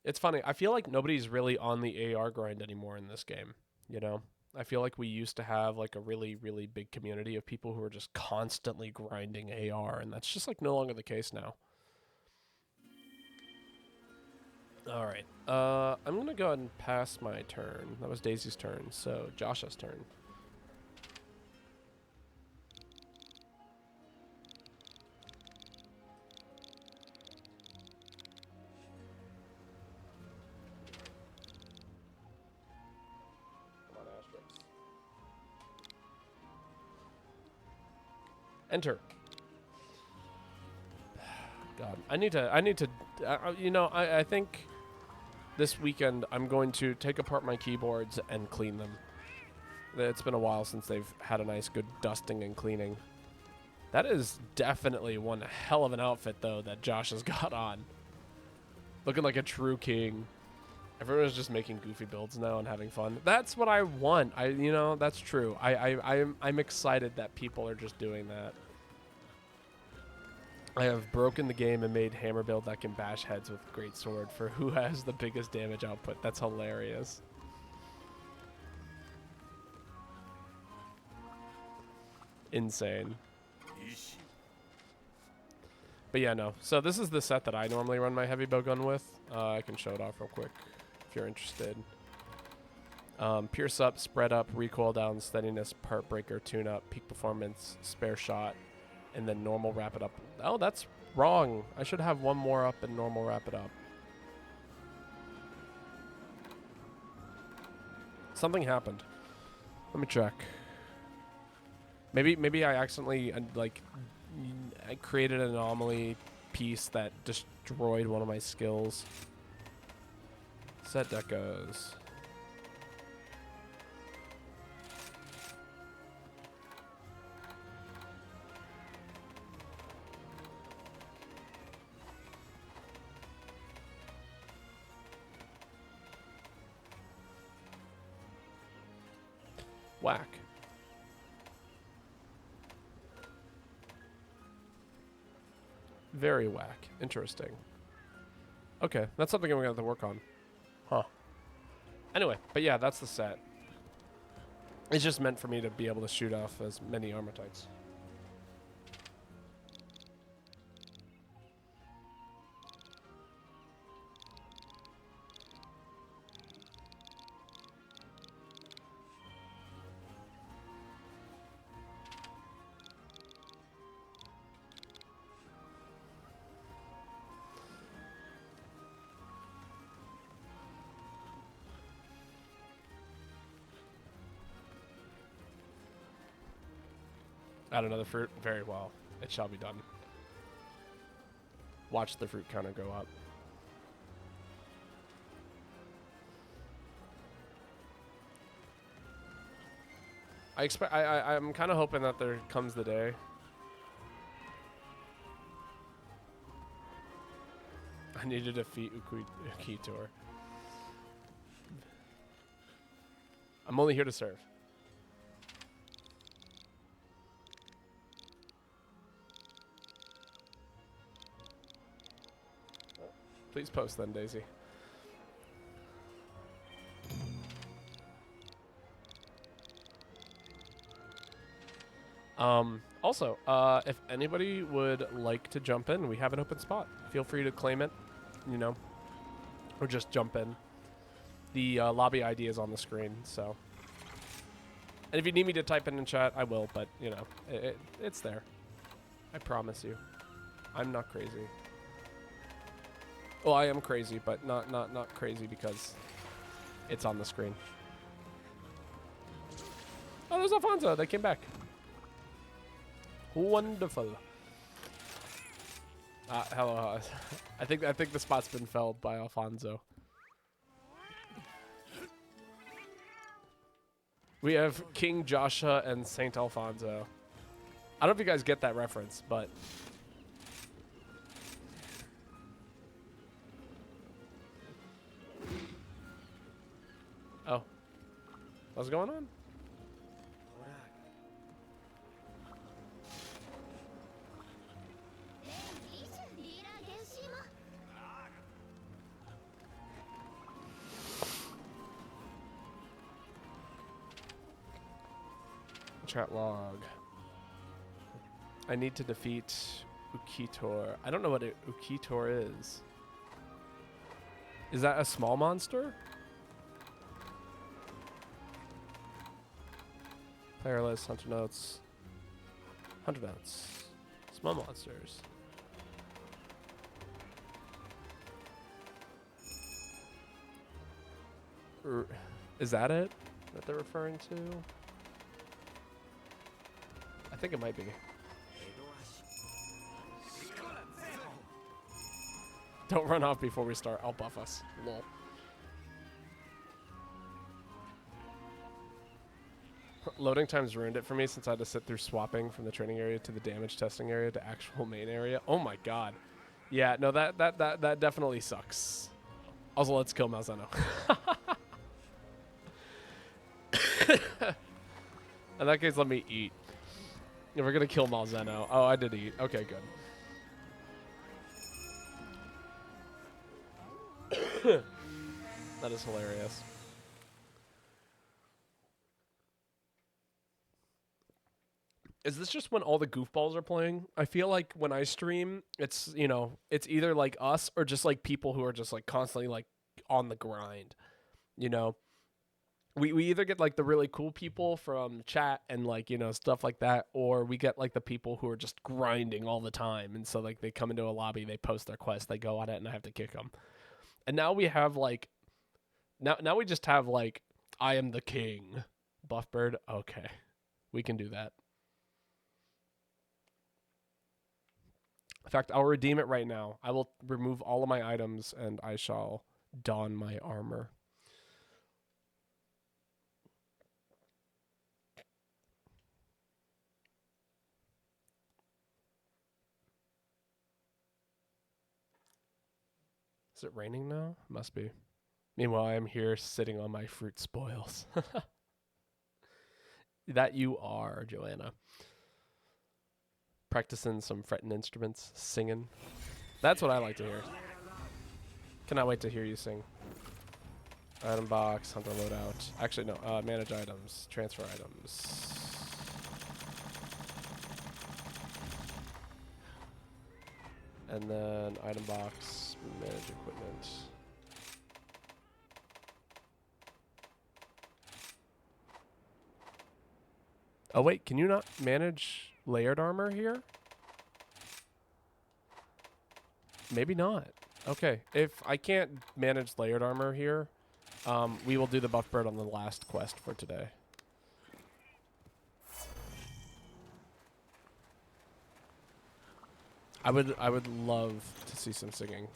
Speaker 1: It's funny. I feel like nobody's really on the AR grind anymore in this game, you know? I feel like we used to have like a really, really big community of people who are just constantly grinding AR, and that's just like no longer the case now. All right. I'm going to go ahead and pass my turn. That was Daisy's turn, so Josh's turn. Enter. God, I need to, you know, I think this weekend I'm going to take apart my keyboards and clean them. It's been a while since they've had a nice good dusting and cleaning. That is definitely one hell of an outfit though that Josh has got on. Looking like a true king. Everyone's just making goofy builds now and having fun. That's what I want. You know, that's true. I'm excited that people are just doing that. I have broken the game and made hammer build that can bash heads with great sword for who has the biggest damage output. That's hilarious. Insane. But yeah, no. So this is the set that I normally run my heavy bow gun with. I can show it off real quick if you're interested. Pierce up, spread up, recoil down, steadiness, part breaker, tune up, peak performance, spare shot, and then normal wrap it up. Oh, that's wrong. I should have one more up and normal wrap it up. Something happened. Let me check. Maybe I accidentally I created an anomaly piece that destroyed one of my skills. Set decos. Whack. Very whack. Interesting. Okay, that's something I'm gonna have to work on. Huh. Anyway, but yeah, that's the set. It's just meant for me to be able to shoot off as many armor types. Add another fruit. Very well. It shall be done. Watch the fruit counter go up. I'm kind of hoping that there comes the day. I need to defeat Ukitor. I'm only here to serve. Please post then, Daisy. Also, if anybody would like to jump in, we have an open spot. Feel free to claim it, you know, or just jump in. The lobby ID is on the screen, so. And if you need me to type it in chat, I will, but, you know, it's there. I promise you. I'm not crazy. Well, I am crazy, but not crazy because it's on the screen. Oh, there's Alfonso. They came back. Wonderful. Hello. I think the spot's been filled by Alfonso. We have King Joshua and Saint Alfonso. I don't know if you guys get that reference, but oh, what's going on? Chat log. I need to defeat Ukitor. I don't know what Ukitor is. Is that a small monster? Player list, hunter notes. Hunter notes. Small monsters. Is that it that they're referring to? I think it might be. Don't run off before we start. I'll buff us. Lol. Loading times ruined it for me since I had to sit through swapping from the training area to the damage testing area to actual main area. Oh my god. Yeah, no, that definitely sucks. Also, let's kill Malzeno. In that case, let me eat. If we're gonna kill Malzeno. Oh, I did eat. Okay, good. That is hilarious. Is this just when all the goofballs are playing? I feel like when I stream, it's, you know, it's either like us or just like people who are just like constantly like on the grind, you know? We either get like the really cool people from chat and like, you know, stuff like that, or we get like the people who are just grinding all the time. And so like they come into a lobby, they post their quest, they go on it, and I have to kick them. And now we have like, now we just have like, I am the king. Buffbird. Okay. We can do that. In fact, I'll redeem it right now. I will remove all of my items and I shall don my armor. Is it raining now? Must be. Meanwhile, I'm here sitting on my fruit spoils. That you are, Joanna. Practicing some fretting instruments, singing. That's what I like to hear. Cannot wait to hear you sing. Item box, hunter loadout. Actually, no. Manage items, transfer items. And then item box, manage equipment. Oh wait, can you not manage layered armor here? Maybe not. Okay, if I can't manage layered armor here, we will do the buff bird on the last quest for today. I would love to see some singing.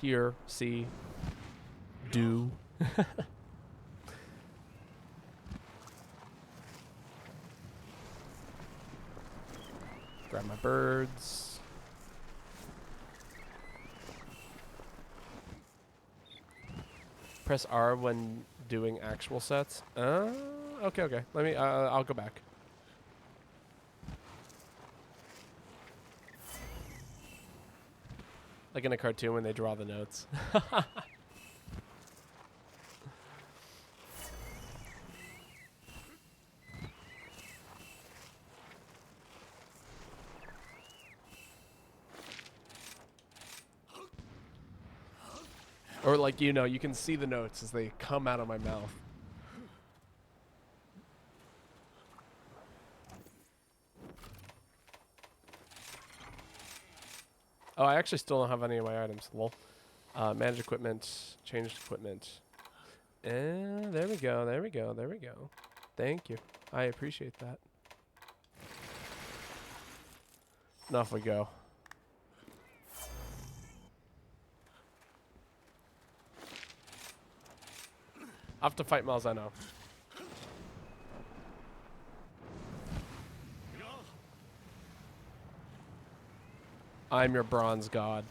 Speaker 1: Hear, see, do. Grab my birds. Press R when doing actual sets. Okay, okay. Let me. I'll go back. Like in a cartoon when they draw the notes. Or like, you know, you can see the notes as they come out of my mouth. Oh, I actually still don't have any of my items. Lol. Manage equipment, changed equipment. There we go, there we go, there we go. Thank you. I appreciate that. Now off we go. Off to fight Malzeno. I'm your bronze god.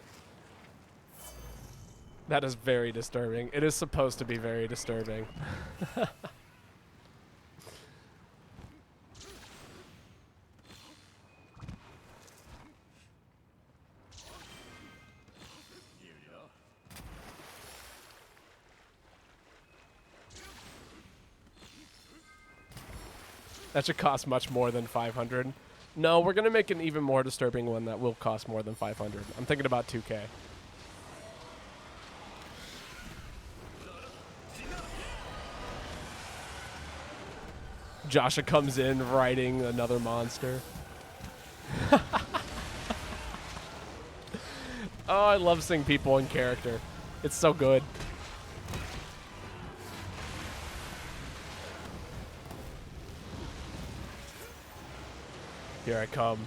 Speaker 1: That is very disturbing. It is supposed to be very disturbing. That should cost much more than 500. No, we're going to make an even more disturbing one that will cost more than 500. I'm thinking about 2K. Joshua comes in riding another monster. Oh, I love seeing people in character. It's so good. Here I come.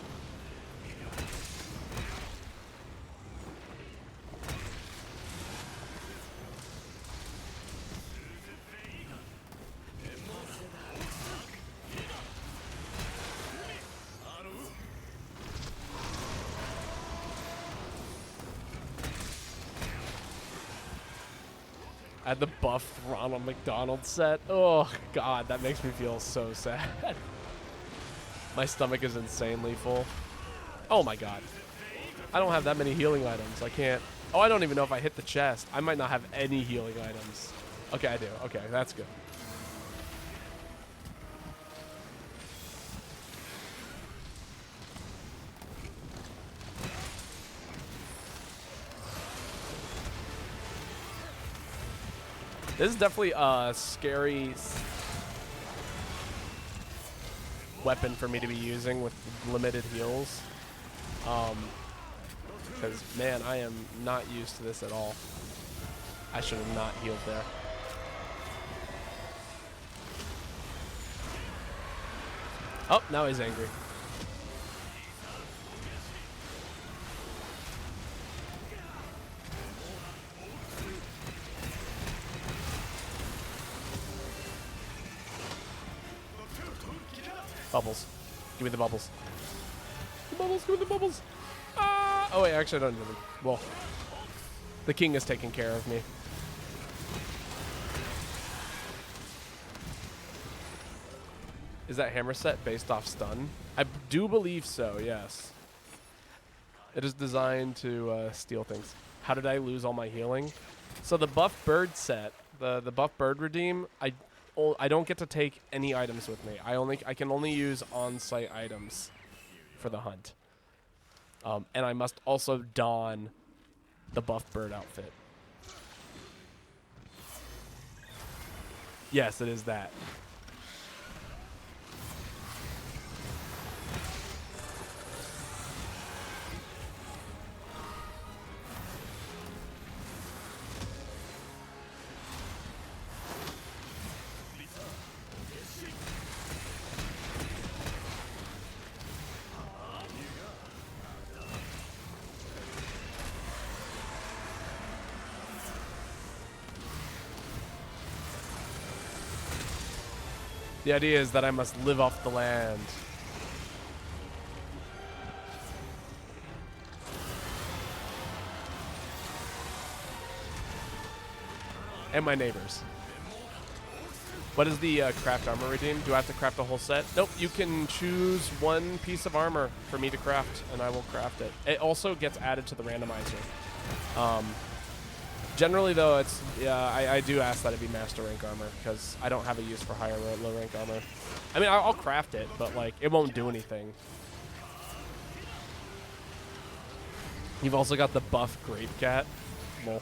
Speaker 1: I had the buffed Ronald McDonald set. Oh, God, that makes me feel so sad. My stomach is insanely full. Oh, my God. I don't have that many healing items. I can't. Oh, I don't even know if I hit the chest. I might not have any healing items. Okay, I do. Okay, that's good. This is definitely a scary weapon for me to be using with limited heals. Because, man, I am not used to this at all. I should have not healed there. Oh, now he's angry. Bubbles. Give me the bubbles. The bubbles, give me the bubbles. Ah! Oh, wait, actually, I don't need them. Well, the king is taking care of me. Is that hammer set based off stun? I do believe so, yes. It is designed to steal things. How did I lose all my healing? So the buff bird set, the buff bird redeem, I don't get to take any items with me. I can only use on-site items for the hunt. And I must also don the buff bird outfit. Yes, it is that. The idea is that I must live off the land. And my neighbors. What is the craft armor redeem? Do I have to craft a whole set? Nope, you can choose one piece of armor for me to craft, and I will craft it. It also gets added to the randomizer. Generally, though, it's I do ask that it be master rank armor, because I don't have a use for higher or low rank armor. I mean, I'll craft it, but like it won't do anything. You've also got the buff Grape Cat. Lol.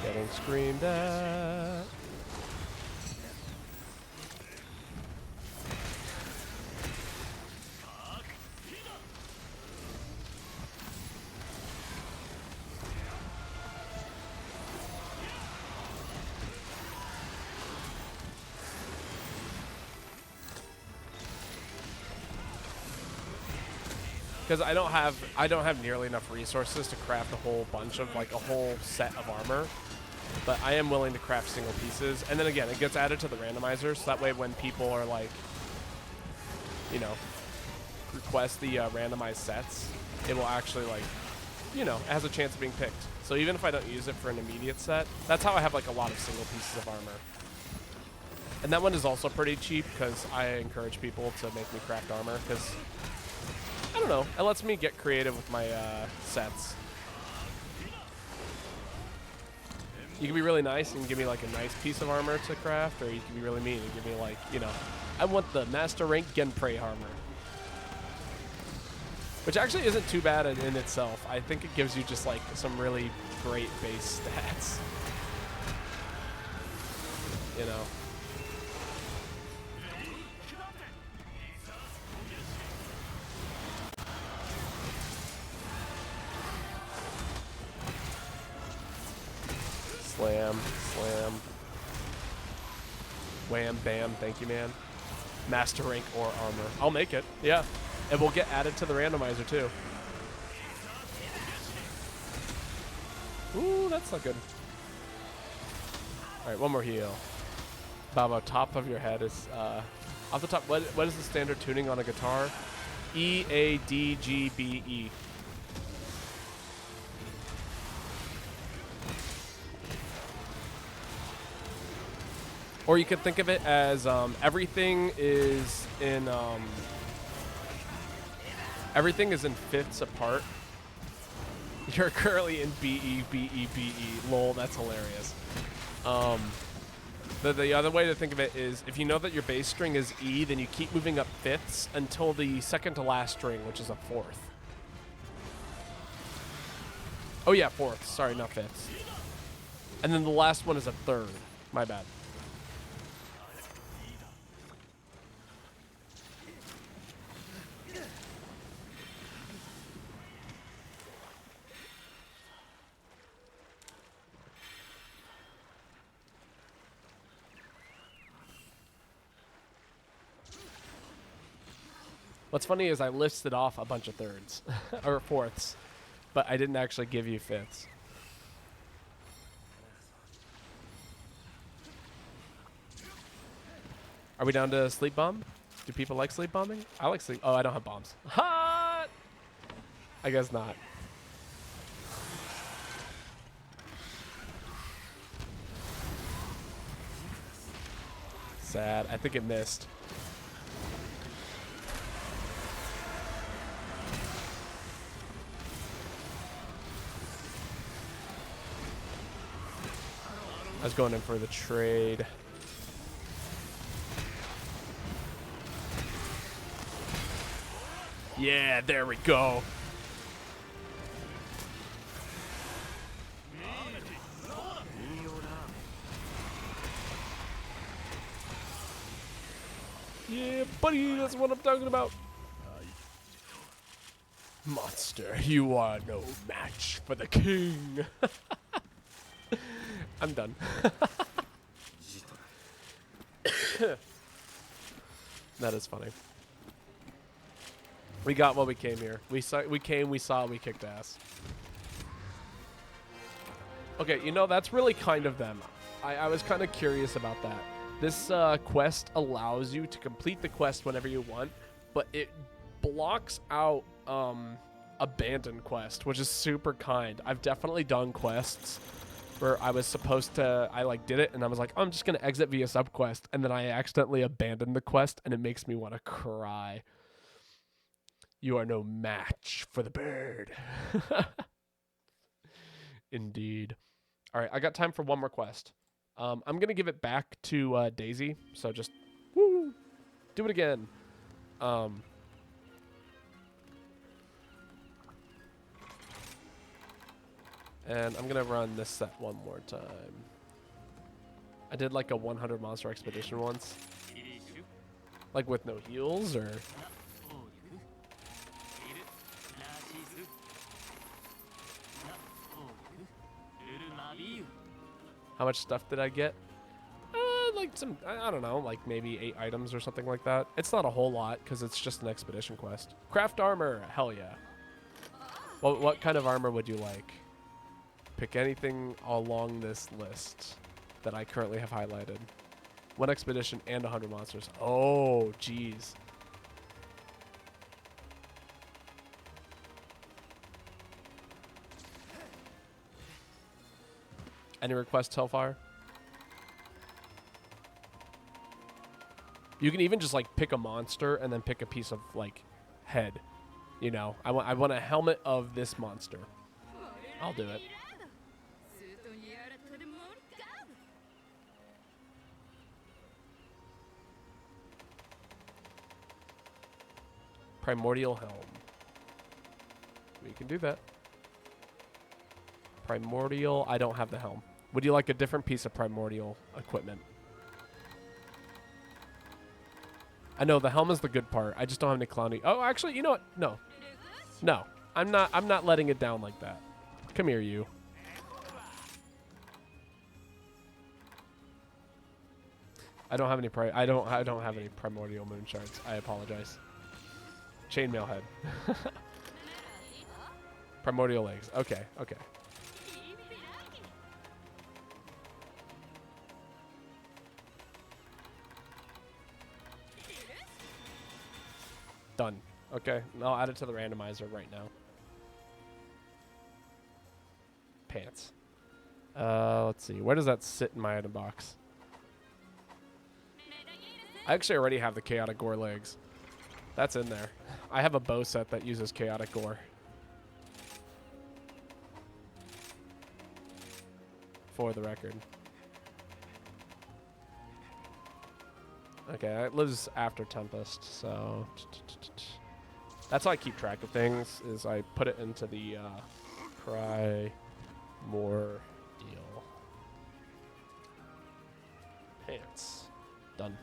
Speaker 1: Getting screamed at. Because I don't have nearly enough resources to craft a whole bunch of like a whole set of armor. But I am willing to craft single pieces. And then again, it gets added to the randomizer, so that way when people are like, you know, request the randomized sets, it will actually like, you know, it has a chance of being picked. So even if I don't use it for an immediate set, that's how I have like a lot of single pieces of armor. And that one is also pretty cheap because I encourage people to make me craft armor because, I don't know, it lets me get creative with my sets. You can be really nice and give me like a nice piece of armor to craft, or you can be really mean and give me like, you know, I want the master rank Genprei armor. Which actually isn't too bad in itself. I think it gives you just like some really great base stats. You know. Slam, slam. Wham, bam, thank you, man. Master rank or armor. I'll make it, yeah. It will get added to the randomizer, too. Ooh, that's not good. All right, one more heal. Babo, top of your head is, off the top, what is the standard tuning on a guitar? E, A, D, G, B, E. Or you could think of it as everything is in fifths apart. You're currently in B, E, B, E, B, E. Lol, that's hilarious. The other way to think of it is if you know that your bass string is E, then you keep moving up fifths until the second to last string, which is a fourth. Oh yeah, fourths. Sorry, not fifths. And then the last one is a third. My bad. What's funny is I listed off a bunch of thirds or fourths, but I didn't actually give you fifths. Are we down to sleep bomb? Do people like sleep bombing? I like sleep. Oh, I don't have bombs. Hot! I guess not. Sad. I think it missed. I was going in for the trade. Yeah, there we go. Yeah, buddy, that's what I'm talking about. monster. You are no match for the king. I'm done. That is funny. We got what we came here. We saw, we saw, we kicked ass. Okay, you know, that's really kind of them. I was kind of curious about that. This quest allows you to complete the quest whenever you want, but it blocks out abandoned quest, which is super kind. I've definitely done quests where I was supposed to, I like did it and I was like, oh, I'm just going to exit via subquest. And then I accidentally abandoned the quest and it makes me want to cry. You are no match for the bird. Indeed. All right, I got time for one more quest. I'm going to give it back to Daisy. So just woo, do it again. And I'm going to run this set one more time. I did like a 100 monster expedition once. Like with no heals or... How much stuff did I get? Like some, I don't know, like maybe 8 items or something like that. It's not a whole lot because it's just an expedition quest. Craft armor, hell yeah. Well, what kind of armor would you like? Pick anything along this list that I currently have highlighted. 1 expedition and 100 monsters. Oh, jeez. Any requests, Hellfire? You can even just like pick a monster and then pick a piece of like head. You know, I want a helmet of this monster. I'll do it. Primordial helm. We can do that. Primordial. I don't have the helm. Would you like a different piece of primordial equipment? I know the helm is the good part. I just don't have any clowny. Oh, actually, you know what? No. No. I'm not letting it down like that. Come here, you. I don't have any I don't have any primordial moon shards. I apologize. Chainmail head. Primordial legs. Okay, okay. Done. Okay, I'll add it to the randomizer right now. Pants. Let's see. Where does that sit in my item box? I actually already have the chaotic gore legs. That's in there. I have a bow set that uses chaotic gore. For the record. Okay, it lives after Tempest, so... That's how I keep track of things, is I put it into the Primordial. Pants. Done.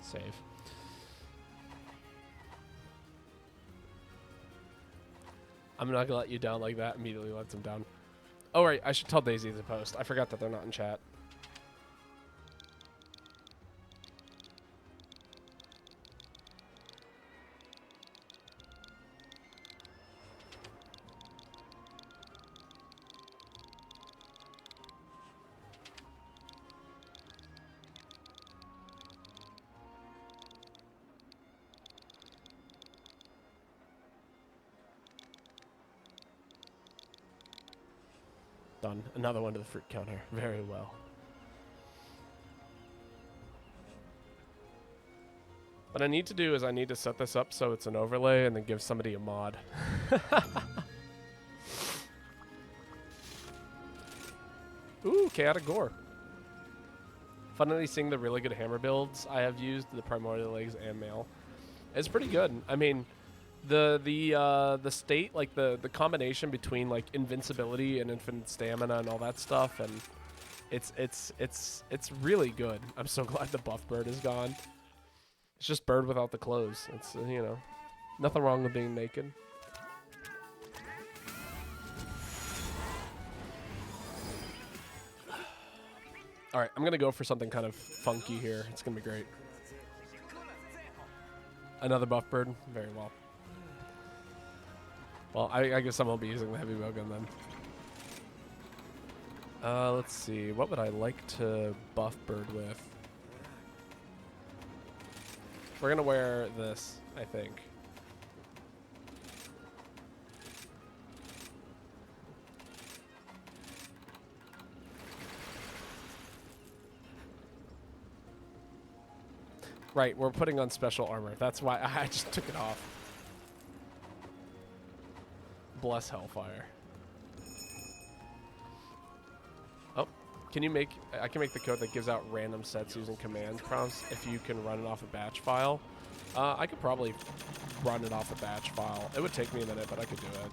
Speaker 1: Save. I'm not gonna let you down like that. Immediately lets him down. Oh, right, I should tell Daisy to post. I forgot that they're not in chat. Done. Another one to the fruit counter. Very well. What I need to do is I need to set this up so it's an overlay and then give somebody a mod. Ooh, chaotic gore. Finally seeing the really good hammer builds I have used, the primordial legs and mail. It's pretty good. I mean, the state, like the combination between like invincibility and infinite stamina and all that stuff, and it's really good. I'm so glad the buff bird is gone. It's just bird without the clothes. It's you know, Nothing wrong with being naked. All right, I'm gonna go for something kind of funky here. It's gonna be great. Another buff bird. Very well. Well, I guess I won't be using the heavy bowgun then. Let's see. What would I like to buff bird with? We're gonna wear this, I think. Right, we're putting on special armor. That's why I just took it off. Bless Hellfire. Oh, can you make... I can make the code that gives out random sets using command prompts if you can run it off a batch file. I could probably run it off a batch file. It would take me a minute, but I could do it.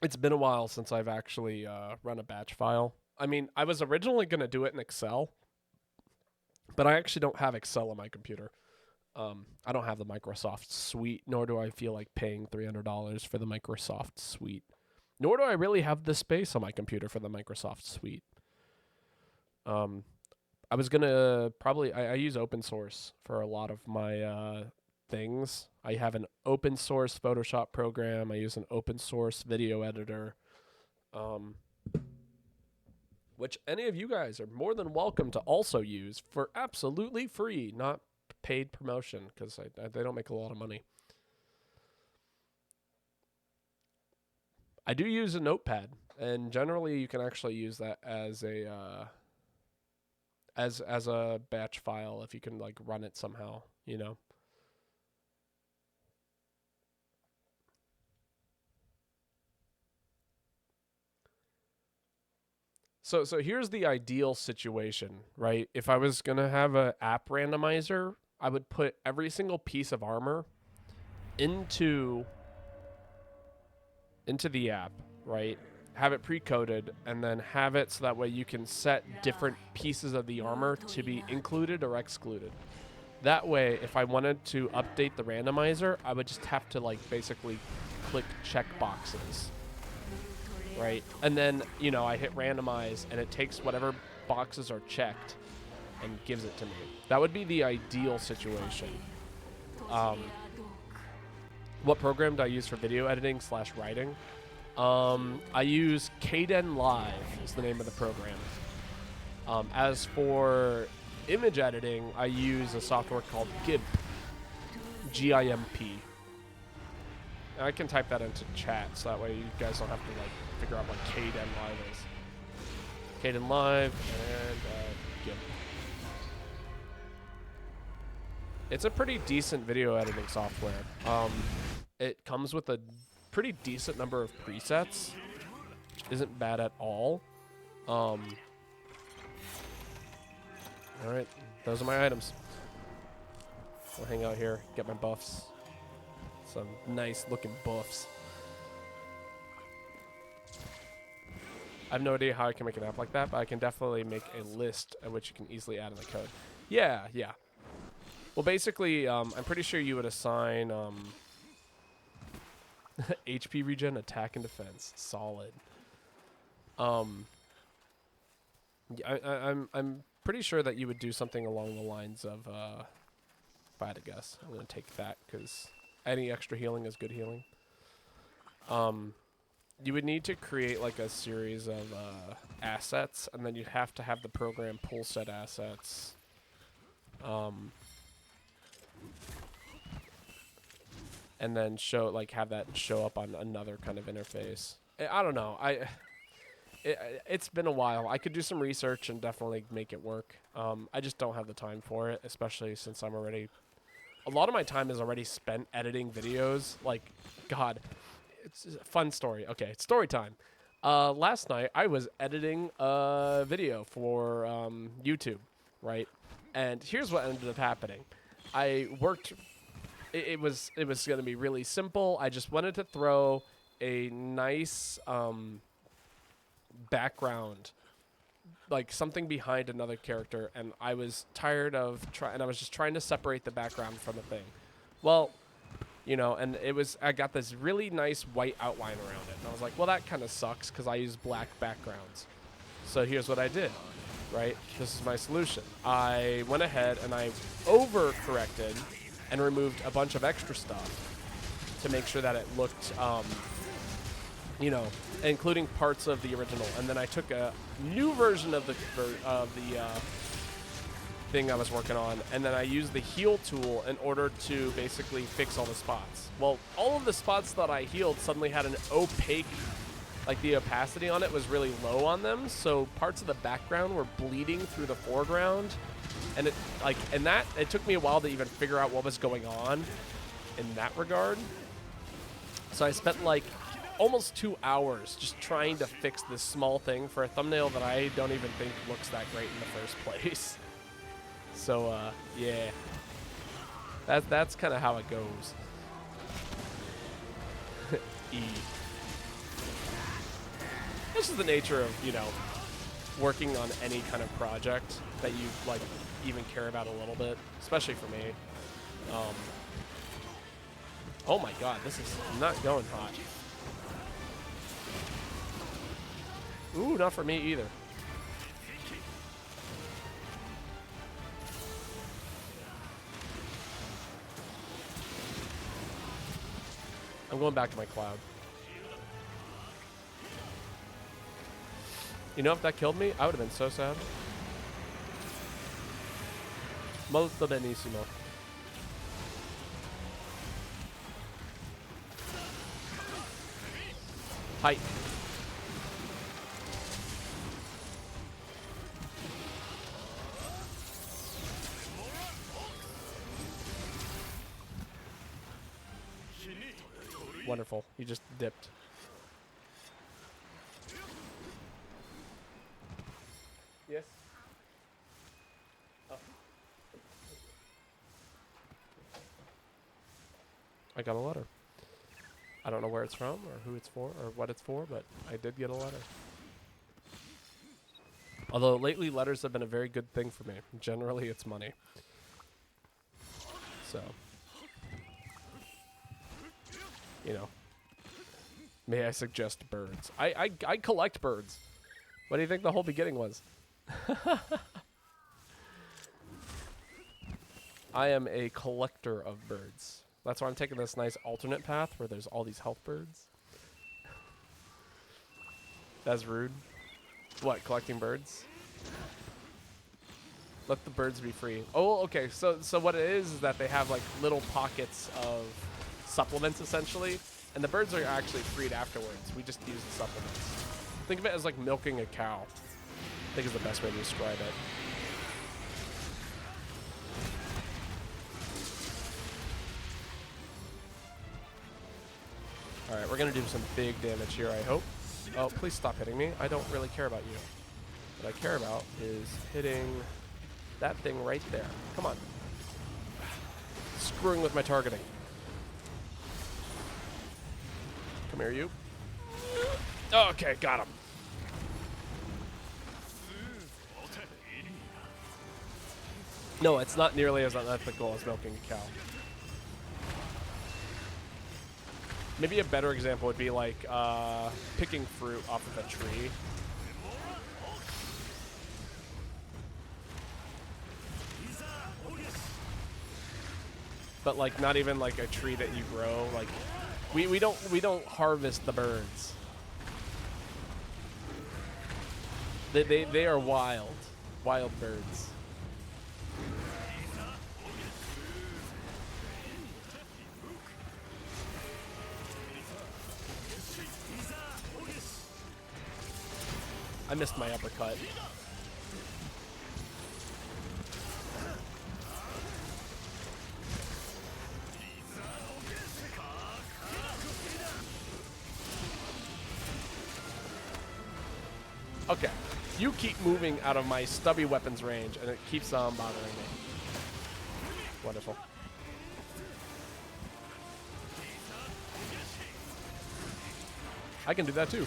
Speaker 1: It's been a while since I've actually run a batch file. I mean, I was originally going to do it in Excel, but I actually don't have Excel on my computer. I don't have the Microsoft Suite, nor do I feel like paying $300 for the Microsoft Suite. Nor do I really have the space on my computer for the Microsoft Suite. I was going to probably... I use open source for a lot of my things. I have an open source Photoshop program. I use an open source video editor, which any of you guys are more than welcome to also use for absolutely free, not paid promotion, because they don't make a lot of money. I do use a notepad, and generally you can actually use that as a as a batch file if you can like run it somehow, you know. So here's the ideal situation, right? If I was going to have an app randomizer, I would put every single piece of armor into the app, right? Have it pre-coded, and then have it so that way you can set different pieces of the armor to be included or excluded. That way, if I wanted to update the randomizer, I would just have to like basically click check boxes. Right, and then, you know, I hit randomize, and it takes whatever boxes are checked and gives it to me. That would be the ideal situation. What program do I use for video editing / writing? I use Kden Live is the name of the program. As for image editing, I use a software called GIMP. G-I-M-P. I can type that into chat, so that way you guys don't have to like figure out what Kden Live is. Kden Live and GIMP. It's a pretty decent video editing software. It comes with a pretty decent number of presets. Isn't bad at all. All right, those are my items. I'll hang out here, get my buffs. Some nice looking buffs. I have no idea how I can make an app like that, but I can definitely make a list at which you can easily add in the code. Yeah. Well, basically, I'm pretty sure you would assign HP regen, attack, and defense. Solid. I'm pretty sure that you would do something along the lines of, if I had to guess, I'm going to take that because any extra healing is good healing. You would need to create like a series of assets, and then you'd have to have the program pull said assets. And then have that show up on another kind of interface. I don't know. It's been a while. I could do some research and definitely make it work. I just don't have the time for it, especially since I'm already... A lot of my time is already spent editing videos. Like, God, it's a fun story. Okay, it's story time. Last night, I was editing a video for YouTube, right? And here's what ended up happening. I worked... It was going to be really simple. I just wanted to throw a nice background, like something behind another character, and I was tired of and I was just trying to separate the background from the thing. Well, you know, and I got this really nice white outline around it, and I was like, well, that kind of sucks because I use black backgrounds. So here's what I did, right? This is my solution. I went ahead and I overcorrected and removed a bunch of extra stuff to make sure that it looked, you know, including parts of the original. And then I took a new version of the thing I was working on, and then I used the heal tool in order to basically fix all the spots. Well, all of the spots that I healed suddenly had an opaque, like the opacity on it was really low on them, so parts of the background were bleeding through the foreground, and it took me a while to even figure out what was going on in that regard. So I spent like almost 2 hours just trying to fix this small thing for a thumbnail that I don't even think looks that great in the first place. So yeah, that's kind of how it goes. E. This is the nature of, you know, working on any kind of project that you like even care about a little bit, especially for me. Oh my god, this is not going hot. Ooh, not for me either. I'm going back to my cloud. You know, if that killed me, I would have been so sad. Molto benissimo. Hi. Wonderful. He just dipped. Yes. Oh. I got a letter. I don't know where it's from or who it's for or what it's for, but I did get a letter. Although lately letters have been a very good thing for me. Generally, it's money. So, you know, may I suggest birds? I collect birds. What do you think the whole beginning was? I am a collector of birds. That's why I'm taking this nice alternate path where there's all these health birds. That's rude. What, collecting birds? Let the birds be free. Oh, okay. So what it is that they have like little pockets of supplements essentially, and the birds are actually freed afterwards. We just use the supplements. Think of it as like milking a cow. I think is the best way to describe it. Alright, we're going to do some big damage here, I hope. Oh, please stop hitting me. I don't really care about you. What I care about is hitting that thing right there. Come on. Screwing with my targeting. Come here, you. Okay, got him. No, it's not nearly as unethical as milking a cow. Maybe a better example would be like picking fruit off of a tree. But like not even like a tree that you grow. Like we don't harvest the birds. They are wild birds. I missed my uppercut. Okay, you keep moving out of my stubby weapons range, and it keeps on bothering me. Wonderful. I can do that too.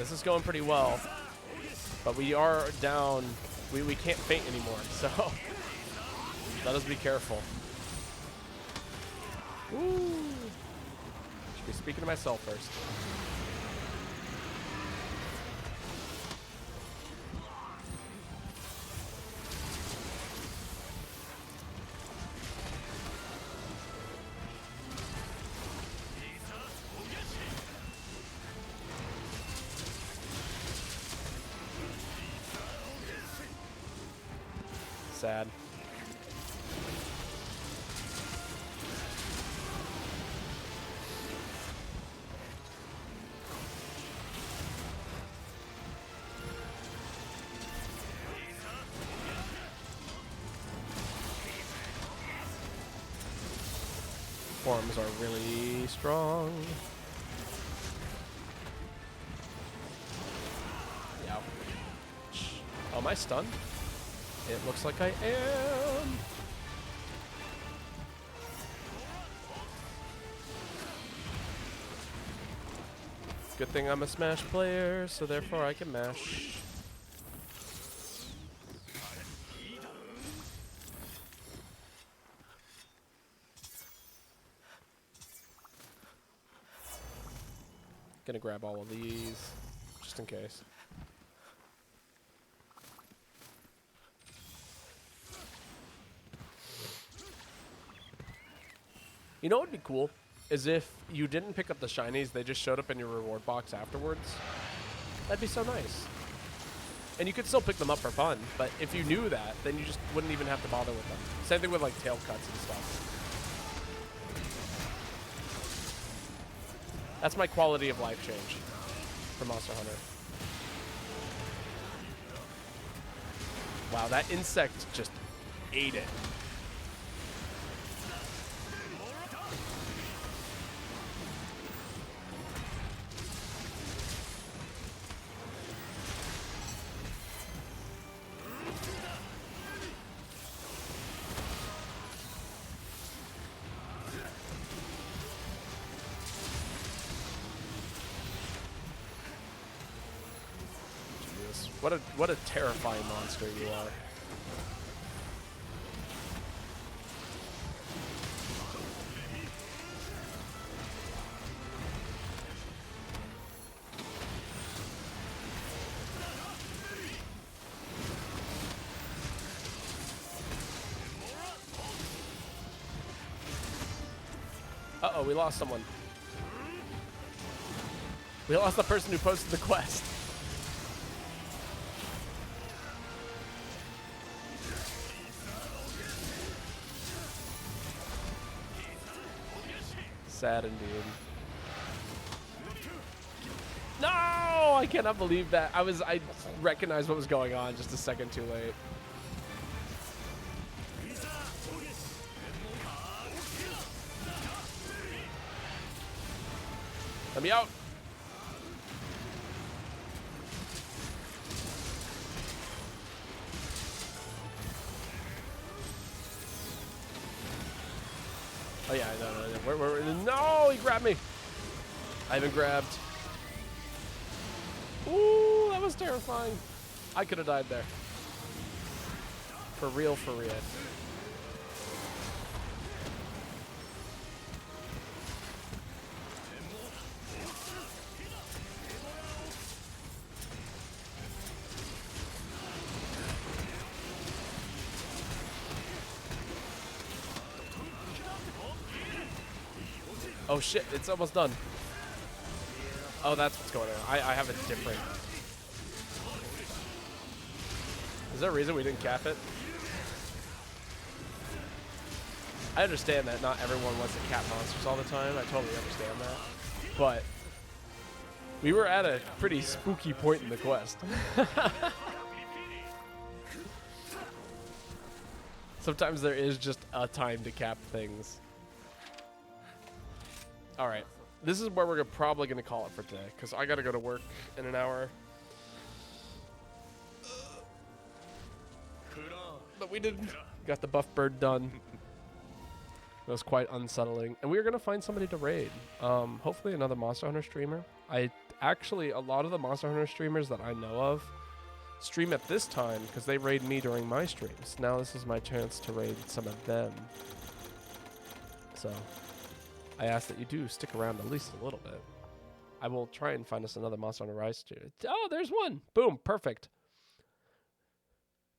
Speaker 1: This is going pretty well. But we are down. We can't faint anymore, so let us be careful. Woo. Should be speaking to myself first. Sad. Forms are really strong. Yeah. Oh, am I stunned? It looks like I am. Good thing I'm a Smash player, so therefore I can mash. Gonna grab all of these, just in case. You know what would be cool? Is if you didn't pick up the shinies, they just showed up in your reward box afterwards. That'd be so nice. And you could still pick them up for fun, but if you knew that, then you just wouldn't even have to bother with them. Same thing with like tail cuts and stuff. That's my quality of life change for Monster Hunter. Wow, that insect just ate it. What a terrifying monster you are. Uh-oh, we lost someone. We lost the person who posted the quest. Sad indeed. No, I cannot believe that. I recognized what was going on just a second too late. Let me out. Oh yeah, no, no, he grabbed me. I haven't grabbed. Ooh, that was terrifying. I could have died there. For real, for real. Oh shit, it's almost done. Oh, that's what's going on. I have a different... Is there a reason we didn't cap it? I understand that not everyone wants to cap monsters all the time. I totally understand that. But we were at a pretty spooky point in the quest. Sometimes there is just a time to cap things. All right, this is where we're probably going to call it for today, because I got to go to work in an hour. But we got the buff bird done. It was quite unsettling. And we were going to find somebody to raid. Hopefully another Monster Hunter streamer. I Actually, a lot of the Monster Hunter streamers that I know of stream at this time because they raid me during my streams. Now this is my chance to raid some of them. So I ask that you do stick around at least a little bit. I will try and find us another Monster Hunter Rise too. Oh, there's one. Boom. Perfect.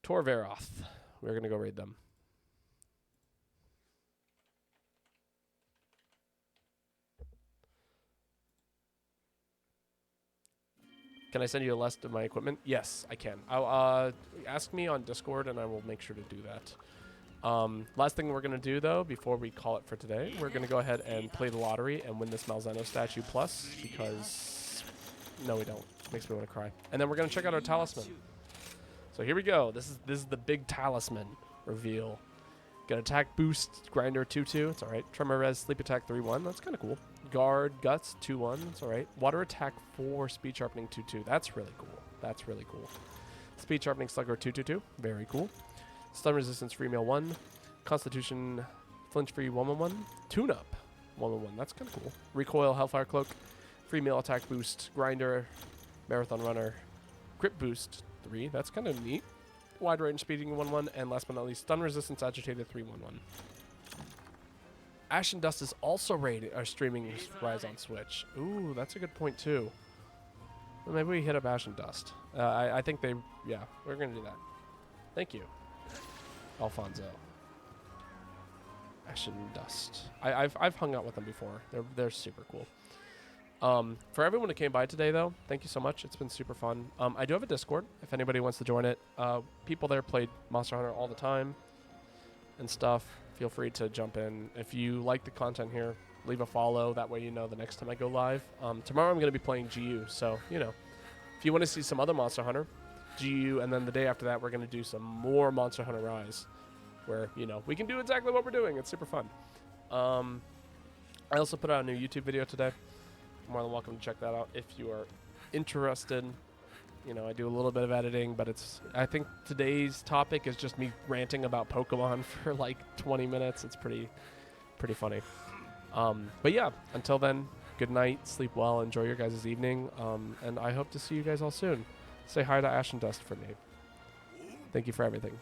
Speaker 1: Torvaroth. We're going to go raid them. Can I send you a list of my equipment? Yes, I can. I'll ask me on Discord, and I will make sure to do that. Last thing we're going to do, though, before we call it for today, we're going to go ahead and play the lottery and win this Malzeno statue plus, because... No, we don't. Makes me want to cry. And then we're going to check out our talisman. So here we go. This is the big talisman reveal. Got attack boost, grinder 2-2. It's all right. Tremor res, sleep attack 3-1. That's kind of cool. Guard guts 2-1. That's all right. Water attack 4, speed sharpening 2-2. That's really cool. That's really cool. Speed sharpening slugger 2-2. Very cool. Stun resistance free meal 1. Constitution flinch free 1-1-1. Tune up 1-1-1. That's kind of cool. Recoil hellfire cloak. Free meal attack boost. Grinder. Marathon runner. Grip boost 3. That's kind of neat. Wide range speeding 1-1, and last but not least, stun resistance agitated 3-1-1. Ash and Dust is also streaming Rise on Switch. Ooh, that's a good point too. Well, maybe we hit up Ash and Dust. I think they, yeah, we're gonna do that. Thank you, Alfonso. Ash and Dust. I've hung out with them before. They're super cool. For everyone who came by today, though, thank you so much. It's been super fun. I do have a Discord if anybody wants to join it. People there played Monster Hunter all the time and stuff. Feel free to jump in. If you like the content here, leave a follow. That way you know the next time I go live. Tomorrow I'm going to be playing GU, so, you know, if you want to see some other Monster Hunter, GU, and then the day after that we're going to do some more Monster Hunter Rise where, you know, we can do exactly what we're doing. It's super fun. I also put out a new YouTube video today. More than welcome to check that out if you are interested. You know, I do a little bit of editing, but I think today's topic is just me ranting about Pokemon for like 20 minutes. It's pretty funny. But yeah, until then, good night, sleep well, enjoy your guys' evening, and I hope to see you guys all soon. Say hi to Ash and Dust for me. Thank you for everything.